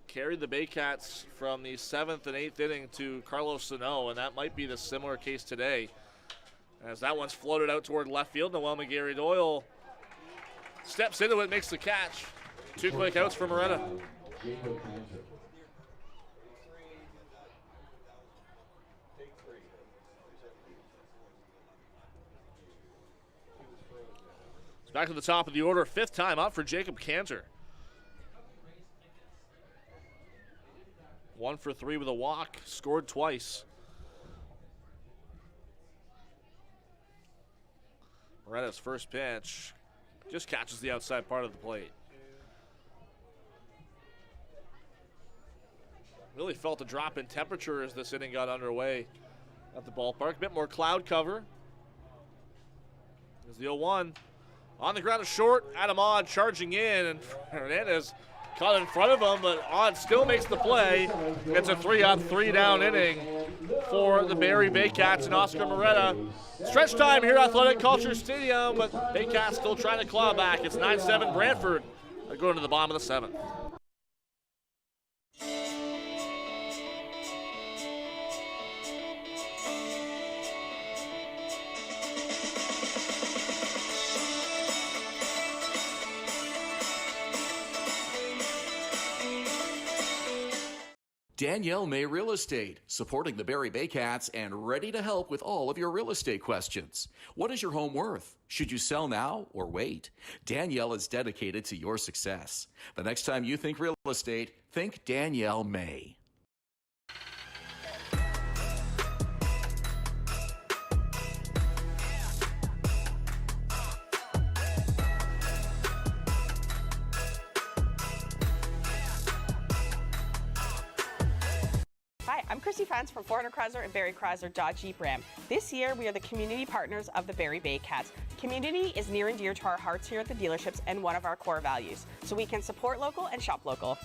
Carried the Baycats from the 7th and 8th inning to Carlos Sano, and that might be the similar case today, as that one's floated out toward left field. Noel McGarry Doyle steps into it, makes the catch. 2 quick outs for Moretta. It's back to the top of the order. 5th time up for Jacob Cantor. 1 for 3 with a walk, scored twice. Moretta's first pitch just catches the outside part of the plate. Really felt a drop in temperature as this inning got underway at the ballpark. A bit more cloud cover. There's the 0-1. On the ground is short. Adam Odd charging in, and Hernandez caught in front of him, but Odd still makes the play. It's a 3-on-3 down inning for the Barrie Baycats and Oscar Moretta. Stretch time here at Athletic Kulture Stadium, but Baycats still trying to claw back. It's 9-7 Brantford going to the bottom of the 7th. Danielle May Real Estate, supporting the Barrie Baycats and ready to help with all of your real estate questions. What is your home worth? Should you sell now or wait? Danielle is dedicated to your success. The next time you think real estate, think Danielle May. Hi, I'm Chrissy Fans from Hern and Barrie Dodge Jeep Ram. This year, we are the community partners of the Barrie Baycats. Community is near and dear to our hearts here at the dealerships and one of our core values, so we can support local and shop local.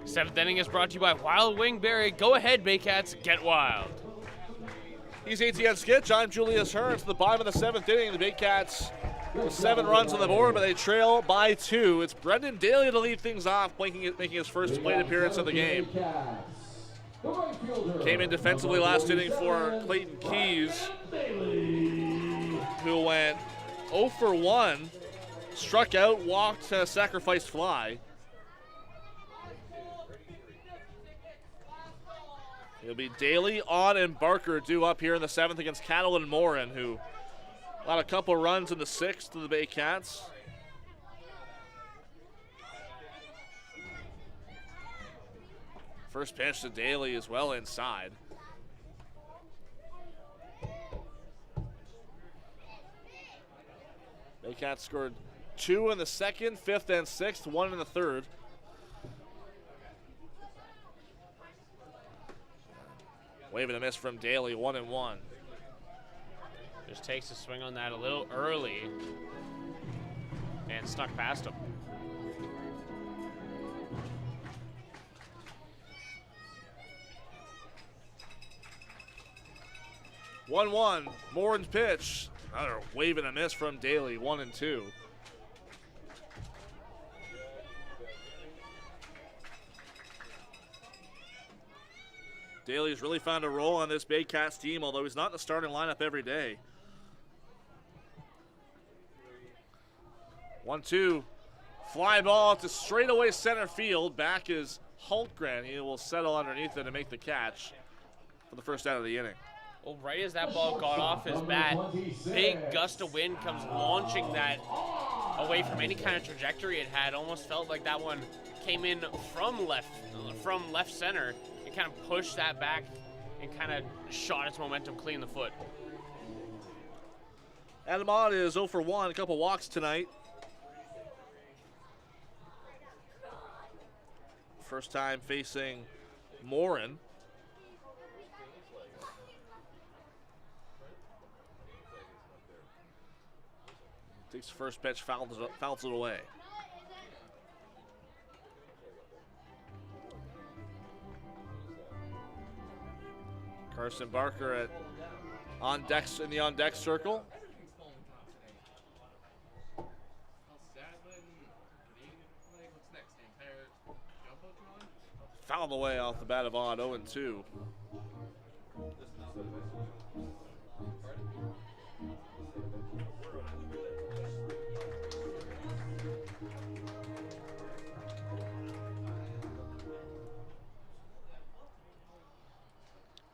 Seventh inning is brought to you by Wild Wing Barrie. Go ahead, Baycats, get wild. He's ATN Skitch. I'm Julius Hern. It's the bottom of the seventh inning. The Baycats with 7 runs on the board, but they trail by 2. It's Brendan Daly to lead things off, making his first plate appearance of the game. Came in defensively last inning for Clayton Keys, who went 0 for 1, struck out, walked, sacrificed fly. It'll be Daly, On, and Barker due up here in the 7th against Cattle and Morin, who got a couple runs in the 6th to the Baycats. First pitch to Daly is well inside. Baycats scored 2 in the 2nd, 5th, and 6th, 1 in the 3rd. Waving a miss from Daly, 1-1. Just takes a swing on that a little early and snuck past him. One, Morin's pitch. Another wave and a miss from Daly, 1-2. Daly's really found a role on this Baycats team, although he's not in the starting lineup every day. 1-2, fly ball to straightaway center field. Back is Hultgren. He will settle underneath it and make the catch for the first out of the inning. Well, right as that ball got off his bat, big gust of wind comes launching that away from any kind of trajectory it had. Almost felt like that one came in from left center. Kind of pushed that back and kind of shot its momentum clean the foot. Adam Ott is 0 for 1, a couple walks tonight. First time facing Morin. Takes the first pitch, fouls it away. Carson Barker in the on deck circle. Fouled away off the bat of Odd, 0-2.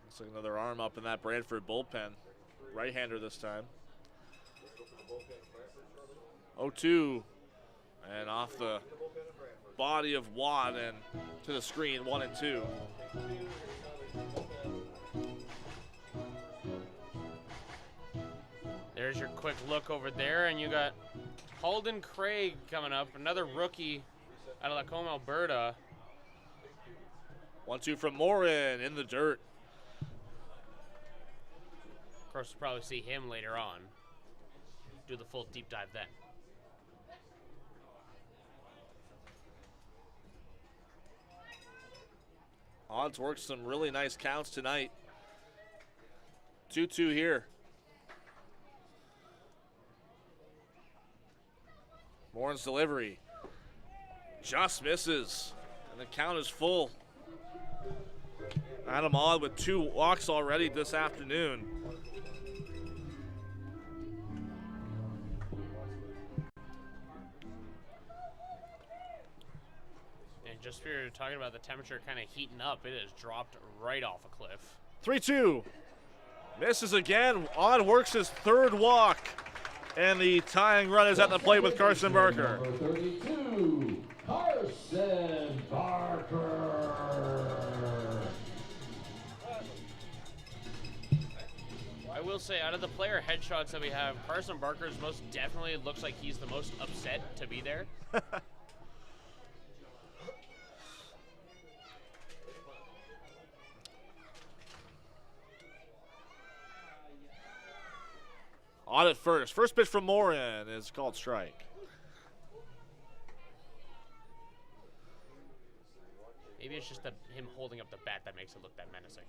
Looks like another arm up in that Brantford bullpen. Right-hander this time. 0-2. And off the body of Watt and to the screen, 1-2. There's your quick look over there, and you got Halden Craig coming up, another rookie out of Lacombe, Alberta. 1-2 from Morin in the dirt. Of course, we'll probably see him later on. Do the full deep dive then. Odds worked some really nice counts tonight. 2-2 here. Morin's delivery just misses, and the count is full. Adam Odd with 2 walks already this afternoon. And just for talking about the temperature kind of heating up, it has dropped right off a cliff. 3-2. Misses again. Odd works his 3rd walk. And the tying run is at the plate with Carson Barker. Number 32, Carson Barker. I will say, out of the player headshots that we have, Carson Barker's most definitely looks like he's the most upset to be there. On at first. First pitch from Morin is called strike. Maybe it's just him holding up the bat that makes it look that menacing.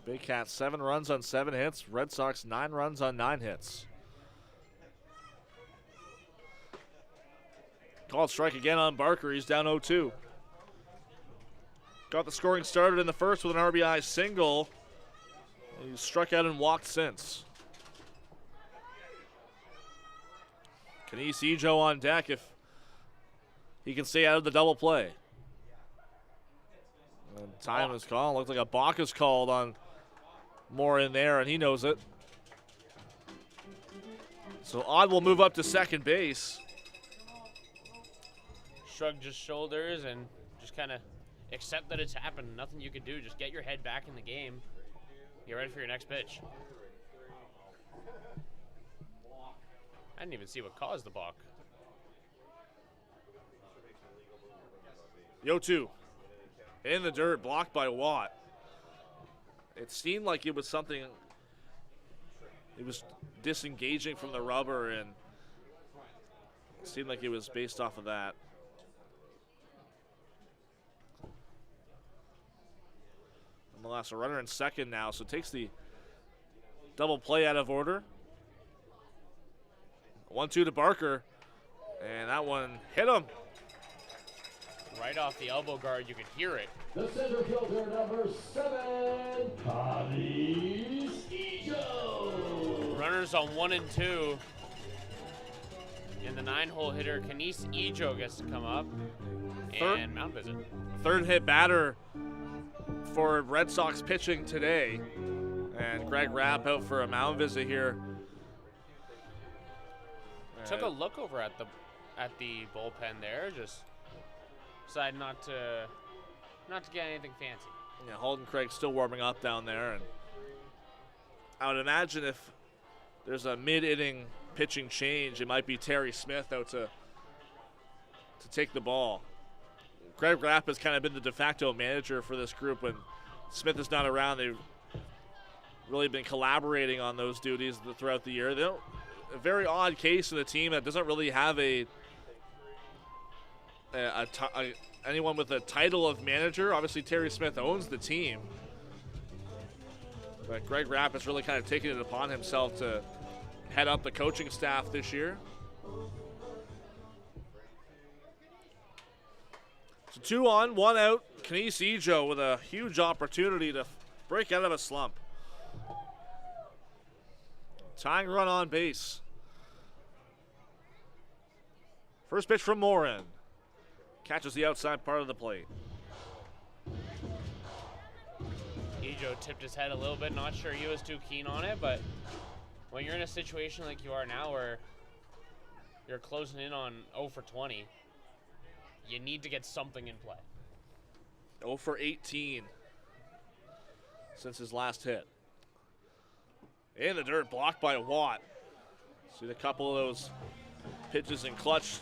Baycats 7 runs on 7 hits. Red Sox 9 runs on 9 hits. Called strike again on Barker. He's down 0-2. Got the scoring started in the first with an RBI single. He's struck out and walked since. Kenise Ejo on deck if he can stay out of the double play. And time is called. Looks like a balk is called on more in there, and he knows it. So Odd will move up to second base. Shrugged his shoulders and just kind of accept that it's happened. Nothing you can do. Just get your head back in the game. Get ready for your next pitch. I didn't even see what caused the balk. 0-2. In the dirt, blocked by Watt. It seemed like it was something. It was disengaging from the rubber, and it seemed like it was based off of that. Nonetheless, a runner in second now, so takes the double play out of order. 1-2 to Barker, and that one hit him. Right off the elbow guard, you could hear it. The center fielder, number 7, Kenise Ejo. Runners on 1 and 2. And the 9-hole hitter, Kenise Ejo, gets to come up and mound visit. Third hit batter for Red Sox pitching today. And Greg Rapp out for a mound visit here. Took a look over at the bullpen there, just decided not to get anything fancy. Yeah, Holden Craig's still warming up down there, and I would imagine if there's a mid-inning pitching change, it might be Terry Smith out to take the ball. Greg Rapp has kind of been the de facto manager for this group when Smith is not around. They've really been collaborating on those duties throughout the year. They don't, a very odd case of the team that doesn't really have anyone with a title of manager. Obviously, Terry Smith owns the team, but Greg Rapp has really kind of taken it upon himself to head up the coaching staff this year. So 2 on, 1 out. Kenise Ejo with a huge opportunity to break out of a slump. Tying run on base. First pitch from Morin. Catches the outside part of the plate. Ejo tipped his head a little bit, not sure he was too keen on it, but when you're in a situation like you are now where you're closing in on 0 for 20, you need to get something in play. 0 for 18 since his last hit. In the dirt, blocked by Watt. See a couple of those pitches and clutch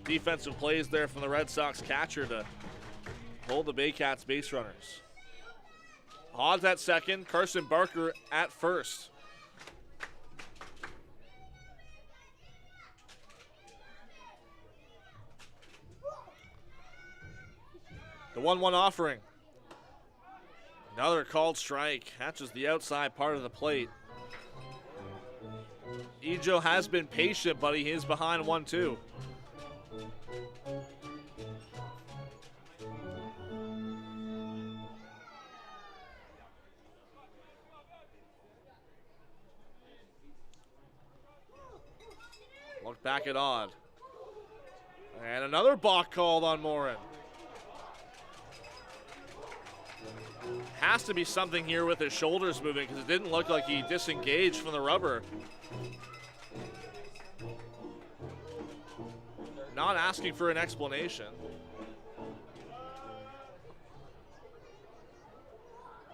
defensive plays there from the Red Sox catcher to hold the Baycats base runners. Hodge at second, Carson Barker at first. The 1-1 offering. Another called strike. Catches the outside part of the plate. Ejo has been patient, but he is behind 1-2. Look back at Odd. And another balk called on Morin. Has to be something here with his shoulders moving because it didn't look like he disengaged from the rubber. Not asking for an explanation.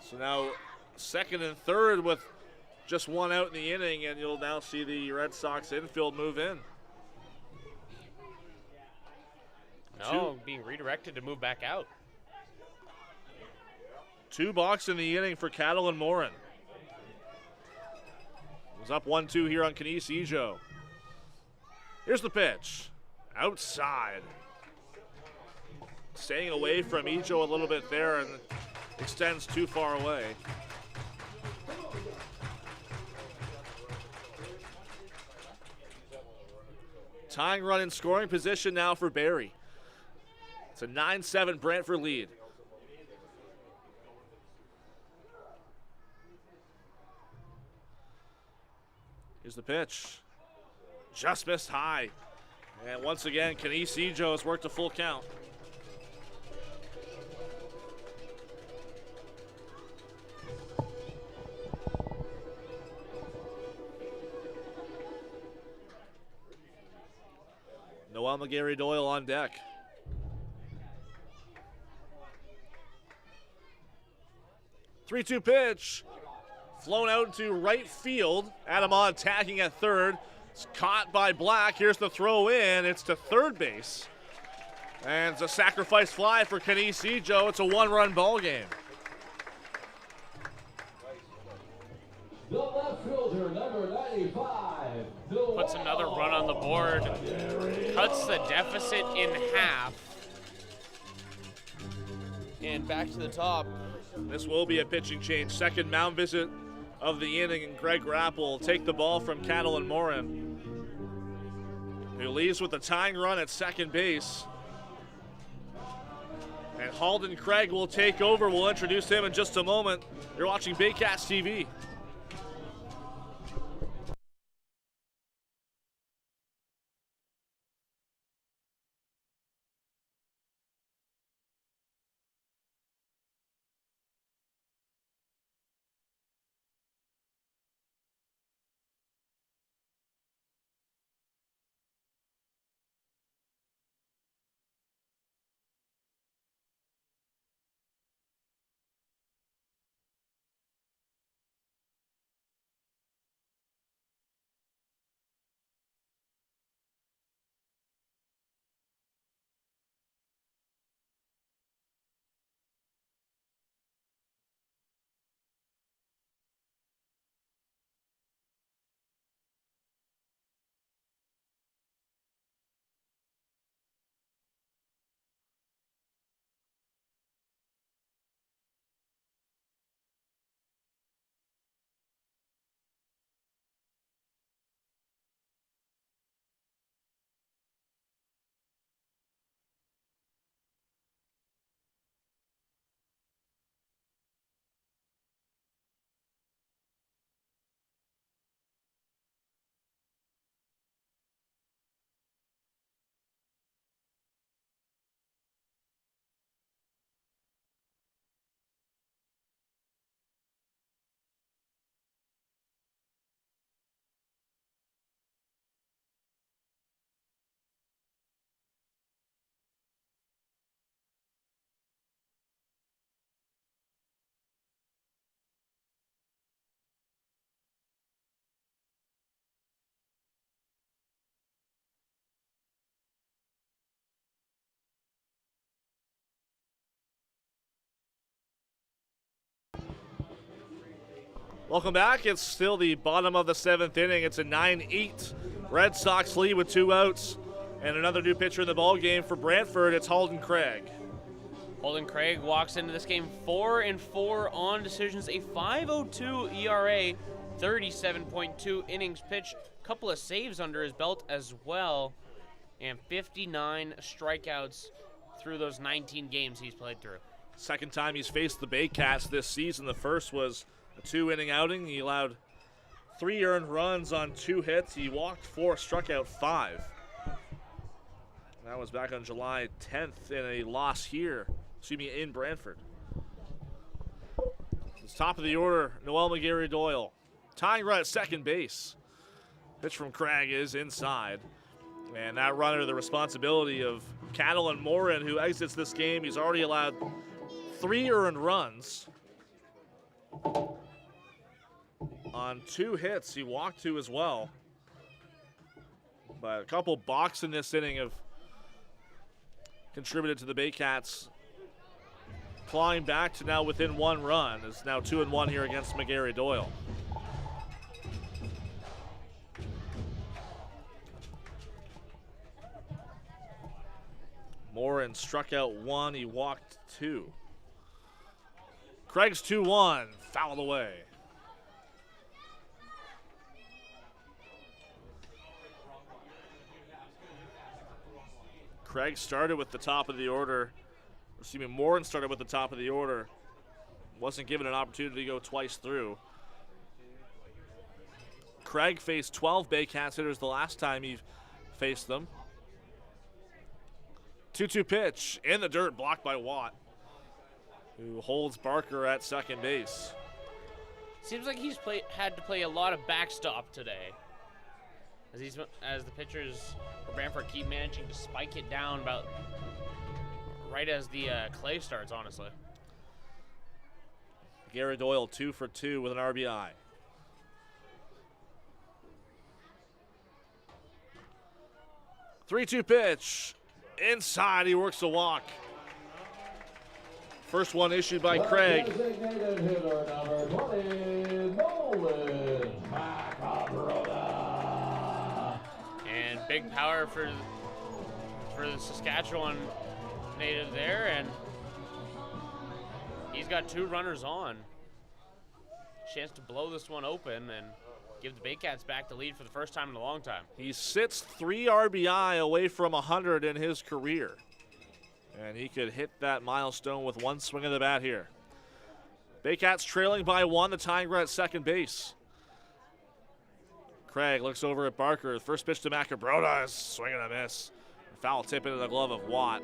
So now second and third with just one out in the inning, and you'll now see the Red Sox infield move in. No, being redirected to move back out. 2 balks in the inning for Cattle and Morin. Was up 1-2 here on Kenice Ejo. Here's the pitch. Outside. Staying away from Ejo a little bit there and extends too far away. Tying run in scoring position now for Barrie. It's a 9-7 Brantford lead. Here's the pitch. Just missed high. And once again, Kenice Ejo has worked a full count. Noel McGarry Doyle on deck. Three-two pitch. Flown out into right field. Adamon attacking at third. It's caught by Black. Here's the throw in. It's to third base. And it's a sacrifice fly for Kenice Ejo. It's a one-run ball game. The left fielder, number 95. Puts another run on the board. Cuts the deficit in half. And back to the top. This will be a pitching change. Second mound visit of the inning, and Greg Rapp will take the ball from Cattle and Morin, who leaves with the tying run at second base. And Halden Craig will take over. We'll introduce him in just a moment. You're watching Baycats TV. Welcome back. It's still the bottom of the seventh inning. It's a 9-8 Red Sox lead with 2 outs. And another new pitcher in the ball game for Brantford. It's Halden Craig. Holden Craig walks into this game 4-4 on decisions, a 5.02 ERA, 37.2 innings pitched, couple of saves under his belt as well, and 59 strikeouts through those 19 games he's played through. Second time he's faced the Baycats this season. The first was a 2-inning outing. He allowed 3 earned runs on 2 hits. He walked 4, struck out 5. That was back on July 10th in a loss here, in Brantford. It's top of the order, Noel McGarry-Doyle. Tying run at second base. Pitch from Craig is inside. And that runner, the responsibility of Catalin Morin, who exits this game. He's already allowed 3 earned runs on 2 hits. He walked 2 as well. But a couple balks in this inning have contributed to the Baycats clawing back to now within 1 run. It's now 2-1 here against McGarry-Doyle. Morin struck out 1, he walked 2. Craig's 2-1, fouled away. Craig started with the top of the order. Morin started with the top of the order. Wasn't given an opportunity to go twice through. Craig faced 12 Baycats hitters the last time he faced them. 2-2 pitch in the dirt, blocked by Watt, who holds Barker at second base. Seems like he's had to play a lot of backstop today, as the pitchers for Brantford keep managing to spike it down about right as the clay starts, honestly. Gary Doyle 2 for 2 with an RBI. Three-two pitch. Inside, he works the walk. First one issued by Craig. Designated hitter number 20, Nolan Macabrota. And big power for the Saskatchewan native there, and he's got 2 runners on. Chance to blow this one open and give the Baycats back the lead for the first time in a long time. He sits 3 RBI away from 100 in his career. And he could hit that milestone with 1 swing of the bat here. Baycats trailing by 1, the tying run at second base. Craig looks over at Barker. First pitch to Macabrota is swing and a miss. Foul tip into the glove of Watt.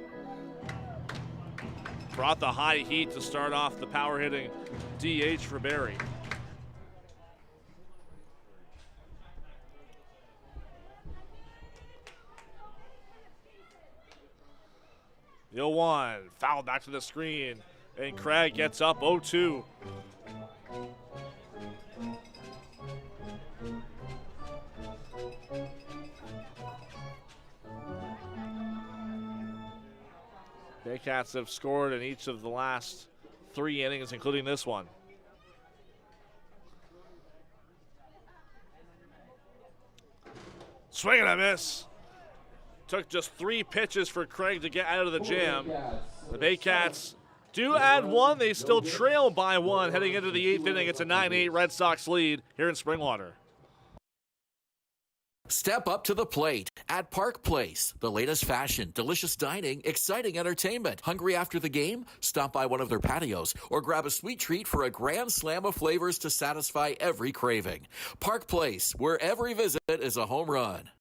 Brought the high heat to start off the power hitting DH for Barrie. The 0-1, foul back to the screen, and Craig gets up 0-2. Baycats have scored in each of the last 3 innings, including this one. Swing and a miss. Took just 3 pitches for Craig to get out of the jam. The Baycats do add 1. They still trail by 1 heading into the 8th inning. It's a 9-8 Red Sox lead here in Springwater. Step up to the plate at Park Place. The latest fashion, delicious dining, exciting entertainment. Hungry after the game? Stop by one of their patios or grab a sweet treat for a grand slam of flavors to satisfy every craving. Park Place, where every visit is a home run.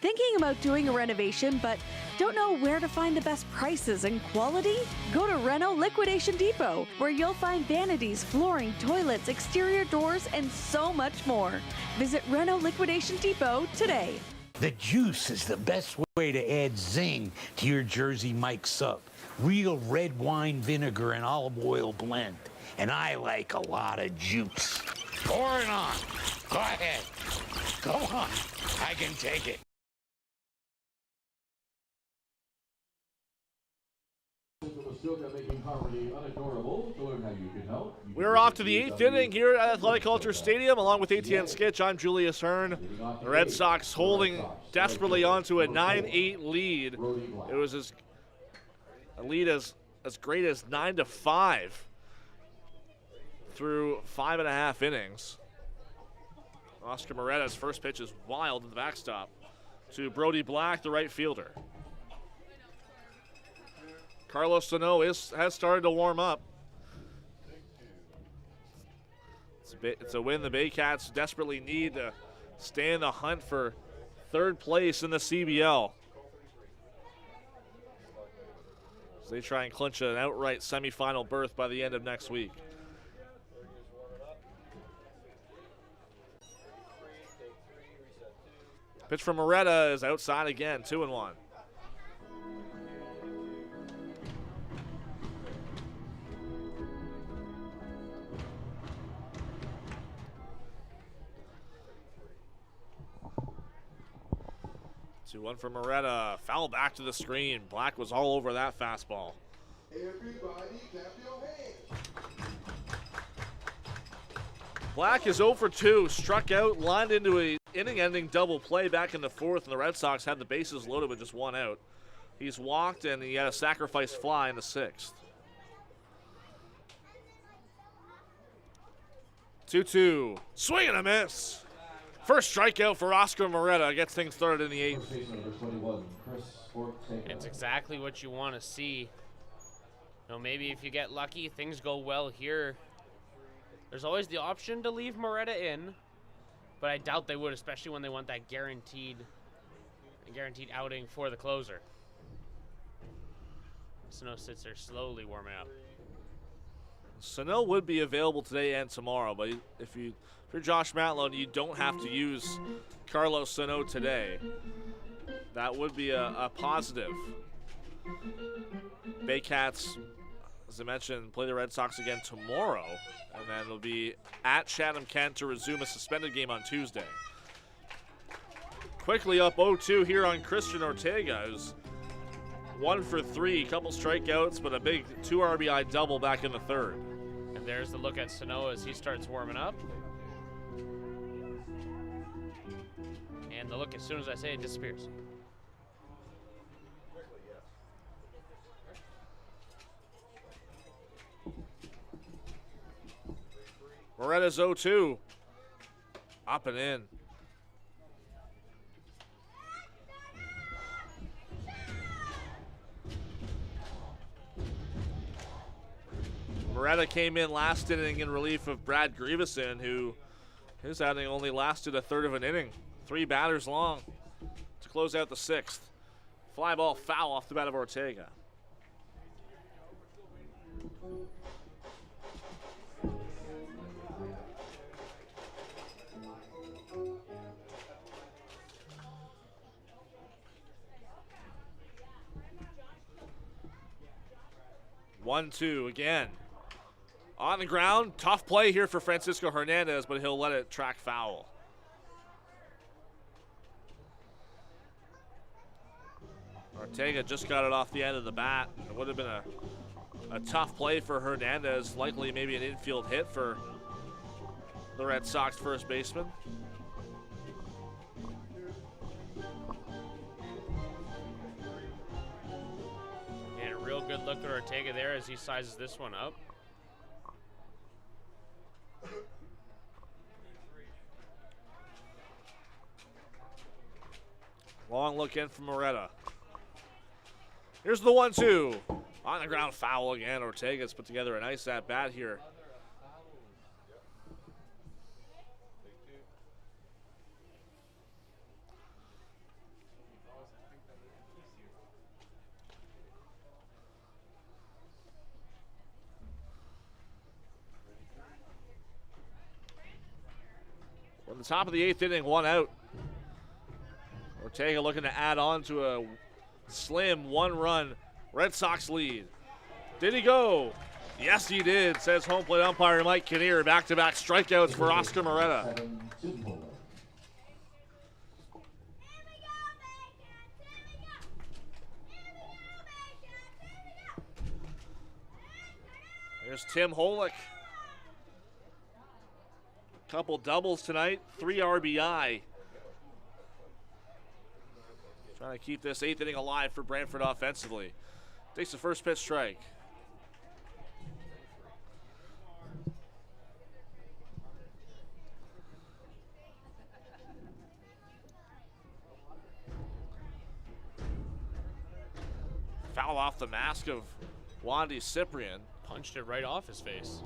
Thinking about doing a renovation but Don't know where to find the best prices and quality? Go to Reno Liquidation Depot, where you'll find vanities, flooring, toilets, exterior doors, and so much more. Visit Reno Liquidation Depot today. The juice is the best way to add zing to your Jersey Mike sub. Real red wine vinegar and olive oil blend. And I like a lot of juice. Pour it on. Go ahead. Go on. I can take it. We're off to the 8th inning here at Athletic Kulture Stadium, along with ATN Skitch. I'm Julius Hern. The Red Sox holding desperately onto a 9-8 lead. It was a lead as great as 9-5 through 5.5 innings. Oscar Moretta's first pitch is wild to the backstop to Brody Black, the right fielder. Carlos Sano has started to warm up. It's a win the Baycats desperately need to stay in the hunt for third place in the CBL. As they try and clinch an outright semifinal berth by the end of next week. Pitch from Moretta is outside again, 2-1. One for Moretta. Foul back to the screen. Black was all over that fastball. Everybody clap your hands. Black is 0 for 2. Struck out, lined into a inning-ending double play back in the 4th, and the Red Sox had the bases loaded with just 1 out. He's walked, and he had a sacrifice fly in the 6th. 2-2. Swing and a miss. First strikeout for Oscar Moretta. Gets things started in the 8th. It's exactly what you want to see. Maybe if you get lucky, things go well here. There's always the option to leave Moretta in, but I doubt they would, especially when they want that guaranteed outing for the closer. Sano sits there slowly warming up. Sano would be available today and tomorrow, but if you're Josh Matlow and you don't have to use Carlos Sano today, that would be a positive. Baycats, as I mentioned, play the Red Sox again tomorrow, and then it'll be at Chatham-Kent to resume a suspended game on Tuesday. Quickly up 0-2 here on Christian Ortega, who's 1 for 3, couple strikeouts, but a big 2 RBI double back in the 3rd. And there's the look at Sano as he starts warming up. And the look, as soon as I say it, disappears. Moretta's 0-2. Up and in. Moretta came in last inning in relief of Brad Grieveson, who his outing only lasted a third of an inning. 3 batters long to close out the 6th. Fly ball foul off the bat of Ortega. One, two again. On the ground, tough play here for Francisco Hernandez, but he'll let it track foul. Ortega just got it off the end of the bat. It would have been a tough play for Hernandez, likely maybe an infield hit for the Red Sox first baseman. And a real good look at Ortega there as he sizes this one up. Long look in from Moretta. Here's the 1-2. On the ground, foul again. Ortega's put together a nice at-bat here. From the top of the 8th inning, 1 out. Ortega looking to add on to a slim 1-run Red Sox lead. Did he go? Yes, he did, says home plate umpire Mike Kinnear. Back-to-back strikeouts for Oscar Moretta. There's Tim Holick. Couple doubles tonight, 3 RBI. Trying to keep this 8th inning alive for Brantford offensively. Takes the first pitch strike. Foul off the mask of Wandy Cyprian. Punched it right off his face.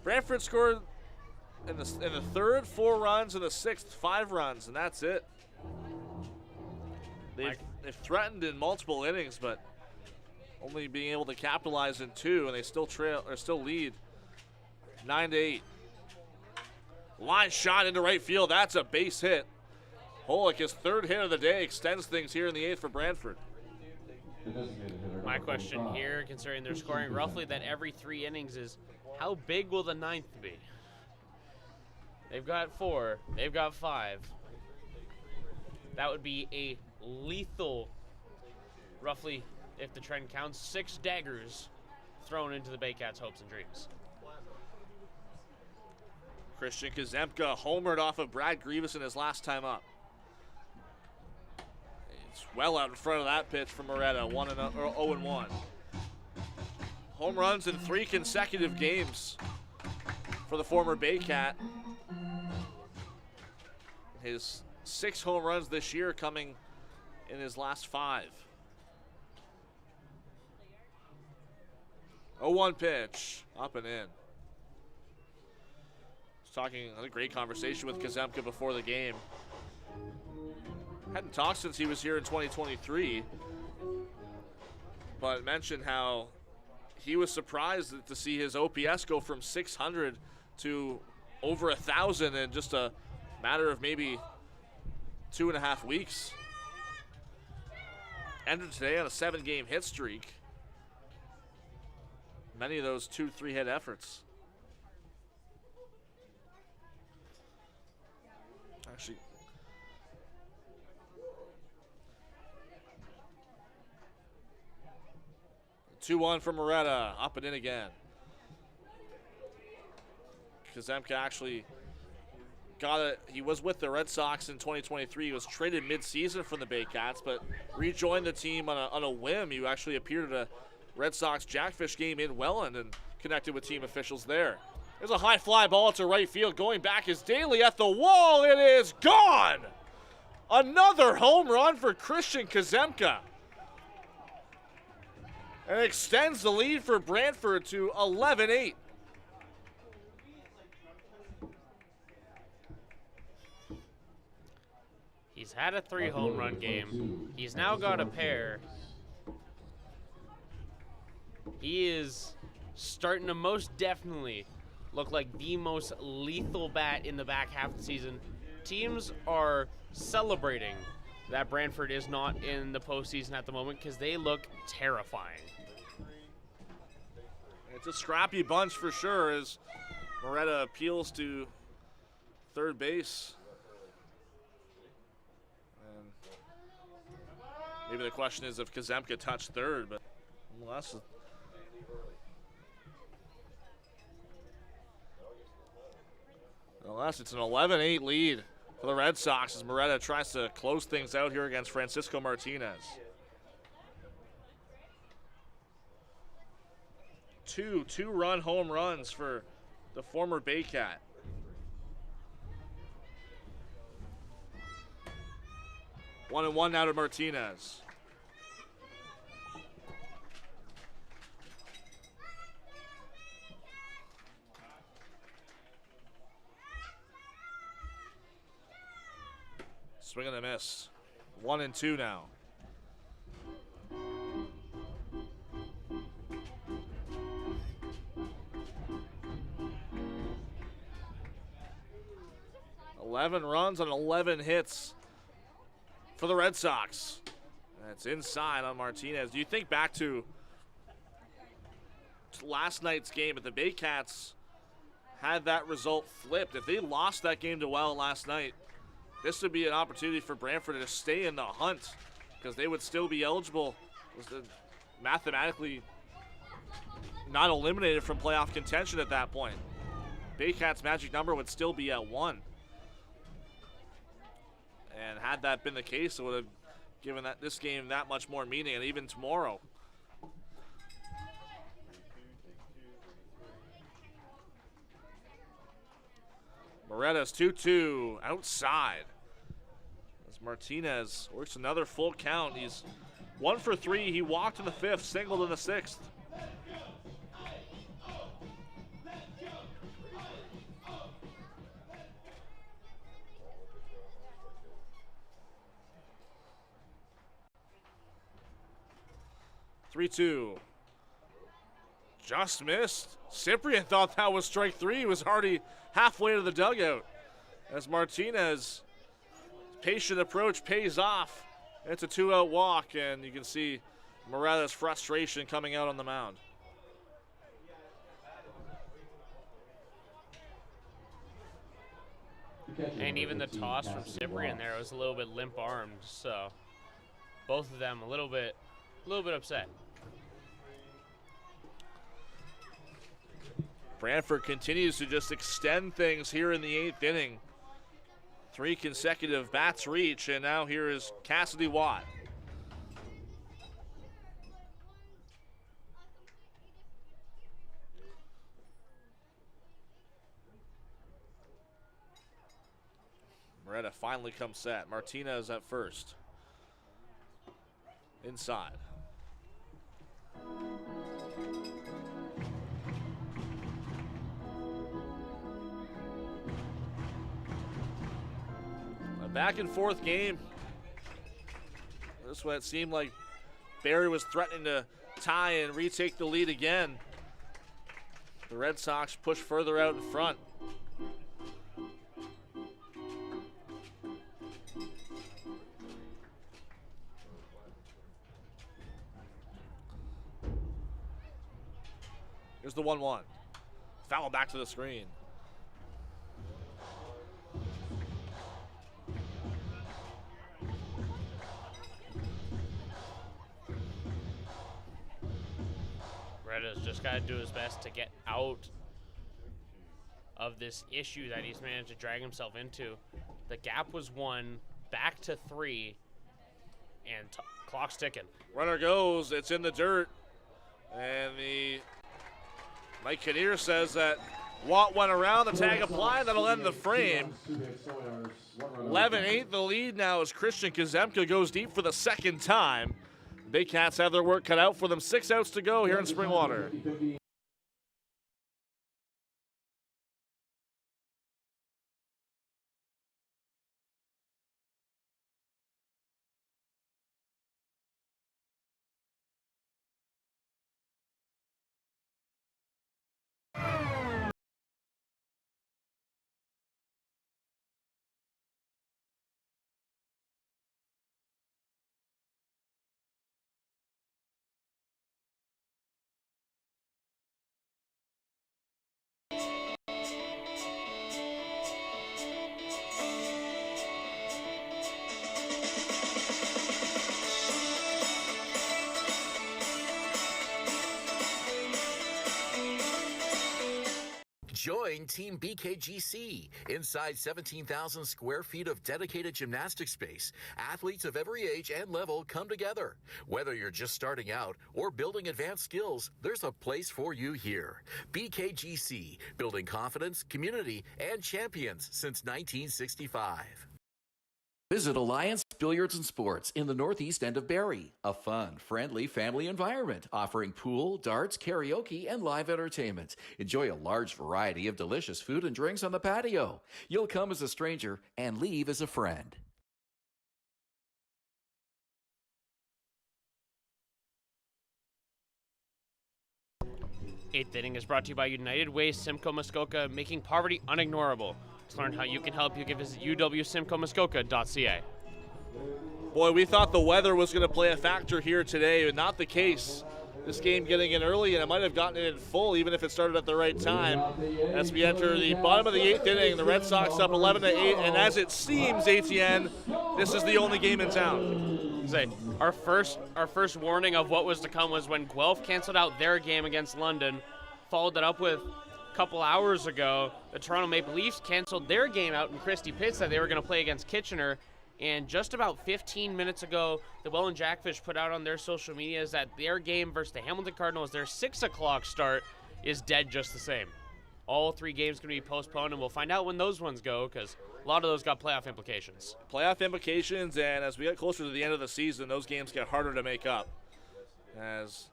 Brantford scored in the 3rd 4 runs, in the 6th 5 runs, and that's it. They've threatened in multiple innings, but only being able to capitalize in 2, and they still lead 9-8. Line shot into right field. That's a base hit. Holick, his 3rd hit of the day, extends things here in the 8th for Brantford. My question here, considering they're scoring roughly that every 3 innings, is how big will the 9th be? They've got 4. They've got 5. That would be a lethal, roughly, if the trend counts, 6 daggers thrown into the Baycats' hopes and dreams. Christian Kazemka homered off of Brad Grievous in his last time up. It's well out in front of that pitch from Moretta, 0-1. Home runs in 3 consecutive games for the former Baycat. His 6 home runs this year coming in his last 5. 0-1 pitch, up and in. Had a great conversation with Kazemka before the game. Hadn't talked since he was here in 2023, but mentioned how he was surprised to see his OPS go from 600 to over 1,000 in just a matter of maybe 2.5 weeks. Ended today on a 7-game hit streak. Many of those 2-3 hit efforts. Actually, (2-1) for Moretta, up and in again. Kazemka actually got it. He was with the Red Sox in 2023. He was traded mid-season from the Baycats, but rejoined the team on a whim. He actually appeared at a Red Sox Jackfish game in Welland and connected with team officials there. There's a high fly ball to right field. Going back is Daly at the wall. It is gone. Another home run for Christian Kazemka. And extends the lead for Brantford to 11-8. He's had a 3 home run game. He's now got a pair. He is starting to most definitely look like the most lethal bat in the back half of the season. Teams are celebrating that Brantford is not in the postseason at the moment because they look terrifying. It's a scrappy bunch for sure as Moretta appeals to third base. And maybe the question is if Kazemka touched third, but unless it's an 11-8 lead for the Red Sox as Moretta tries to close things out here against Francisco Martinez. Two-run home runs for the former Baycat. 1-1 now to Martinez. Swing and a miss. 1-2 now. 11 runs on 11 hits for the Red Sox. That's inside on Martinez. Do you think back to last night's game, if the Baycats had that result flipped, if they lost that game to Well last night, this would be an opportunity for Brantford to stay in the hunt because they would still be eligible, mathematically not eliminated from playoff contention at that point. Baycats' magic number would still be at 1. And had that been the case, it would have given this game that much more meaning, and even tomorrow. Moretta's 2-2 outside. As Martinez works another full count. He's 1 for 3. He walked in the 5th, singled in the 6th. Three-two. Just missed. Cyprian thought that was strike 3. He was already halfway to the dugout. As Martinez, patient approach pays off. It's a 2-out walk, and you can see Moretta's frustration coming out on the mound. And even the toss from Cyprian there was a little bit limp-armed, so both of them a little bit upset. Brantford continues to just extend things here in the 8th inning. 3 consecutive bats reach, and now here is Cassidy Watt. Moretta finally comes set. Martinez at first. Inside. A back and forth game. This one it seemed like Barrie was threatening to tie and retake the lead again. The Red Sox push further out in front. Here's the 1-1. Foul back to the screen. Retta's just got to do his best to get out of this issue that he's managed to drag himself into. The gap was 1, back to 3, and clock's ticking. Runner goes, it's in the dirt, and the Mike Kinnear says that Watt went around, the tag applied, that'll end the frame. 11-8 the lead now as Christian Kazemka goes deep for the second time. Baycats have their work cut out for them. 6 outs to go here in Springwater. Join Team BKGC. Inside 17,000 square feet of dedicated gymnastic space, athletes of every age and level come together. Whether you're just starting out or building advanced skills, there's a place for you here. BKGC, building confidence, community, and champions since 1965. Visit Alliance Billiards and Sports in the northeast end of Barrie. A fun, friendly family environment offering pool, darts, karaoke, and live entertainment. Enjoy a large variety of delicious food and drinks on the patio. You'll come as a stranger and leave as a friend. Eighth inning is brought to you by United Way Simcoe Muskoka, making poverty unignorable. To learn how you can help, you can visit uwsimcomuskoka.ca. Boy, we thought the weather was going to play a factor here today, but not the case. This game getting in early, and it might have gotten it in full even if it started at the right time. As we enter the bottom of the 8th inning, the Red Sox up 11-8, and as it seems, ATN, this is the only game in town. Our first warning of what was to come was when Guelph canceled out their game against London, followed that up with a couple hours ago, the Toronto Maple Leafs canceled their game out in Christie Pitts that they were going to play against Kitchener. And just about 15 minutes ago, the Welland Jackfish put out on their social media that their game versus the Hamilton Cardinals, their 6 o'clock start, is dead just the same. All 3 games going to be postponed, and we'll find out when those ones go because a lot of those got playoff implications. Playoff implications, and as we get closer to the end of the season, those games get harder to make up. As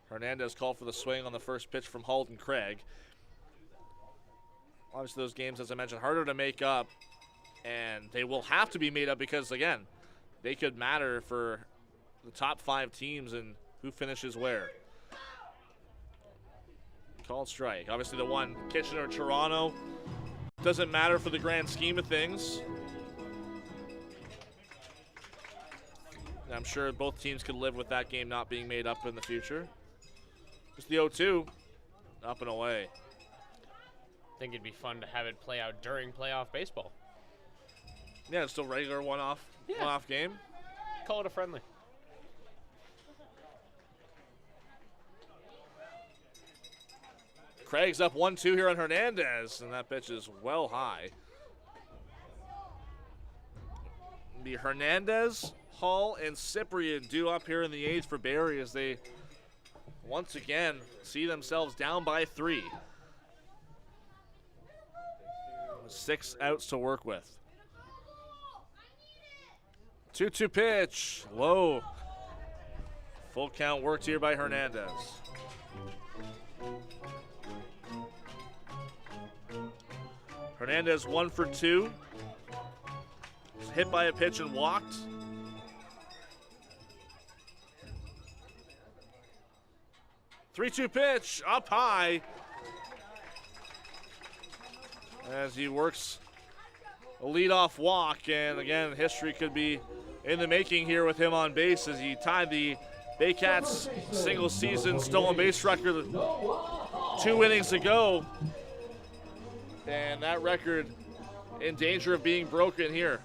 Hernandez called for the swing on the first pitch from Halden Craig. Obviously, those games, as I mentioned, harder to make up. And they will have to be made up because, again, they could matter for the top 5 teams and who finishes where. Called strike. Obviously, the one Kitchener-Toronto doesn't matter for the grand scheme of things. I'm sure both teams could live with that game not being made up in the future. Just the 0-2, up and away. I think it'd be fun to have it play out during playoff baseball. Yeah, it's still regular one-off game. Call it a friendly. Craig's up 1-2 here on Hernandez, and that pitch is well high. The Hernandez, Hall, and Cyprian due up here in the 8th for Barrie as they once again see themselves down by 3. 6 outs to work with. 2-2 pitch, low. Full count worked here by Hernandez. Hernandez 1 for 2. Was hit by a pitch and walked. Three-two pitch, up high. As he works a leadoff walk, and again, history could be in the making here with him on base as he tied the Baycats single season stolen base record 2 innings ago. And that record in danger of being broken here.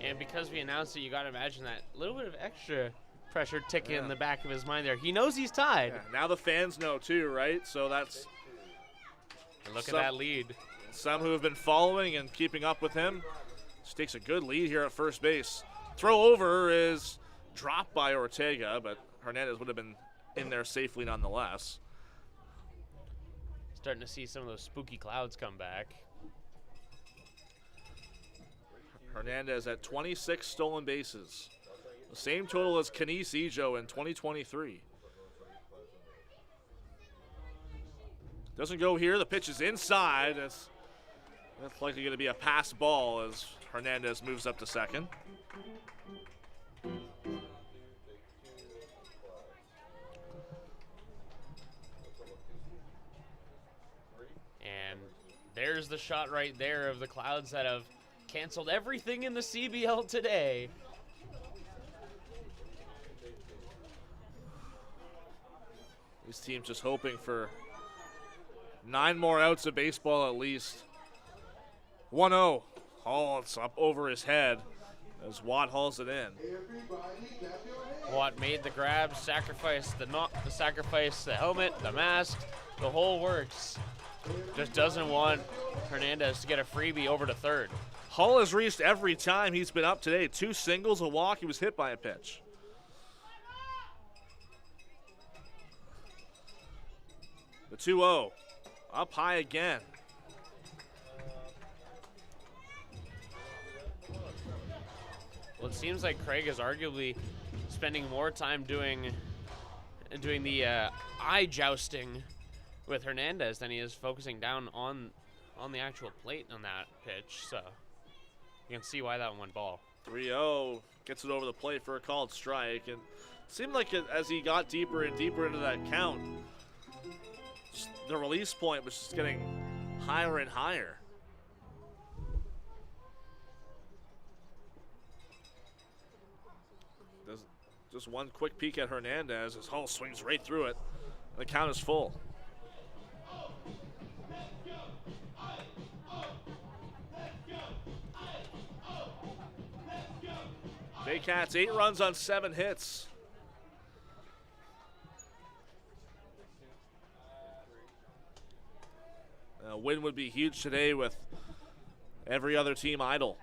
And because we announced it, you got to imagine that little bit of extra pressure ticking in the back of his mind there. He knows he's tied. Yeah, now the fans know too, right? So that's... And look at that lead. Some who have been following and keeping up with him. Just takes a good lead here at first base. Throw over is dropped by Ortega, but Hernandez would have been in there safely nonetheless. Starting to see some of those spooky clouds come back. Hernandez at 26 stolen bases. The same total as Kenise Ejo in 2023. Doesn't go here. The pitch is inside. That's likely going to be a pass ball as Hernandez moves up to second. And there's the shot right there of the clouds that have canceled everything in the CBL today. These teams just hoping for 9 more outs of baseball at least. 1-0. Oh, it's up over his head as Watt hauls it in. Watt made the grab, sacrificed the helmet, the mask, the whole works. Just doesn't want Hernandez to get a freebie over to third. Hull has reached every time he's been up today. 2 singles, a walk. He was hit by a pitch. The 2-0. Up high again. Well, it seems like Craig is arguably spending more time doing the eye jousting with Hernandez than he is focusing down on the actual plate on that pitch. So you can see why that one went ball. 3-0 gets it over the plate for a called strike, and it seemed like as he got deeper and deeper into that count, the release point was just getting higher and higher. Just one quick peek at Hernandez. His Hull swings right through it. The count is full. Baycats 8 runs on 7 hits. A win would be huge today with every other team idle.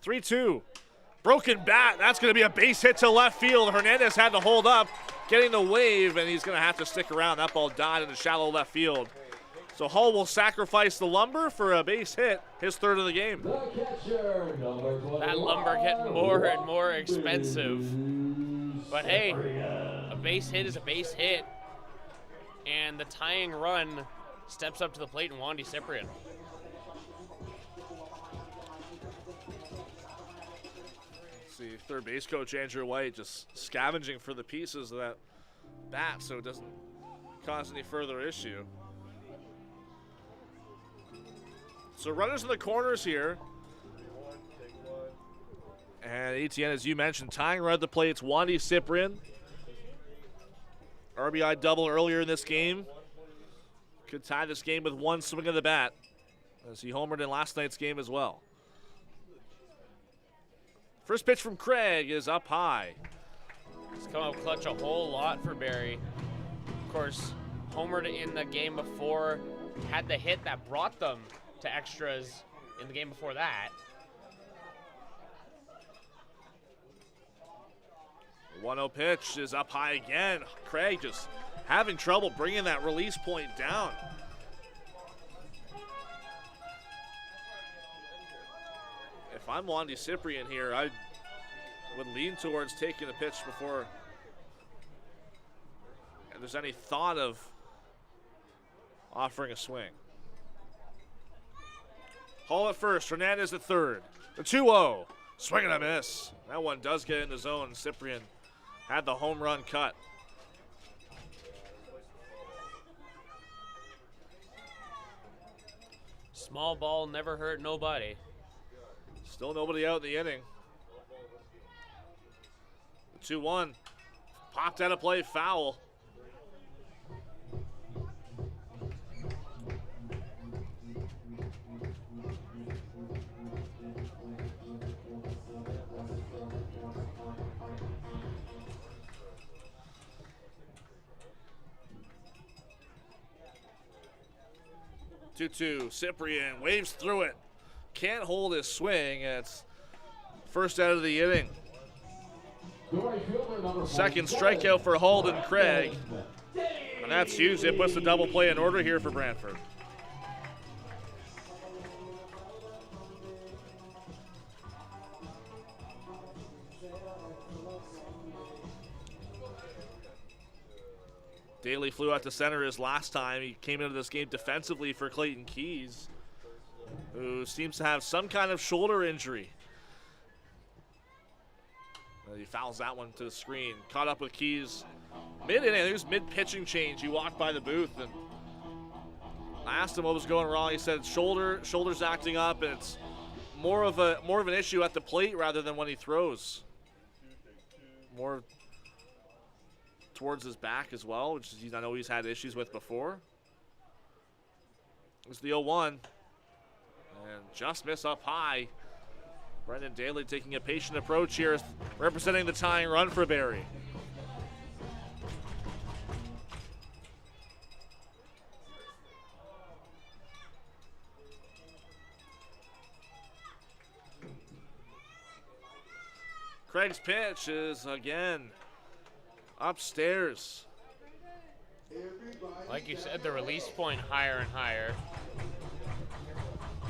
3-2. Broken bat. That's going to be a base hit to left field. Hernandez had to hold up, getting the wave, and he's going to have to stick around. That ball died in the shallow left field. So Hull will sacrifice the lumber for a base hit, his 3rd of the game. That lumber getting more and more expensive. But hey, a base hit is a base hit. And the tying run steps up to the plate in Wandy Cyprian. See, third base coach Andrew White just scavenging for the pieces of that bat so it doesn't cause any further issue. So runners in the corners here. And Etienne, as you mentioned, tying run at the plate. It's Wandy Cyprian. RBI double earlier in this game. Could tie this game with one swing of the bat, as he homered in last night's game as well. First pitch from Craig is up high. He's come up clutch a whole lot for Barrie. Of course, homered in the game before, had the hit that brought them to extras in the game before that. The 1-0 pitch is up high again. Craig just having trouble bringing that release point down. If I'm Wandy Cyprian here, I would lean towards taking a pitch before there's any thought of offering a swing. Hull at first, Hernandez at third. The 2-0, swing and a miss. That one does get in the zone. Cyprian had the home run cut. Small ball never hurt nobody. Still nobody out in the inning. The 2-1, popped out of play, foul. Cyprian waves through it. Can't hold his swing. It's first out of the inning. Second strikeout for Holden Craig. And that's huge. It puts the double play in order here for Brantford. Daly flew out to center his last time. He came into this game defensively for Clayton Keys, who seems to have some kind of shoulder injury. He fouls that one to the screen. Caught up with Keys mid-inning. It was mid-pitching change. He walked by the booth, and I asked him what was going wrong. He said shoulders acting up, and it's more of an issue at the plate rather than when he throws. More towards his back as well, which I know he's had issues with before. It's the 0-1, and just miss up high. Brendan Daly taking a patient approach here, representing the tying run for Barrie. Craig's pitch is again upstairs. Like you said, the release point higher and higher.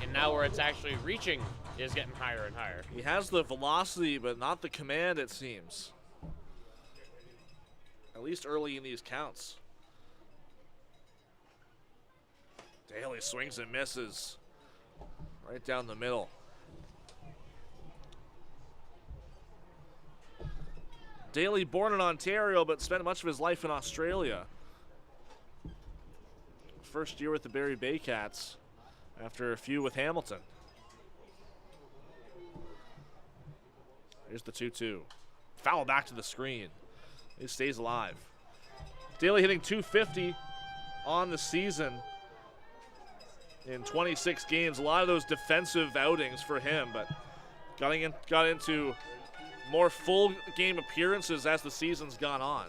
And now where it's actually reaching is getting higher and higher. He has the velocity, but not the command, it seems. At least early in these counts. Daly swings and misses. Right down the middle. Daly born in Ontario, but spent much of his life in Australia. first year with the Barrie Baycats after a few with Hamilton. Here's the 2-2. Foul back to the screen. He stays alive. Daly hitting .250 on the season in 26 games. A lot of those defensive outings for him, but got into more full game appearances as the season's gone on.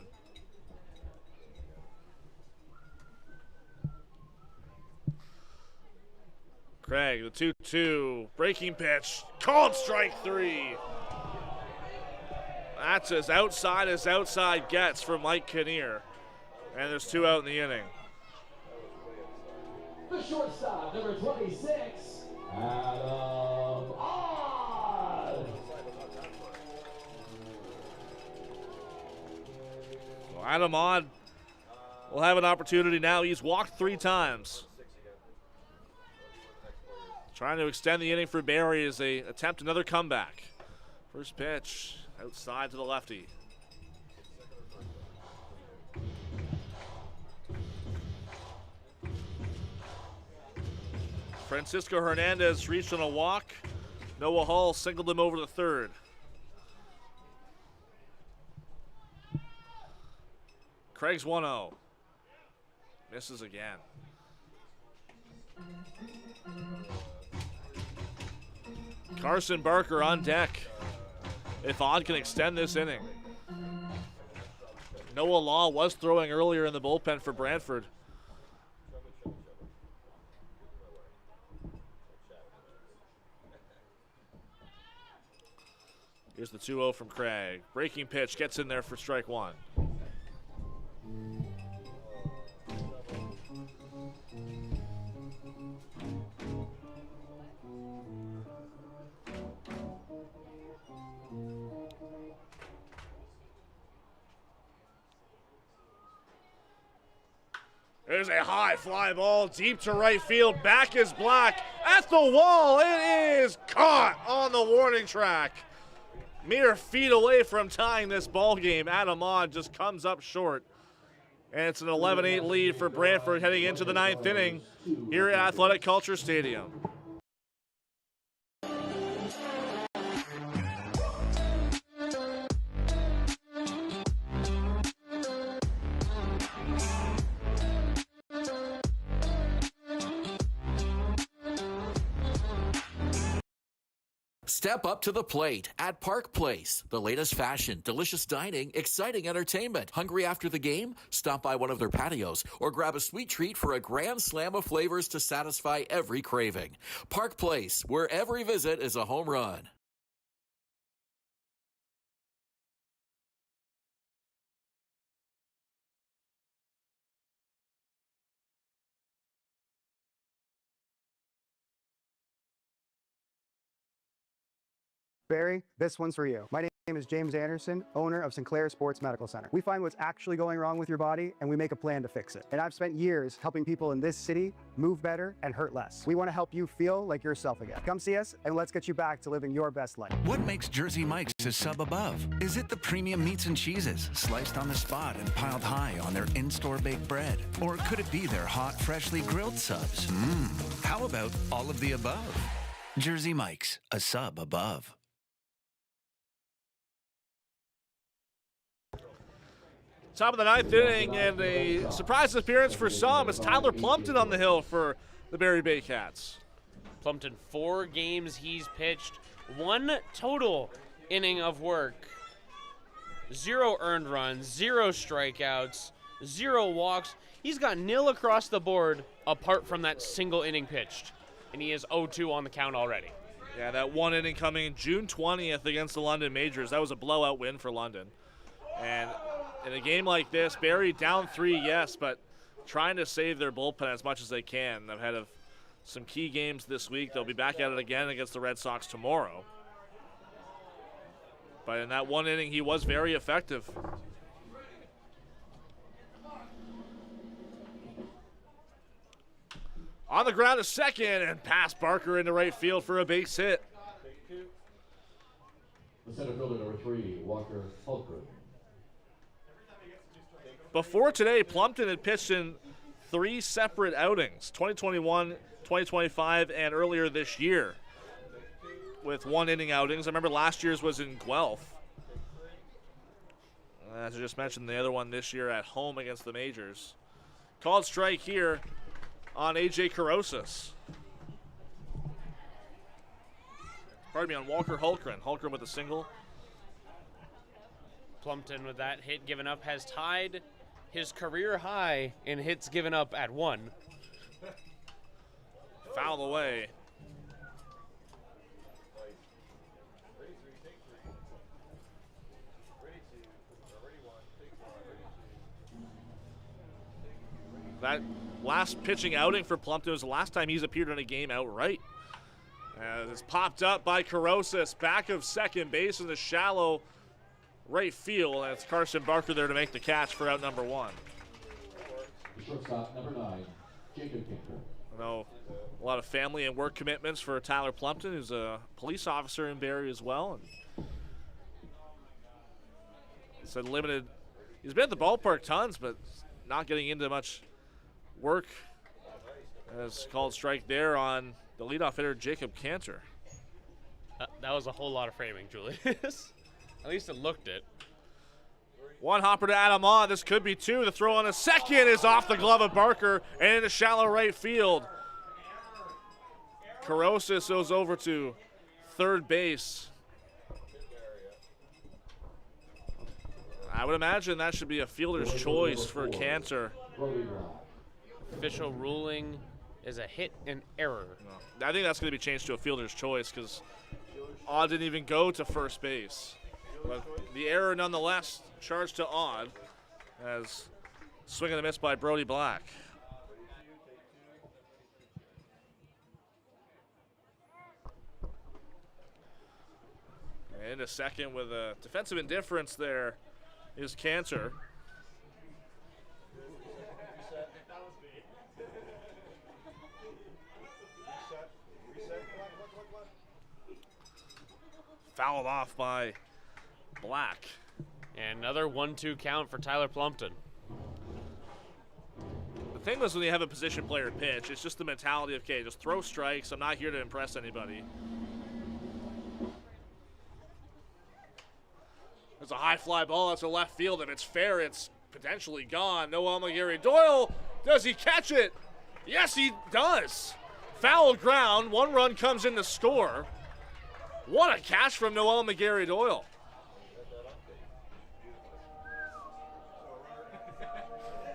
Craig, the 2-2, breaking pitch, called strike 3. That's as outside gets for Mike Kinnear. And there's 2 out in the inning. The shortstop, number 26, Adam Odd. Well, Adam Odd will have an opportunity now. He's walked 3 times. Trying to extend the inning for Barrie as they attempt another comeback. First pitch, outside to the lefty. Francisco Hernandez reached on a walk. Noah Hall singled him over to third. Craig's 1-0. Misses again. Carson Barker on deck if Odd can extend this inning. Noah Law was throwing earlier in the bullpen for Brantford. Here's the 2-0 from Craig. Breaking pitch gets in there for strike 1. There's a high fly ball deep to right field. Back is Black at the wall. It is caught on the warning track. Mere feet away from tying this ball game. Adam Odd just comes up short. And it's an 11-8 lead for Brantford heading into the 9th inning here at Athletic Kulture Stadium. Step up to the plate at Park Place. The latest fashion, delicious dining, exciting entertainment. Hungry after the game? Stop by one of their patios or grab a sweet treat for a grand slam of flavors to satisfy every craving. Park Place, where every visit is a home run. Barrie, this one's for you. My name is James Anderson, owner of Sinclair Sports Medical Center. We find what's actually going wrong with your body and we make a plan to fix it. And I've spent years helping people in this city move better and hurt less. We want to help you feel like yourself again. Come see us and let's get you back to living your best life. What makes Jersey Mike's a sub above? Is it the premium meats and cheeses sliced on the spot and piled high on their in-store baked bread? Or could it be their hot, freshly grilled subs? How about all of the above? Jersey Mike's, a sub above. Top of the 9th inning, and a surprise appearance for some is Tyler Plumpton on the hill for the Barrie Baycats. Plumpton, 4 games he's pitched, 1 total inning of work. 0 earned runs, 0 strikeouts, 0 walks. He's got 0 across the board apart from that single inning pitched, and he is 0-2 on the count already. Yeah, that 1 inning coming June 20th against the London Majors. That was a blowout win for London. And in a game like this, Barrie down 3, yes, but trying to save their bullpen as much as they can ahead of some key games this week. They'll be back at it again against the Red Sox tomorrow. But in that 1 inning, he was very effective. On the ground to second, and past Barker into right field for a base hit. The center fielder, number 3, Walker Hulkroyd. Before today, Plumpton had pitched in 3 separate outings, 2021, 2025, and earlier this year with one-inning outings. I remember last year's was in Guelph. As I just mentioned, the other one this year at home against the Majors. Called strike here on A.J. Carosis. Pardon me, on Walker Hulkren. Hulkren with a single. Plumpton with that hit given up has tied his career high in hits given up at 1. Foul away. That last pitching outing for Plumpton was the last time he's appeared in a game outright. As it's popped up by Carosis, back of second base in the shallow right field. And it's Carson Barker there to make the catch for out number 1. Shortstop, number 9, Jacob Cantor. I know a lot of family and work commitments for Tyler Plumpton, who's a police officer in Barrie as well. And it's a limited. He's been at the ballpark tons, but not getting into much work. As called strike there on the leadoff hitter, Jacob Cantor. That was a whole lot of framing, Julius. At least it looked it. One hopper to Adam on. This could be 2. The throw on a second is off the glove of Barker and into shallow right field. Carosis goes over to third base. I would imagine that should be a fielder's choice for Cantor. Official ruling is a hit and error. I think that's going to be changed to a fielder's choice because Odd didn't even go to first base. But the error nonetheless charged to Odd as swing and a miss by Brody Black. And a second with a defensive indifference there is Cantor. Fouled off by Black. And another 1-2 count for Tyler Plumpton. The thing was when you have a position player pitch, it's just the mentality of, okay, just throw strikes. I'm not here to impress anybody. There's a high fly ball. That's a left field. If it's fair, it's potentially gone. Noel McGarry-Doyle, does he catch it? Yes, he does. Foul ground. 1 run comes in to score. What a catch from Noel McGarry-Doyle.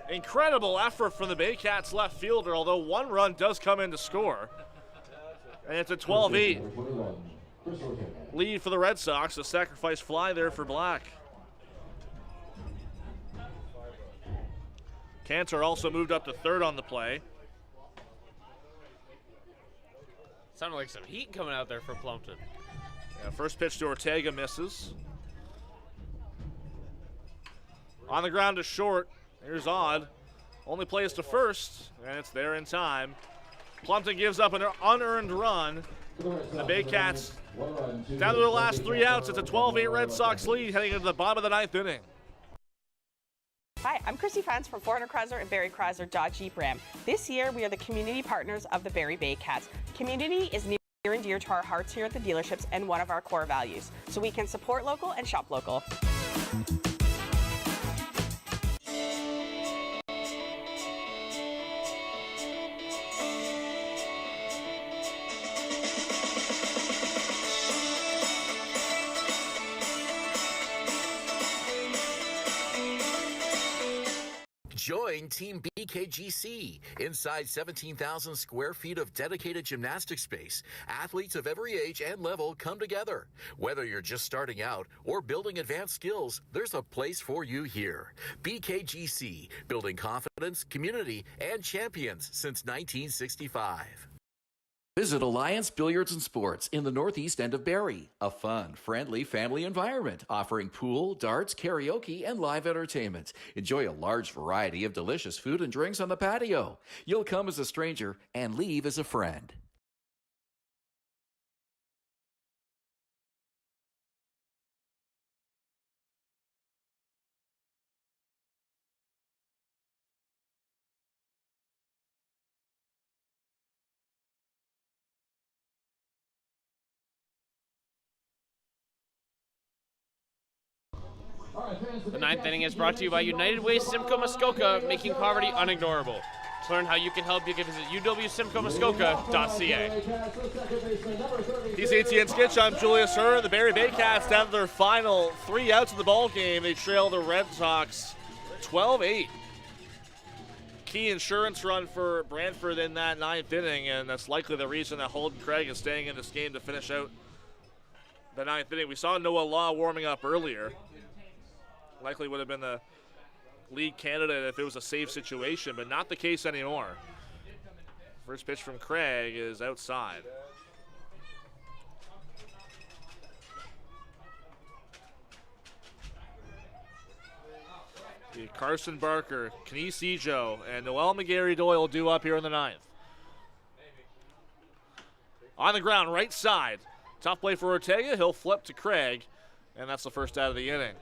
Incredible effort from the Baycats left fielder, although 1 run does come in to score. And it's a 12-8 lead for the Red Sox. A sacrifice fly there for Black. Cantor also moved up to third on the play. Sounded like some heat coming out there for Plumpton. Yeah, first pitch to Ortega misses. On the ground to short. Here's Odd. Only plays to first, and it's there in time. Plumpton gives up an unearned run. The Baycats down to their last 3 outs. It's a 12-8 Red Sox lead heading into the bottom of the 9th inning. Hi, I'm Chrissy Fans from 400 Chrysler and Barrie Chrysler Dodge Jeep Ram. This year, we are the community partners of the Barrie Baycats. Community is near and dear to our hearts here at the dealerships and one of our core values, so we can support local and shop local. Join Team BKGC. Inside 17,000 square feet of dedicated gymnastic space, athletes of every age and level come together. Whether you're just starting out or building advanced skills, there's a place for you here. BKGC, building confidence, community, and champions since 1965. Visit Alliance Billiards and Sports in the northeast end of Barrie. A fun, friendly family environment offering pool, darts, karaoke, and live entertainment. Enjoy a large variety of delicious food and drinks on the patio. You'll come as a stranger and leave as a friend. The ninth inning is brought to you by United Way Simcoe Muskoka, making poverty unignorable. To learn how you can help, you can visit uwsimcoemuskoka.ca. He's ATN Skitch. I'm Julius Hern. The Barrie Baycats down to their final 3 outs of the ball game. They trail the Red Sox 12-8. Key insurance run for Brantford in that 9th inning, and that's likely the reason that Holden Craig is staying in this game to finish out the 9th inning. We saw Noah Law warming up earlier. Likely would have been the lead candidate if it was a safe situation, but not the case anymore. First pitch from Craig is outside. Carson Barker, Kenice Ejo, and Noel McGarry-Doyle due up here in the 9th. On the ground, right side. Tough play for Ortega. He'll flip to Craig, and that's the first out of the inning.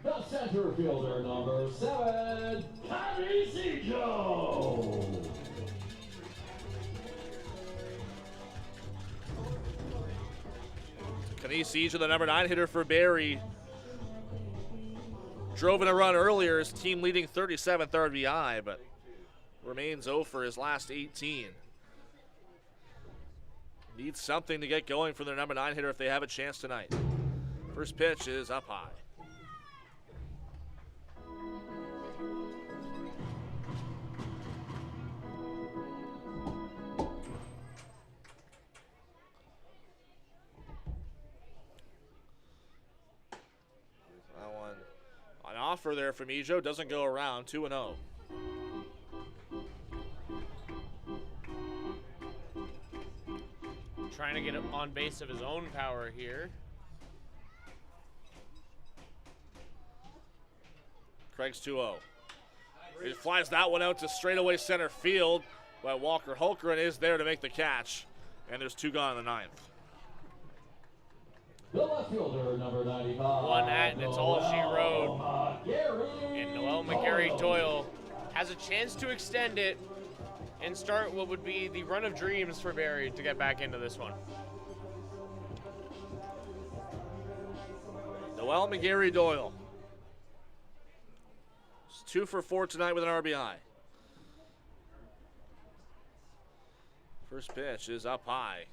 The center fielder, number 7, Kenice Ejo. Kenice Ejo, the number 9 hitter for Barrie, drove in a run earlier, his team leading 37th RBI, but remains 0 for his last 18. Needs something to get going for their number 9 hitter if they have a chance tonight. First pitch is up high. Offer there from Ejo, doesn't go around, 2-0. Trying to get him on base of his own power here. Craig's 2-0. He flies that one out to straightaway center field, but Walker Holgren is there to make the catch, and there's 2 gone in the 9th. The left fielder, number 95. One at, and it's all she wrote. And Noel McGarry-Doyle has a chance to extend it and start what would be the run of dreams for Barrie to get back into this one. Noel McGarry-Doyle. He's 2 for 4 tonight with an RBI. First pitch is up high.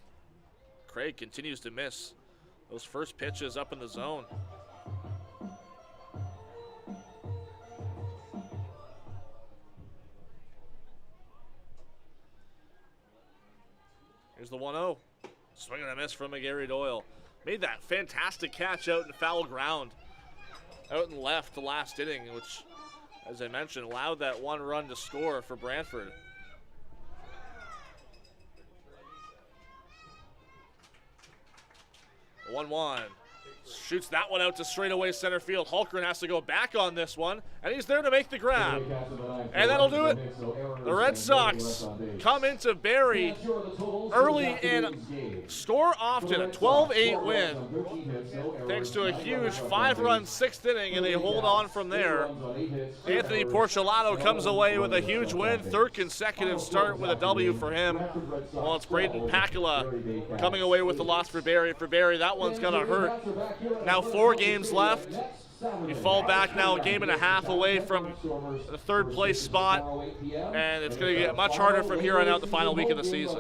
Craig continues to miss those first pitches up in the zone. Here's the 1-0. Swing and a miss from McGarry-Doyle. Made that fantastic catch out in foul ground. Out and left the last inning, which, as I mentioned, allowed that 1 run to score for Brantford. 1-1. Shoots that one out to straightaway center field. Holgren has to go back on this one, and he's there to make the grab. And that'll do it. The Red Sox come into Barrie early and score often, a 12-8 win. Thanks to a huge 5-run 6th inning, and they hold on from there. Anthony Porcelato comes away with a huge win, 3rd consecutive start with a W for him. Well, it's Braden Pakula coming away with the loss for Barrie. For Barrie, that one's gonna hurt. Now 4 games left. You fall back now a game and a half away from the 3rd place spot, and it's going to get much harder from here on out the final week of the season.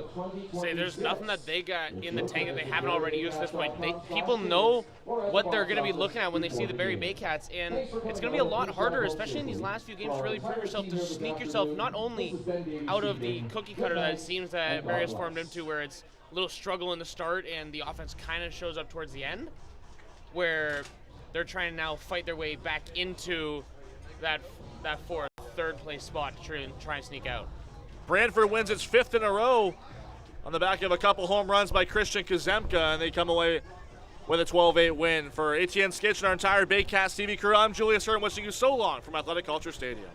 Say there's nothing that they got in the tank that they haven't already used at this point. People know what they're going to be looking at when they see the Barrie Baycats, and it's going to be a lot harder, especially in these last few games, to really prove yourself, to sneak yourself not only out of the cookie cutter that it seems that Barrie has formed into, where it's a little struggle in the start and the offense kind of shows up towards the end, where they're trying to now fight their way back into that 4th, 3rd place spot to try and sneak out. Brantford wins its 5th in a row on the back of a couple home runs by Christian Kazemka, and they come away with a 12-8 win. For ATN Skitch and our entire Baycats TV crew, I'm Julius Hern, wishing you so long from Athletic Culture Stadium.